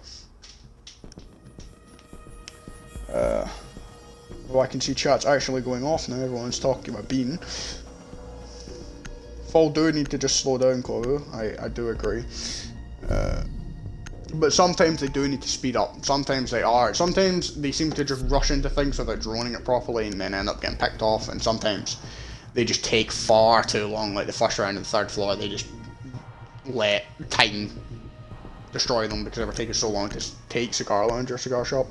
Well, I can see chat's actually going off now. Everyone's talking about Bean. Fall do need to just slow down, Coro. I do agree. But sometimes they do need to speed up. Sometimes they are. Sometimes they seem to just rush into things without droning it properly and then end up getting picked off. And sometimes they just take far too long. Like the first round of the third floor, they just let time destroy them because they were taking so long to take Cigar Lounge or Cigar Shop.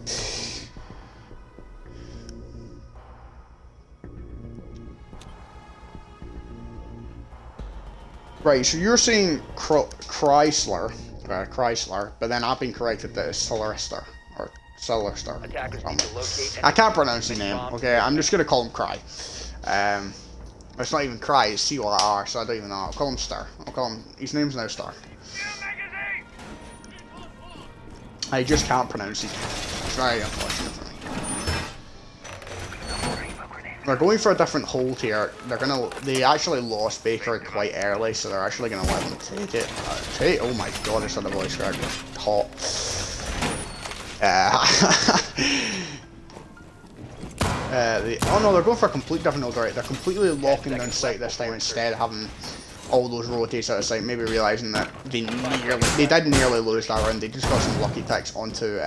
Right, so you're saying Chrysler, but then I've been corrected that it's Sylvester, or Sylvester. I can't pronounce his name, okay, I'm just gonna call him Cry. It's not even Cry, it's C-Y-R, so I don't even know. I'll call him Star. His name's now Star. I just can't pronounce his name. It's very unfortunate for me. They're going for a different hold here. They actually lost Baker quite early, so they're actually gonna let them take it. Oh my god, I said the voice crack was hot. Oh no, they're going for a complete different hold, right? They're completely locking down sight this time instead of having all those rotates out of sight, maybe realising that they did nearly lose that round. They just got some lucky picks onto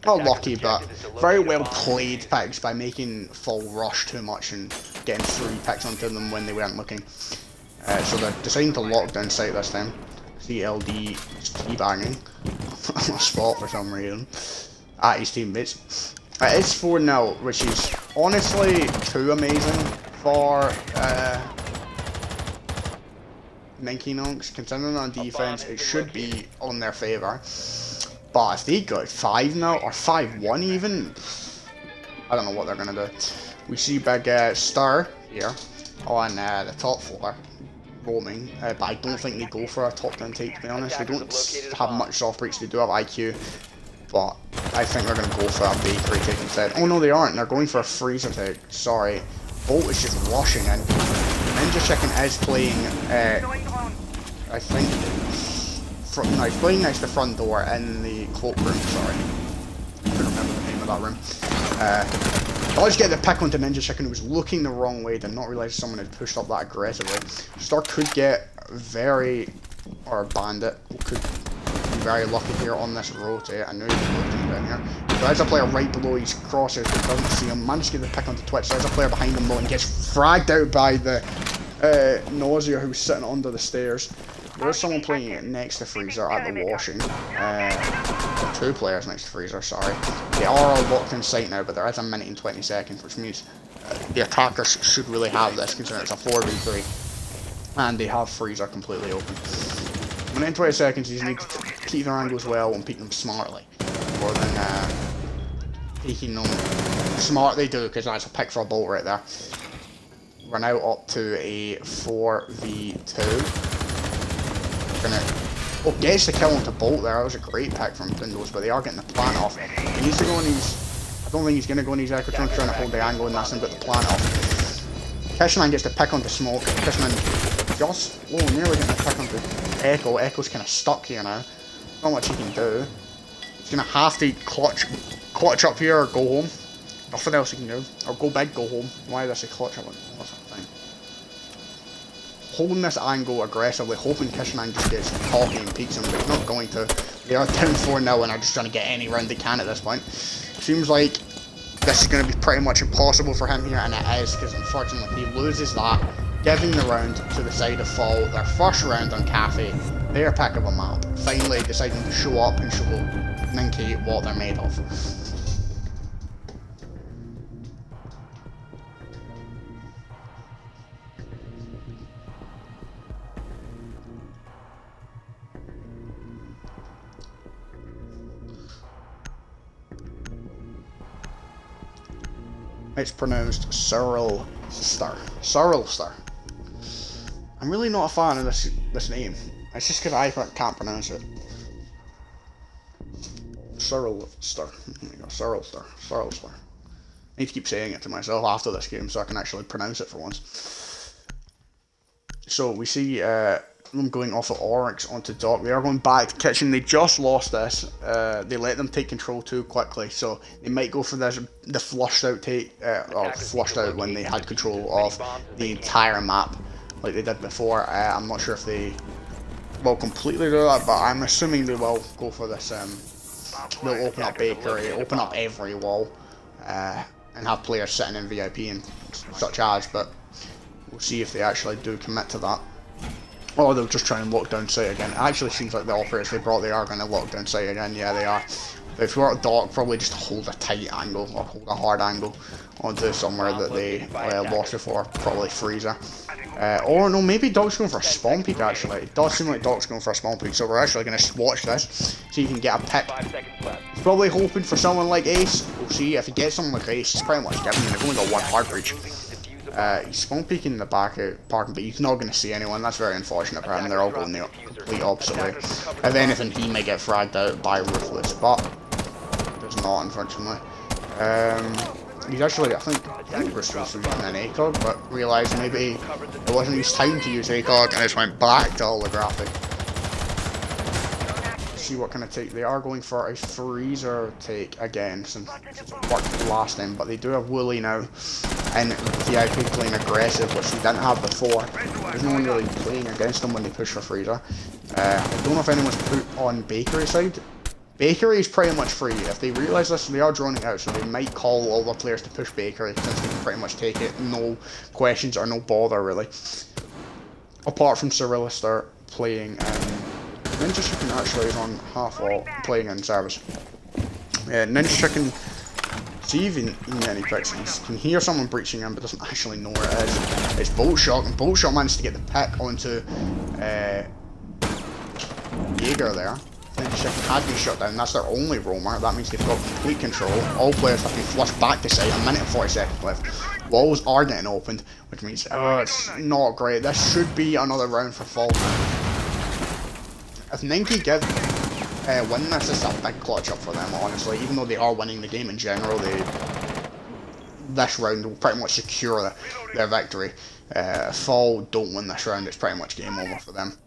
not lucky, but very well played picks by making Fall rush too much and getting 3 picks onto them when they weren't looking. So they're deciding to lock down sight this time. CLD is teabagging on the spot for some reason at his teammates. It is 4-0, which is honestly too amazing for ninky nonks. Considering on defense, it should be on their favour. But if they got 5 now, or 5-1 even, I don't know what they're going to do. We see big Star here on the top floor, roaming, but I don't think they go for a top-down take, to be honest. They don't have much soft breaks, they do have IQ, but I think they're going to go for a bakery take instead. Oh no, they aren't, they're going for a freezer take, sorry. Bolt is just rushing in. Ninja Chicken is playing, I think... No, he's playing next to the front door in the cloakroom, sorry. I couldn't remember the name of that room. Does get the pick onto Ninja Chicken, who was looking the wrong way, did not realise someone had pushed up that aggressively. Star could get or Bandit could be very lucky here on this rotate. I know he's looking down here. There's a player right below his crosshairs but doesn't see him. Managed to get the pick onto Twitch. There's a player behind him though and gets fragged out by the Nausea who's sitting under the stairs. There's someone playing next to Freezer at the washing. 2 players next to Freezer, sorry. They are all locked in sight now, but there is a minute and 20 seconds, which means the attackers should really have this, considering it's a 4v3. And they have Freezer completely open. Minute and 20 seconds, you need to keep their angles well and peek them smartly. More than peeking them smart they do, because that's a pick for a bolt right there. We're now up to a 4v2. Gets the kill onto Bolt there. That was a great pick from Windows, but they are getting the plant off. He needs to go on his... I don't think he's going to go on his Ecotron, trying to hold the angle and that's him, but the plant off. Kishman gets the pick onto Smoke. Kishman just... nearly getting the pick onto Echo. Echo's kind of stuck here now. Not much he can do. He's going to have to clutch up here or go home. Nothing else he can do. Or go big, go home. Why does he clutch up? What's that thing? Holding this angle aggressively, hoping Kishman just gets cocky and peeks him, but he's not going to. They are down 4-0 and are just trying to get any round they can at this point. Seems like this is going to be pretty much impossible for him here, and it is, because unfortunately he loses that, giving the round to the side of Fall, their first round on Cafe, their pick of a map, finally deciding to show up and show Ninky what they're made of. It's pronounced Cyrilstar. Cyrilstar. I'm really not a fan of this name. It's just because I can't pronounce it. Cyrilstar. There you go. Cyrilstar. Cyrilstar. I need to keep saying it to myself after this game so I can actually pronounce it for once. So we see them going off of Oryx onto Doc. They are going back to Kitchen. They just lost this. They let them take control too quickly, so they might go for the flushed out take, or flushed out when they had control of the entire map. like they did before. I'm not sure if they will completely do that, but I'm assuming they will go for this. They'll open up bakery, open up every wall, and have players sitting in VIP and such as, but we'll see if they actually do commit to that. Or they'll just try and lock down site again. It actually seems like the operators they brought, they are going to lock down site again. Yeah, they are. But if you were at Dock, probably just hold a tight angle or hold a hard angle onto somewhere that they lost before, probably Freezer. Or no, maybe Doc's going for a spawn peak actually. It does seem like Doc's going for a spawn peak, so we're actually going to watch this so you can get a pick. 5 seconds left. He's probably hoping for someone like Ace. We'll see. If he gets someone like Ace, it's pretty much given. They've only got one hard breach. He's spawn peeking in the back of parking, but he's not going to see anyone. That's very unfortunate for him. They're all going the complete opposite way. If anything, he may get fragged out by Ruthless, but does not, unfortunately. He's actually, I think Ruthless was using an ACOG, but realised maybe it wasn't his time to use ACOG and just went back to holographic. See what kind of take they are going for. A freezer take again since it worked last time, but they do have Wooly now and VIP playing aggressive, which they didn't have before. There's no one really playing against them when they push for freezer. I don't know if anyone's put on bakery side. Bakery is pretty much free. If they realise this, they are droning out, so they might call all the players to push bakery since they can pretty much take it, no questions or no bother really. Apart from Cyrillister playing Ninja Chicken actually is on half wall playing in service. Ninja Chicken, see even any picks, he can hear someone breaching in but doesn't actually know where it is. It's Bolt Shot, and Bolt Shot managed to get the pick onto Jaeger there. Ninja Chicken has been shut down, that's their only roamer, that means they've got complete control. All players have been flushed back to site, 1 minute and 40 seconds left. Walls are getting opened, which means it's not great. This should be another round for Fall now. If ninky win this, it's a big clutch up for them, honestly. Even though they are winning the game in general, this round will pretty much secure their victory. If Fall don't win this round, it's pretty much game over for them.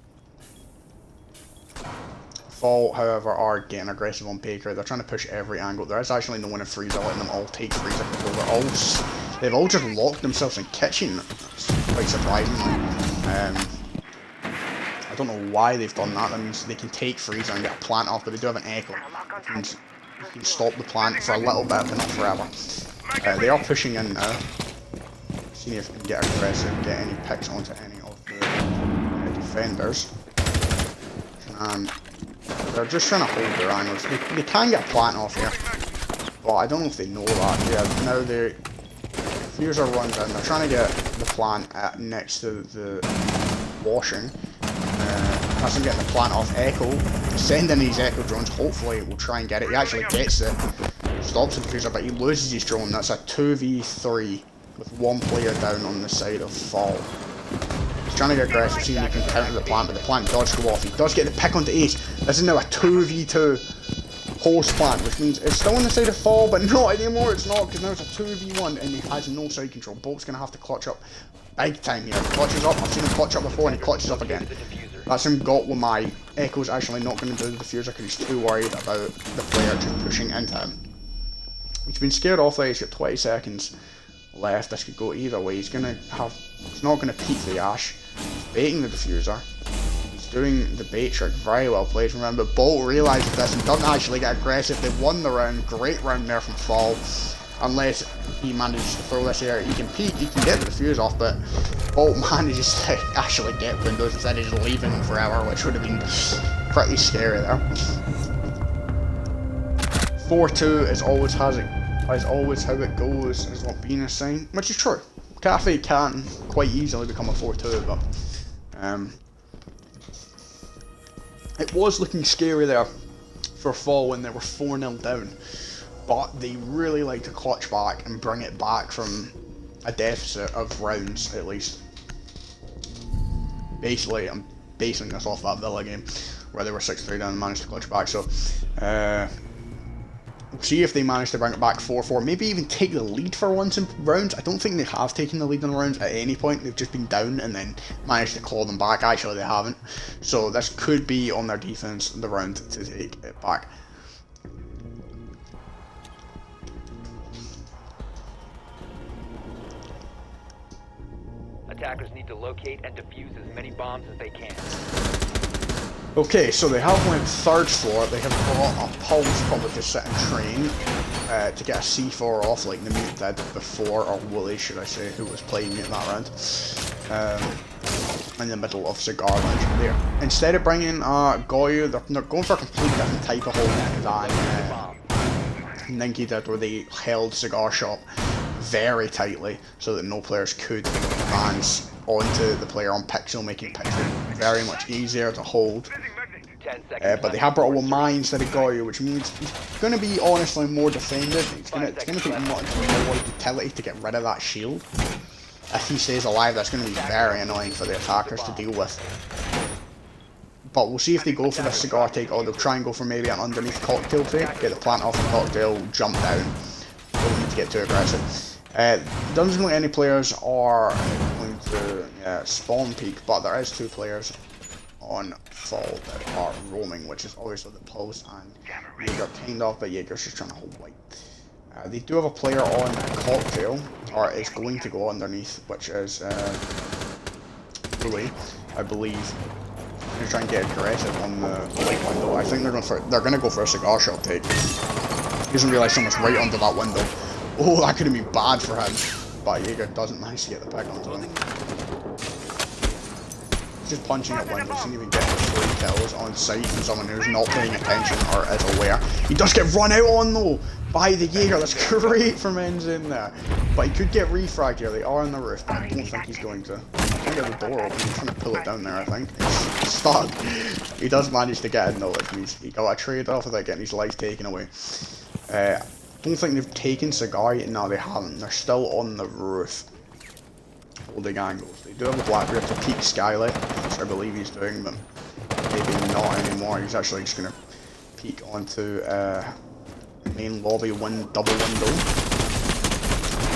Fall, however, are getting aggressive on Baker. They're trying to push every angle. There is actually no one in Freezer letting them all take Freezer control. They've all just locked themselves in kitchen. That's quite surprisingly. I don't know why they've done that. That means they can take Freezer and get a plant off, but they do have an echo. And you can stop the plant for a little bit, but not forever. They are pushing in now. Seeing if they can get aggressive, get any picks onto any of the defenders. And they're just trying to hold their angles. They can get a plant off here, but I don't know if they know that. Yeah, now the Fuser runs in. They're trying to get the plant next to the washing. That's him getting the plant off. Echo, sending these Echo drones, hopefully we'll try and get it. He actually gets it, stops the Freezer, but he loses his drone. That's a 2v3 with one player down on the side of Fall. He's trying to get aggressive, seeing he can counter the plant, but the plant does go off. He does get the pick onto Ace. This is now a 2v2 host plant, which means it's still on the side of Fall, but not anymore, it's not, because now it's a 2v1 and he has no side control. Bolt's going to have to clutch up big time here. He clutches up, I've seen him clutch up before and he clutches up again. That's him got with my Echo's actually not going to do the diffuser because he's too worried about the player just pushing into him. He's been scared off there, he's got 20 seconds left. This could go either way. He's not going to peek the Ash. He's baiting the diffuser. He's doing the bait trick. Very well played. Remember, Bolt realises this and doesn't actually get aggressive. They won the round. Great round there from Fall. Unless he manages to throw this here, he can peek, he can get the defuse off, but Bolt manages to actually get windows instead of just leaving him forever, which would have been pretty scary there. 4-2 is always how it goes, is what Bean is saying, which is true. Cafe can quite easily become a 4-2, but it was looking scary there for Fall when they were 4-0 down. But they really like to clutch back and bring it back from a deficit of rounds, at least. Basically, I'm basing this off that Villa game, where they were 6-3 down and managed to clutch back, so we'll see if they manage to bring it back 4-4, maybe even take the lead for once in rounds. I don't think they have taken the lead in rounds at any point. They've just been down and then managed to claw them back. Actually, they haven't. So this could be on their defense, the round to take it back. attackers need to locate and defuse as many bombs as they can. Okay, so they have went third floor. They have brought a pulse probably to sit and train to get a C4 off like the mute did before, or Wooly should I say, who was playing mute that round. In the middle of Cigar Lounge there. Instead of bringing Goyu, they're going for a completely different type of hold than Ninky did, where they held Cigar Shop very tightly so that no players could advance onto the player on Pixel, making Pixel very much easier to hold. 10 seconds But they have brought a Wamai instead of Goyu, which means it's going to be honestly more defensive. It's going to take much more utility to get rid of that shield. If he stays alive, that's going to be very annoying for the attackers to deal with. But we'll see if they go for the cigar take, or they'll try and go for maybe an underneath cocktail take, get the plant off the cocktail, jump down. Don't need to get too aggressive. Doesn't seem like any players are going to spawn peak, but there is 2 players on fall that are roaming, which is obviously the Pulse and Jaeger kind of, but Jaeger's just trying to hold white. They do have a player on cocktail, or is going to go underneath, which is Louis, I believe. They're trying to get aggressive on the light window. I think they're going to go for a cigar shot take. He doesn't realise someone's right under that window. Oh, that could have been bad for him. But Jaeger doesn't manage to get the pick onto him. Just punching at windows, doesn't even get the 3 kills on sight from someone who's not paying attention or is aware. He does get run out on though by the Jaeger. That's great for Men's in there. But he could get refragged here. They are on the roof, but I don't think he's going to. He's trying to get the door open. He's trying to pull it down there, I think. He's stuck. He does manage to get in though. He got a trade off without getting his life taken away. Don't think they've taken Cigar yet. No, they haven't. They're still on the roof, holding angles. They do have a Blackbeard to peek skylight, which I believe he's doing, but maybe not anymore. He's actually just going to peek onto main lobby double window.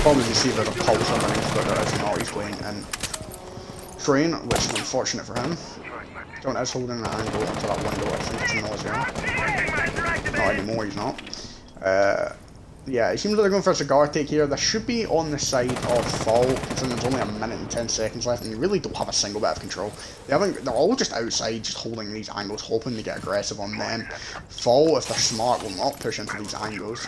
Probably you see there's a pulse underneath, but there is not. He's going in train, which is unfortunate for him. John is holding an angle onto that window. I think it's nausea. Not anymore, he's not. Yeah, it seems like they're going for a cigar take here. They should be on the side of Fall, considering there's only a minute and 10 seconds left, and you really don't have a single bit of control. They're all just outside, just holding these angles, hoping to get aggressive on them. Fall, if they're smart, will not push into these angles,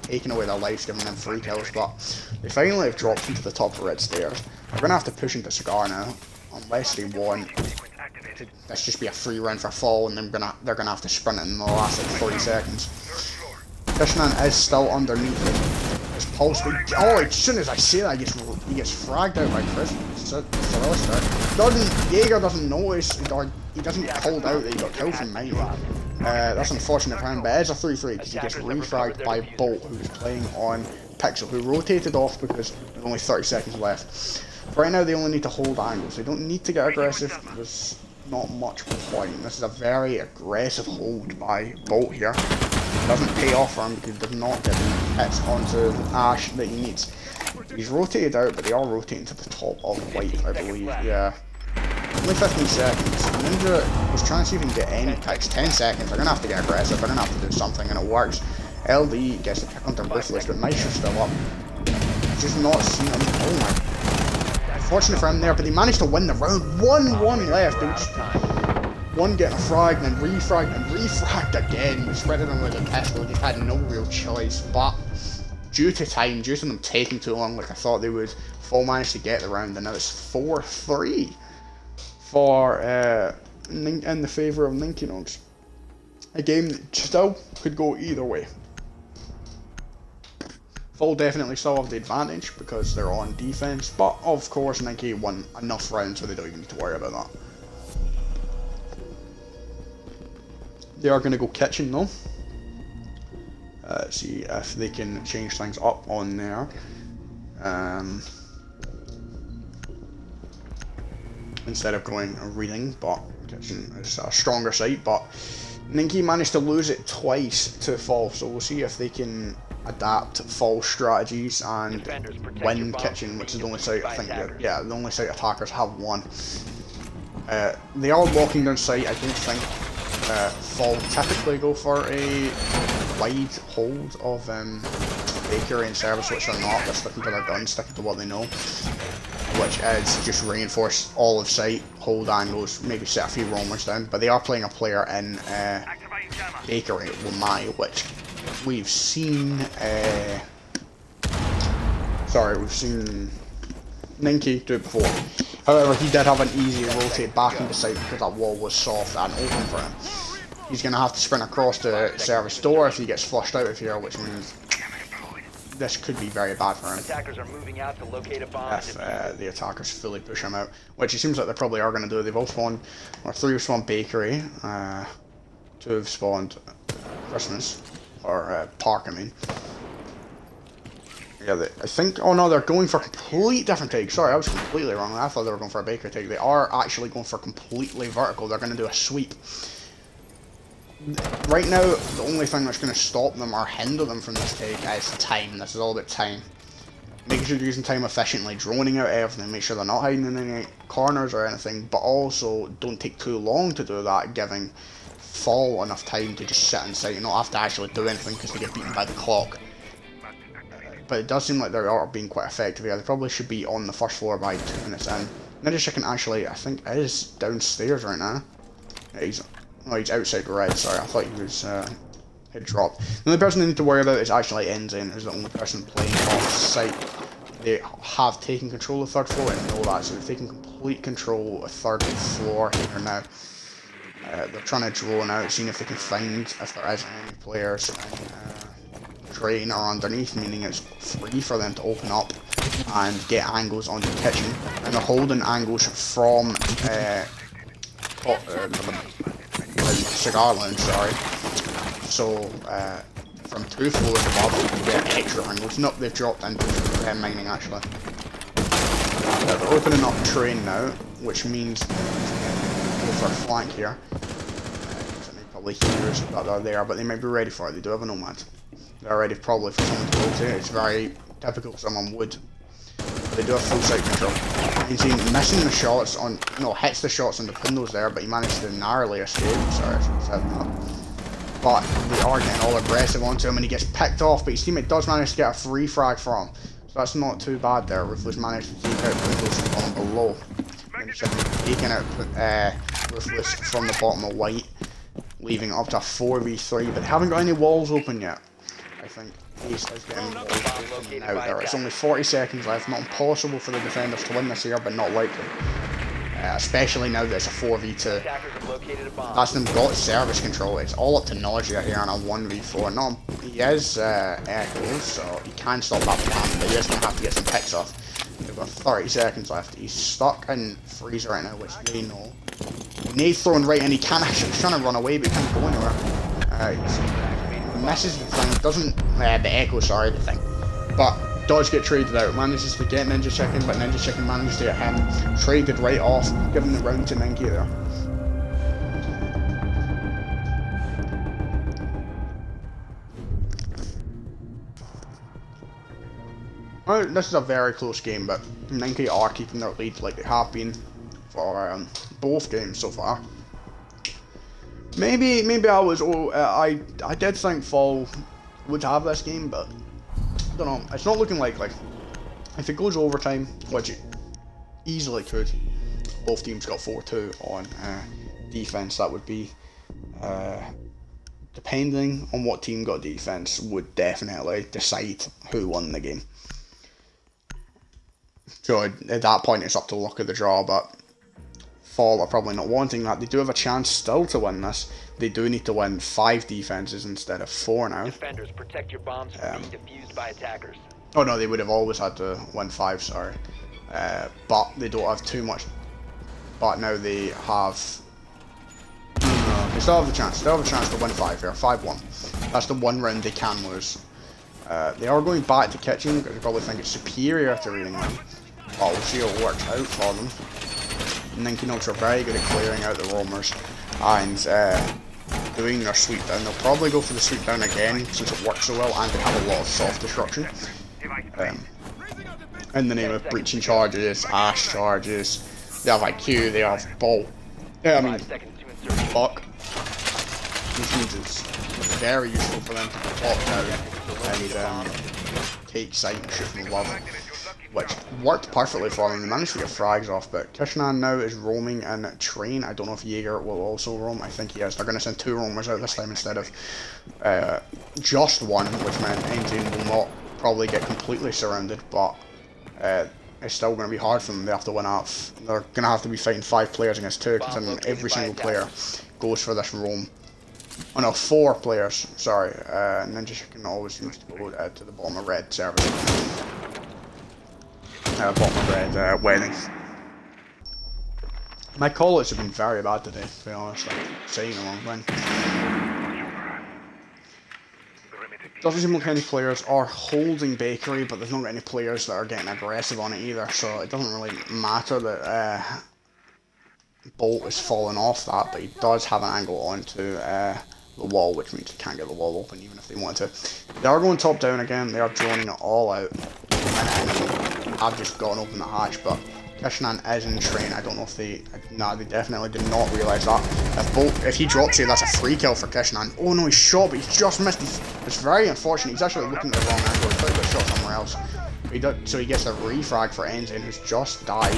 taking away their lives, giving them 3 kills, but they finally have dropped into the top red stairs. They're going to have to push into Cigar now, unless they want to just be a free round for Fall, and they're going to have to sprint it in the last like 40 seconds. Fishman is still underneath his pulse, but as soon as I say that, he gets fragged out by Chris. Jaeger doesn't notice, or he doesn't get called out that he got killed from mine. That's unfortunate for him, but it is a 3-3 because he gets refragged by Bolt, who's playing on Pixel, who rotated off because there's only 30 seconds left. Right now they only need to hold angles, they don't need to get aggressive. There's not much point. This is a very aggressive hold by Bolt here. It doesn't pay off for him because he does not get the hits onto the Ash that he needs. He's rotated out, but they are rotating to the top of white, I believe. Yeah. Only 15 seconds. Ninja was trying to see if he can get any picks. 10 seconds. They're going to have to get aggressive. They're going to have to do something, and it works. LD gets the pick onto Ruthless, but Maisha's still up. Just not seen him. Oh my. Fortunate for him there, but they managed to win the round. 1-1 left. One getting fragged, and then refragged, and refragged again. We spread it on with a pistol. They had no real choice, but due to time, due to them taking too long, like I thought they would, Fall managed to get the round, and now it's 4-3 for in the favour of Ninky Nonks. A game that still could go either way. Fall definitely still have the advantage because they're on defense, but of course Ninky won enough rounds where they don't even need to worry about that. They are going to go kitchen though. See if they can change things up on there. Instead of going reading, but kitchen is a stronger site. But Ninky managed to lose it twice to Fall, so we'll see if they can adapt Fall strategies and win kitchen, which is the only site I think. Yeah, the only site attackers have won. They are locking down site. I don't think Fall typically go for a wide hold of bakery and service, which they're not. They're sticking to their guns, sticking to what they know. which is just reinforce all of sight, hold angles, maybe set a few roamers down. But they are playing a player in Bakery Lamai, which we've seen. We've seen Ninky do it before. However, he did have an easy rotate back into sight because that wall was soft and open for him. He's going to have to sprint across the service door if he gets flushed out of here, which means this could be very bad for him. Attackers are moving out to locate a bomb. If the attackers fully push him out, which it seems like they probably are going to do. They've all spawned, or 3 have spawned Bakery, 2 have spawned Christmas, or Park, I mean. Yeah, I think, oh no, they're going for complete different takes. Sorry, I was completely wrong. I thought they were going for a Bakery take. They are actually going for completely vertical. They're going to do a sweep. Right now, the only thing that's going to stop them or hinder them from this take is time. This is all about time. Making sure you're using time efficiently, droning out everything, make sure they're not hiding in any corners or anything, but also don't take too long to do that, giving Fall enough time to just sit in sight and not have to actually do anything because they get beaten by the clock. But it does seem like they are being quite effective here. They probably should be on the first floor by 2 minutes in. Ninja Chicken actually, I think, is downstairs right now. Yeah, he's outside red, sorry, I thought he was, had dropped. The only person they need to worry about is actually Ensign, who's the only person playing off site. They have taken control of the 3rd floor and know that, so they've taken complete control of 3rd floor here now. They're trying to drone out, seeing if they can find if there is any players in drain or underneath, meaning it's free for them to open up and get angles on the kitchen. And they're holding angles from Cigar Lounge, sorry. So, from 2 floors above, you can get extra angles. Nope, they've dropped into mining actually. They're opening up train now, which means go for a flank here. Probably heroes that are there, but they might be ready for it. They do have a nomad. They're ready probably for someone to go to. It's very typical someone would. But they do have full sight control. You can see missing the shots on, hits the shots on the windows there, but he managed to narrowly escape. Sorry, I should have said that. But they are getting all aggressive onto him and he gets picked off, but his teammate does manage to get a free frag from him. So that's not too bad there. Ruthless managed to take out Ruthless from below. Taking out Ruthless from the bottom of white, leaving it up to a 4v3, but they haven't got any walls open yet. I think Ace is getting walls open out there. It's only 40 seconds left. Not impossible for the defenders to win this here, but not likely. Especially now that it's a 4v2. That's them got service control. It's all up to Nausea here on a 1v4. No, he is Echoes, so he can stop that plan, but he is going to have to get some picks off. They've got 30 seconds left. He's stuck in freeze right now, which they know. Nade's thrown right in. He can actually, he's trying to run away, but he can't go anywhere. He misses the thing. Doesn't, the Echo, sorry, the thing. But does get traded out. Manages to get Ninja Chicken, but Ninja Chicken manages to get him traded right off, giving the round to Ninky there. Well, this is a very close game, but Ninky are keeping their lead like they have been for both games so far. Maybe I was. I did think Fall would have this game, but I don't know. It's not looking like if it goes overtime, which it easily could. Both teams got 4-2 on defense. That would be depending on what team got defense would definitely decide who won the game. So at that point, it's up to luck of the draw, but Fall are probably not wanting that. They do have a chance still to win this. They do need to win 5 defenses instead of 4 now. Defenders, protect your bombs from being defused by attackers. Oh no, they would have always had to win 5, sorry. But they don't have too much. But now they have... they still have the chance. They have a chance to win 5 here. 5-1. That's the one round they can lose. They are going back to kitchen because they probably think it's superior to reading them. But we'll see how it works out for them. Ninky Nonks are very good at clearing out the roamers and doing their sweep down. They'll probably go for the sweep down again since it works so well, and they have a lot of soft destruction. In the name of breaching charges, ash charges, they have IQ, they have bolt. Yeah, I mean, fuck. Which means it's very useful for them to pop down and take sight and shoot from above. which worked perfectly for them. They managed to get frags off, but Kishnan now is roaming in train. I don't know if Jaeger will also roam. I think he is. They're going to send 2 roamers out this time instead of just 1, which meant NJ will not probably get completely surrounded, but it's still going to be hard for them. They have to win up. They're going to have to be fighting 5 players against 2, considering every single player goes for this roam. Oh no, 4 players, sorry. Ninja Chicken always seems to go to the bottom of red service. Bottom of red wedding. My call-outs have been very bad today, to be honest. I'm saying the wrong thing. Doesn't seem like any players are holding Bakery, but there's not any players that are getting aggressive on it either, so it doesn't really matter that Bolt is falling off that, but he does have an angle onto the wall, which means he can't get the wall open even if they want to. They are going top down again, they are droning it all out, and I've just gone open the hatch, but Kishnan is in train. I don't know if they... Nah, they definitely did not realise that. If he drops here, that's a free kill for Kishnan. Oh no, he's shot, but he's just missed. It's very unfortunate. He's actually looking at the wrong angle. He thought he got shot somewhere else. So he gets a refrag for Ensign, who's just died.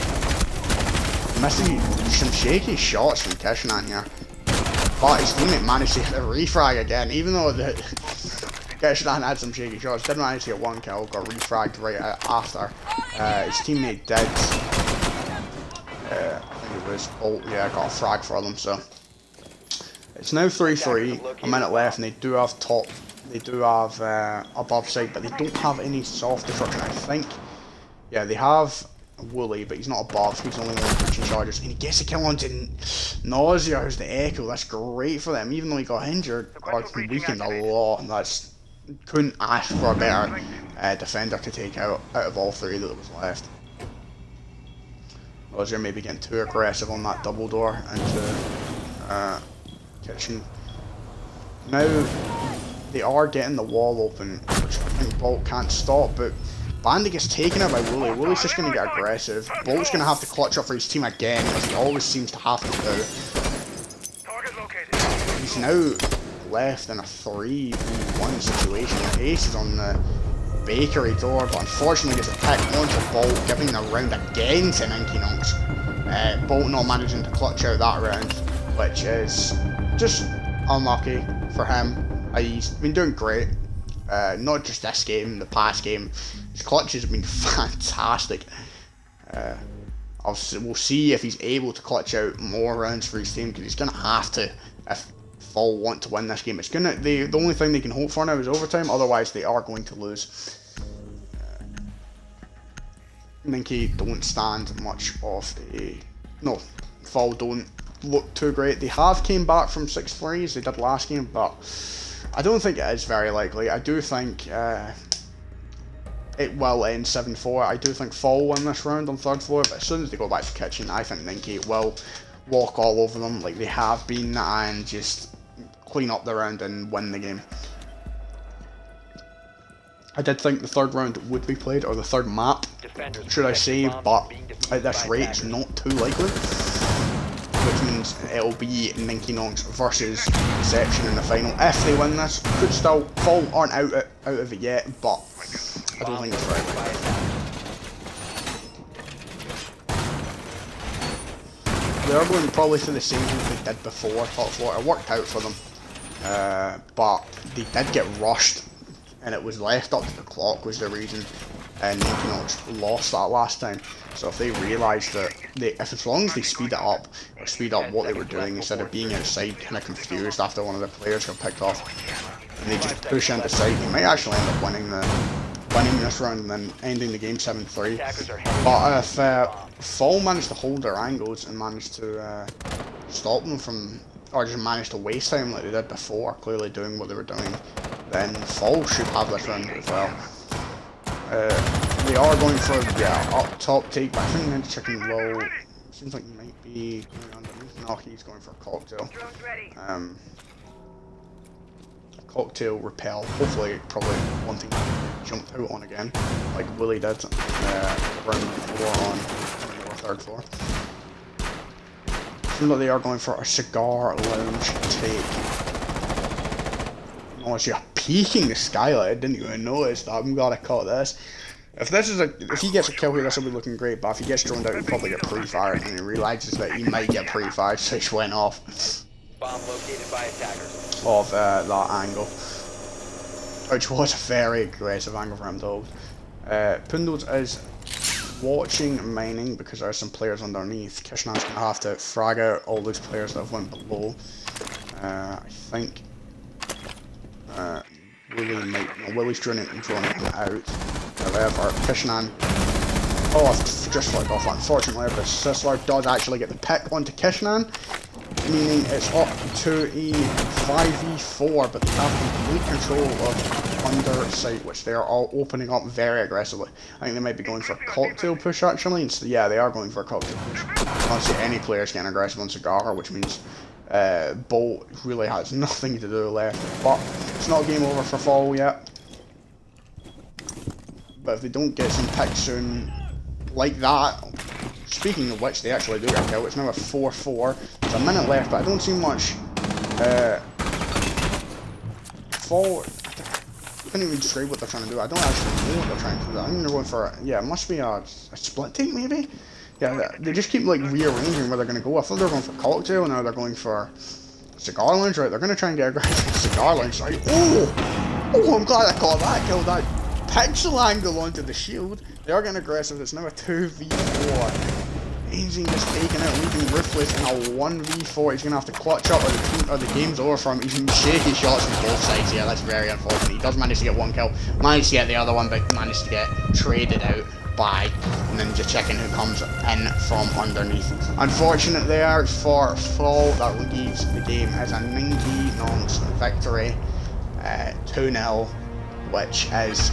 Missing some shaky shots from Kishnan here. But his teammate managed to get a refrag again, even though Kishnan had some shaky shots. Did manage to get 1 kill, got refragged right after. His teammate did. I think it was Bolt, yeah, got a frag for them, so. It's now 3-3, a minute left, and they do have above side, but they don't have any soft destruction, I think. Yeah, they have Wooly, but he's not above, he's only one breaching charges, and he gets a kill onto Nausea, who's the Echo. That's great for them, even though he got injured, or weakened a lot. Couldn't ask for a better defender to take out of all 3 that was left. Nausea maybe getting too aggressive on that double door into kitchen. Now they are getting the wall open, which I think Bolt can't stop, but Bandit gets taken out by Wooly. Wooly's just going to get aggressive. Bolt's going to have to clutch up for his team again, as he always seems to have to do. He's now left in a 3v1 situation. Ace is on the Bakery door, but unfortunately gets attacked onto Bolt, giving the round again to ninky nonks. Bolt not managing to clutch out that round, which is just unlucky for him. He's been doing great, not just this game, the past game. His clutches have been fantastic. We'll see if he's able to clutch out more rounds for his team, because he's going to have to if Fall want to win this game. It's gonna the only thing they can hope for now is overtime, otherwise they are going to lose. Ninky don't stand much of a... No, Fall don't look too great. They have came back from 6-3 as they did last game, but I don't think it is very likely. I do think it will end 7-4. I do think Fall win this round on 3rd floor, but as soon as they go back to kitchen, I think Ninky will walk all over them like they have been and just clean up the round and win the game. I did think the 3rd round would be played, or the 3rd map, should I say, but at this rate it's not too likely. Which means it'll be Ninky Nonks versus Deception in the final. If they win this, could still Fall aren't out of it yet, but I don't think it's very likely. They're going probably for the same thing they did before, top floor. It worked out for them, but they did get rushed, and it was left up to the clock was the reason, and Ninky Nonks lost that last time. So if they realise that, as long as they speed it up, or speed up what they were doing, instead of being outside kind of confused after one of the players got picked off, and they just push into side, they might actually end up winning this round and then ending the game 7-3. But if Fall managed to hold their angles and managed to stop them from, or just managed to waste time like they did before, clearly doing what they were doing, then Fall should have this round as well. They are going for up top take, but I think Ninja Chicken will, seems like he might be going underneath. No, he's going for a cocktail. Cocktail repel, hopefully probably wanting to jump out on again, like Willie did round 4 on the 3rd floor. Seems like they are going for a cigar lounge take. Oh, she's peeking the skylight, I didn't even notice that, I'm glad I caught this. If he gets a kill here, this will be looking great. But if he gets droned out, he'll probably get pre-fired, and he realizes that he might get pre-fired, so he just went off Bomb located by attackers. of that angle, which was a very aggressive angle for him to hold. Pundles is watching mining because there are some players underneath. Kishnan's gonna have to frag out all those players that have went below. I think Willie's droning him out. However, Kishnan, I've just flagged off unfortunately, but Sisler does actually get the pick onto Kishnan, meaning it's up to a 5v4, but they have complete control of under site, which they are all opening up very aggressively. I think they might be going for a cocktail push actually, and so, yeah, they are going for a cocktail push. I don't see any players getting aggressive on Cigar, which means Bolt really has nothing to do left, but it's not game over for Fall yet. But if they don't get some picks soon, like that, speaking of which, they actually do get a kill. It's now a 4-4. There's a minute left, but I don't see much. Fall, I couldn't even describe what they're trying to do. I don't actually know what they're trying to do. I think they're going for, yeah, it must be a split take maybe? Yeah, they just keep like rearranging where they're going to go. I thought they were going for cocktail, now they're going for cigar lounge, right? They're going to try and get aggressive with cigar lounge, right? Oh, I'm glad I caught that, killed that pixel angle onto the shield. They are getting aggressive. It's now a 2v4. Amazing just taking out, leaving Ruthless in a 1v4. He's going to have to clutch up or the game's over for him. He's shaky shots from both sides here. That's very unfortunate. He does manage to get one kill. Managed to get the other one, but managed to get traded out by Ninja Chicken, who comes in from underneath. Unfortunate there for Fall. That leaves the game as a ninky nonks victory. 2-0, which is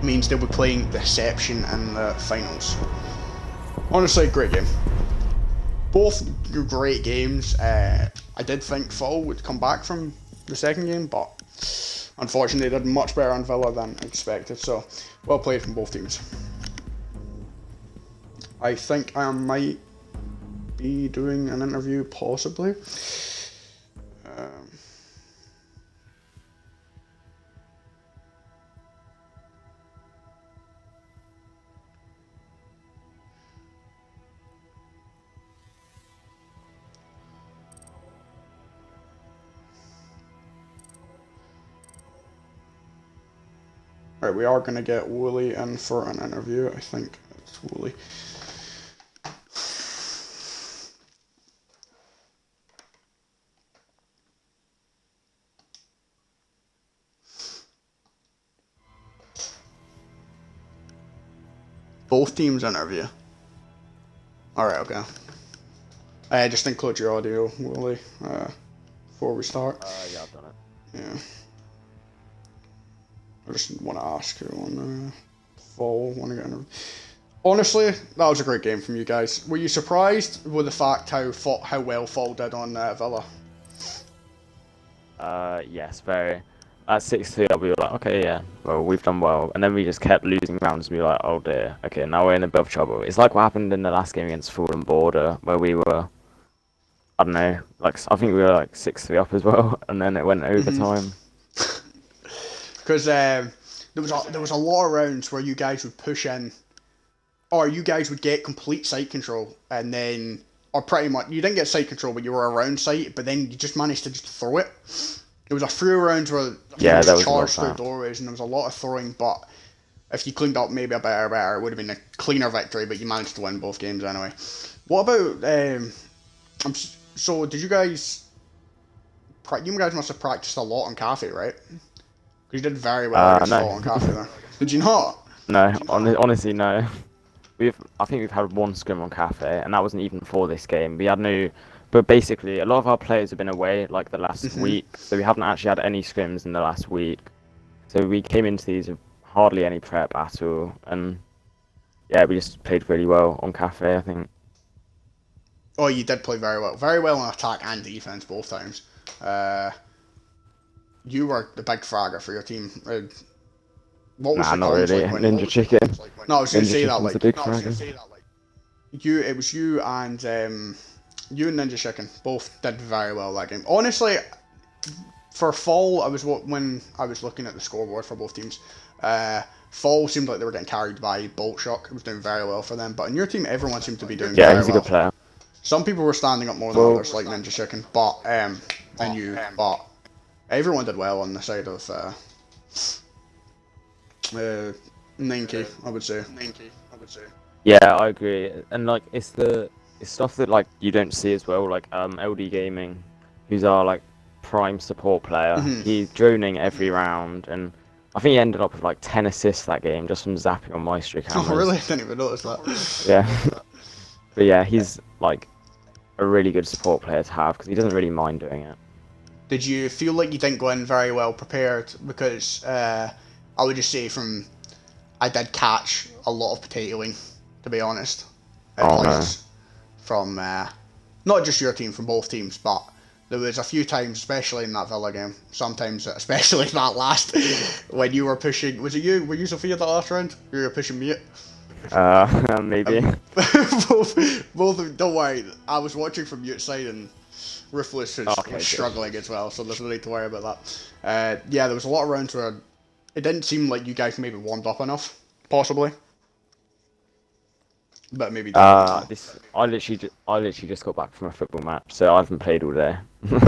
means they'll be playing Deception in the finals. Honestly, great game. Both great games. I did think Fall would come back from the second game, but unfortunately they did much better on Villa than expected, so well played from both teams. I think I might be doing an interview, possibly. Right, we are going to get Wooly in for an interview. I think it's Wooly. Both teams interview. Alright, okay. Just include your audio, Wooly, before we start. Yeah, I've done it. Yeah. I just want to ask who on Fall want to get in. Honestly, that was a great game from you guys. Were you surprised with the fact how well Fall did on Villa? Yes, very. At 6-2, we were like, okay, yeah, well, we've done well. And then we just kept losing rounds, and we were like, oh dear, okay, now we're in a bit of trouble. It's like what happened in the last game against Fallen Border, where we were, I don't know, like, I think we were like 6-3 up as well, and then it went overtime. Because there was a lot of rounds where you guys would push in, or you guys would get complete site control, and then, or pretty much, you didn't get site control, but you were around site, but then you just managed to just throw it. There was a few rounds where yeah, that was charged through doorways, and there was a lot of throwing, but if you cleaned up maybe a better, it would have been a cleaner victory, but you managed to win both games anyway. What about, so did you guys must have practiced a lot on Cafe, right? You did very well against Fall on Cafe there. Did you not? No, honestly, no. I think we've had one scrim on Cafe, and that wasn't even for this game. We had no, but basically, a lot of our players have been away like the last week, so we haven't actually had any scrims in the last week. So we came into these with hardly any prep at all, and yeah, we just played really well on Cafe, I think. Oh, you did play very well on attack and defense both times. You were the big fragger for your team. What was not really. Ninja Chicken. No, I was going to say that like. It was you and Ninja Chicken both did very well that game. Honestly, for Fall, when I was looking at the scoreboard for both teams, Fall seemed like they were getting carried by Bolt Shock. It was doing very well for them. But in your team, everyone seemed to be doing Yeah, very he's a well. good player. Some people were standing up more than others, like Ninja Chicken, but and you, but everyone did well on the side of ninky, I would say. Yeah, I agree. And like it's stuff that like you don't see as well, like LD Gaming, who's our like prime support player. He's droning every round, and I think he ended up with like 10 assists that game just from zapping on Maestro cameras. Oh really? I didn't even notice that. Yeah. But yeah, he's like a really good support player to have because he doesn't really mind doing it. Did you feel like you didn't go in very well prepared? Because I would just say I did catch a lot of potatoing, to be honest. Oh, no. From not just your team, from both teams, but there was a few times, especially in that Villa game, sometimes, especially that last, when you were pushing, was it you? Were you Sophia that last round? You were pushing Mute? Maybe. both, don't worry, I was watching from Mute side and Ruthless was struggling as well, so there's no need to worry about that. Yeah, there was a lot of rounds where it didn't seem like you guys maybe warmed up enough, possibly. But maybe. I literally just got back from a football match, so I haven't played all day.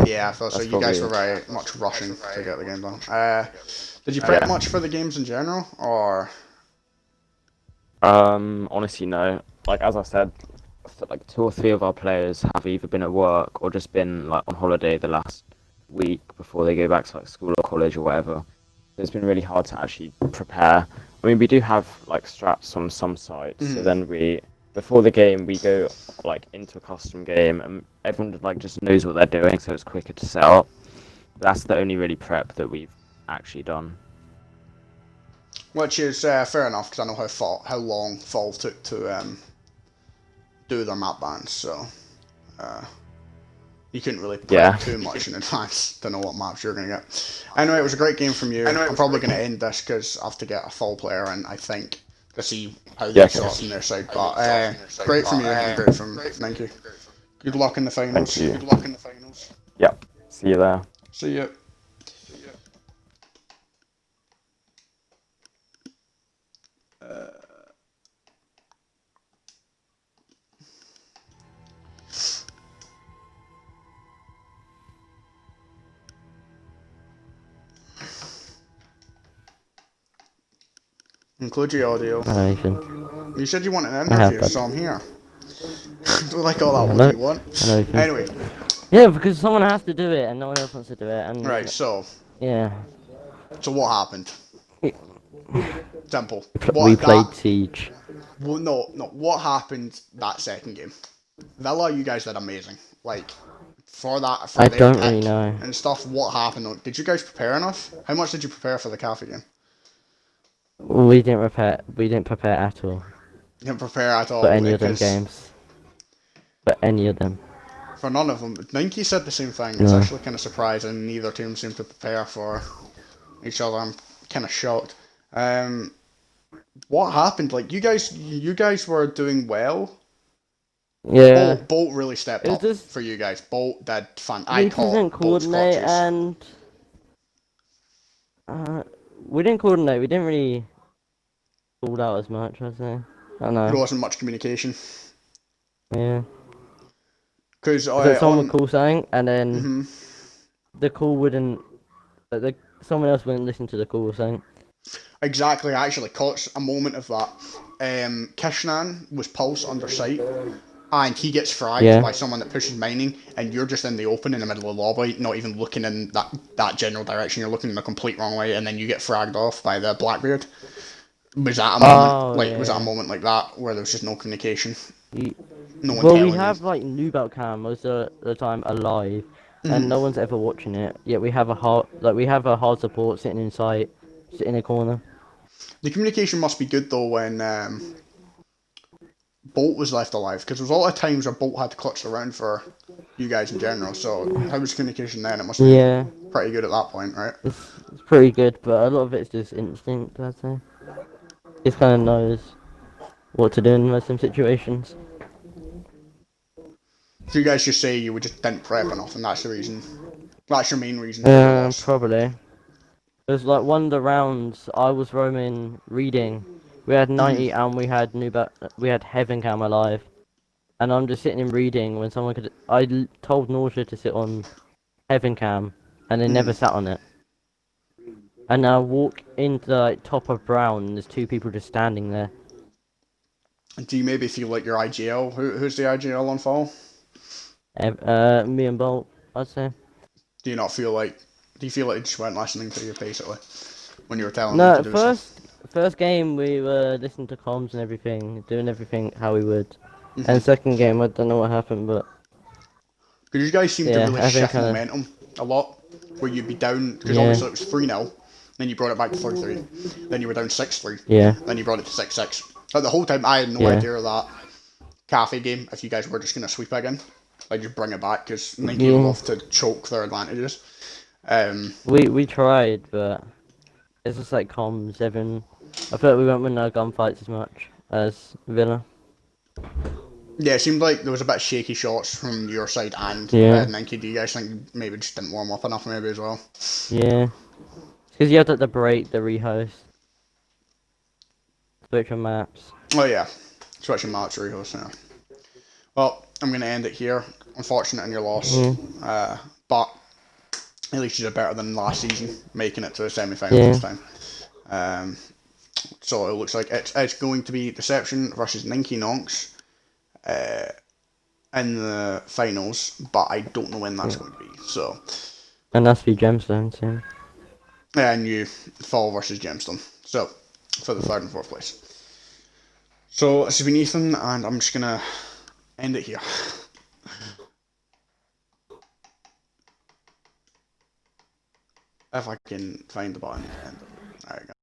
Yeah, I thought so. You guys were very much rushing to get the game done. Did you prep much for the games in general, or? Honestly, no. Like as I said, like 2 or 3 of our players have either been at work or just been like on holiday the last week before they go back to like school or college or whatever. So it's been really hard to actually prepare. I mean, we do have like strats on some sites, so then before the game we go like into a custom game and everyone like just knows what they're doing, so it's quicker to set up. That's the only really prep that we've actually done. Which is fair enough, because I know how long Fall took to do their map bans, so you couldn't really prep too much in advance to know what maps you're going to get. Anyway, it was a great game from you. I'm probably going to end this because I have to get a Fall player in, I think, to see how they shot on their side. But great from you and great from Ninky. Good luck in the finals. Thank you. Good luck in the finals. Yep. See you there. See you. Include your audio. You said you wanted an interview, so I'm here. Do like all that what you want. Anyway. Yeah, because someone has to do it and no one else wants to do it. And right, so. Yeah. So what happened? Simple. We played Siege. Well, no. What happened that second game? Villa, you guys did amazing. Like, for that. For I don't really know. And stuff, what happened? Did you guys prepare enough? How much did you prepare for the cafe game? We didn't prepare. We didn't prepare at all. You didn't prepare at all. For any of them games. For any of them. For none of them. Ninky said the same thing. It's actually kind of surprising. Neither team seemed to prepare for each other. I'm kind of shocked. What happened? Like you guys were doing well. Yeah. Bolt really stepped up for you guys. Bolt did fun. We didn't coordinate and. We didn't coordinate. We didn't really call out as much, I'd say. I don't know. There wasn't much communication. Yeah. Because someone would call something, and then the call wouldn't. Someone else wouldn't listen to the call or something. Exactly. I actually caught a moment of that. Kishnan was pulse under sight, and he gets fragged by someone that pushes mining, and you're just in the open in the middle of the lobby, not even looking in that general direction. You're looking in the complete wrong way, and then you get fragged off by the Blackbeard. Was that a moment? Was that a moment like that where there was just no communication? No one telling we have like noob cam most of the time alive, and no one's ever watching it. Yet we have a hard support sitting in sight, sitting in a corner. The communication must be good though when Bolt was left alive, because there was a lot of times where Bolt had to clutch around for you guys in general. So how was communication then? It must be pretty good at that point, right? It's pretty good, but a lot of it's just instinct, I'd say. He kind of knows what to do in most of them situations. So you guys just say you just didn't prep enough, and that's the reason. That's your main reason. Yeah, probably. It was like one of the rounds I was roaming reading. We had 90 and we had Heaven Cam alive. And I'm just sitting and reading when someone could. Told Nausea to sit on Heaven Cam, and they never sat on it. And I walk into the like, top of Brown, and there's two people just standing there. Do you maybe feel like your IGL? Who's the IGL on fall? Me and Bolt, I'd say. Do you not feel like? Do you feel like they just weren't listening to you basically when you were telling them No, to do stuff? first game we were listening to comms and everything, doing everything how we would. Mm-hmm. And second game, I don't know what happened, but Because you guys seem to yeah, really I think shift momentum a lot, where you'd be down, because Yeah. obviously it was 3-0, then you brought it back to 3-3, then you were down 6-3, yeah, then you brought it to 6-6. But the whole time I had no Yeah. idea of that cafe game, if you guys were just going to sweep again. Like, just bring it back, because Ninky love to choke their advantages. we tried, but it's just like comms. I feel like we won't win our gunfights as much as Villa. Yeah, it seemed like there was a bit of shaky shots from your side and Yeah. Ninky. Do you guys think you maybe just didn't warm up enough maybe as well? Yeah, because you have to break the rehost, switch on maps. Oh yeah, switching maps, rehost, yeah. Well, I'm going to end it here. Unfortunate in your loss. But at least you did better than last season, making it to the semi-final this time. So it looks like it's going to be Deception versus Ninky Nonks in the finals, but I don't know when that's going to be. So, And that's be gemstones, yeah. and you Fall versus Gemstone. So for the third and fourth place. So this has been Ethan, and I'm just gonna end it here. If I can find the button to end it. There we go.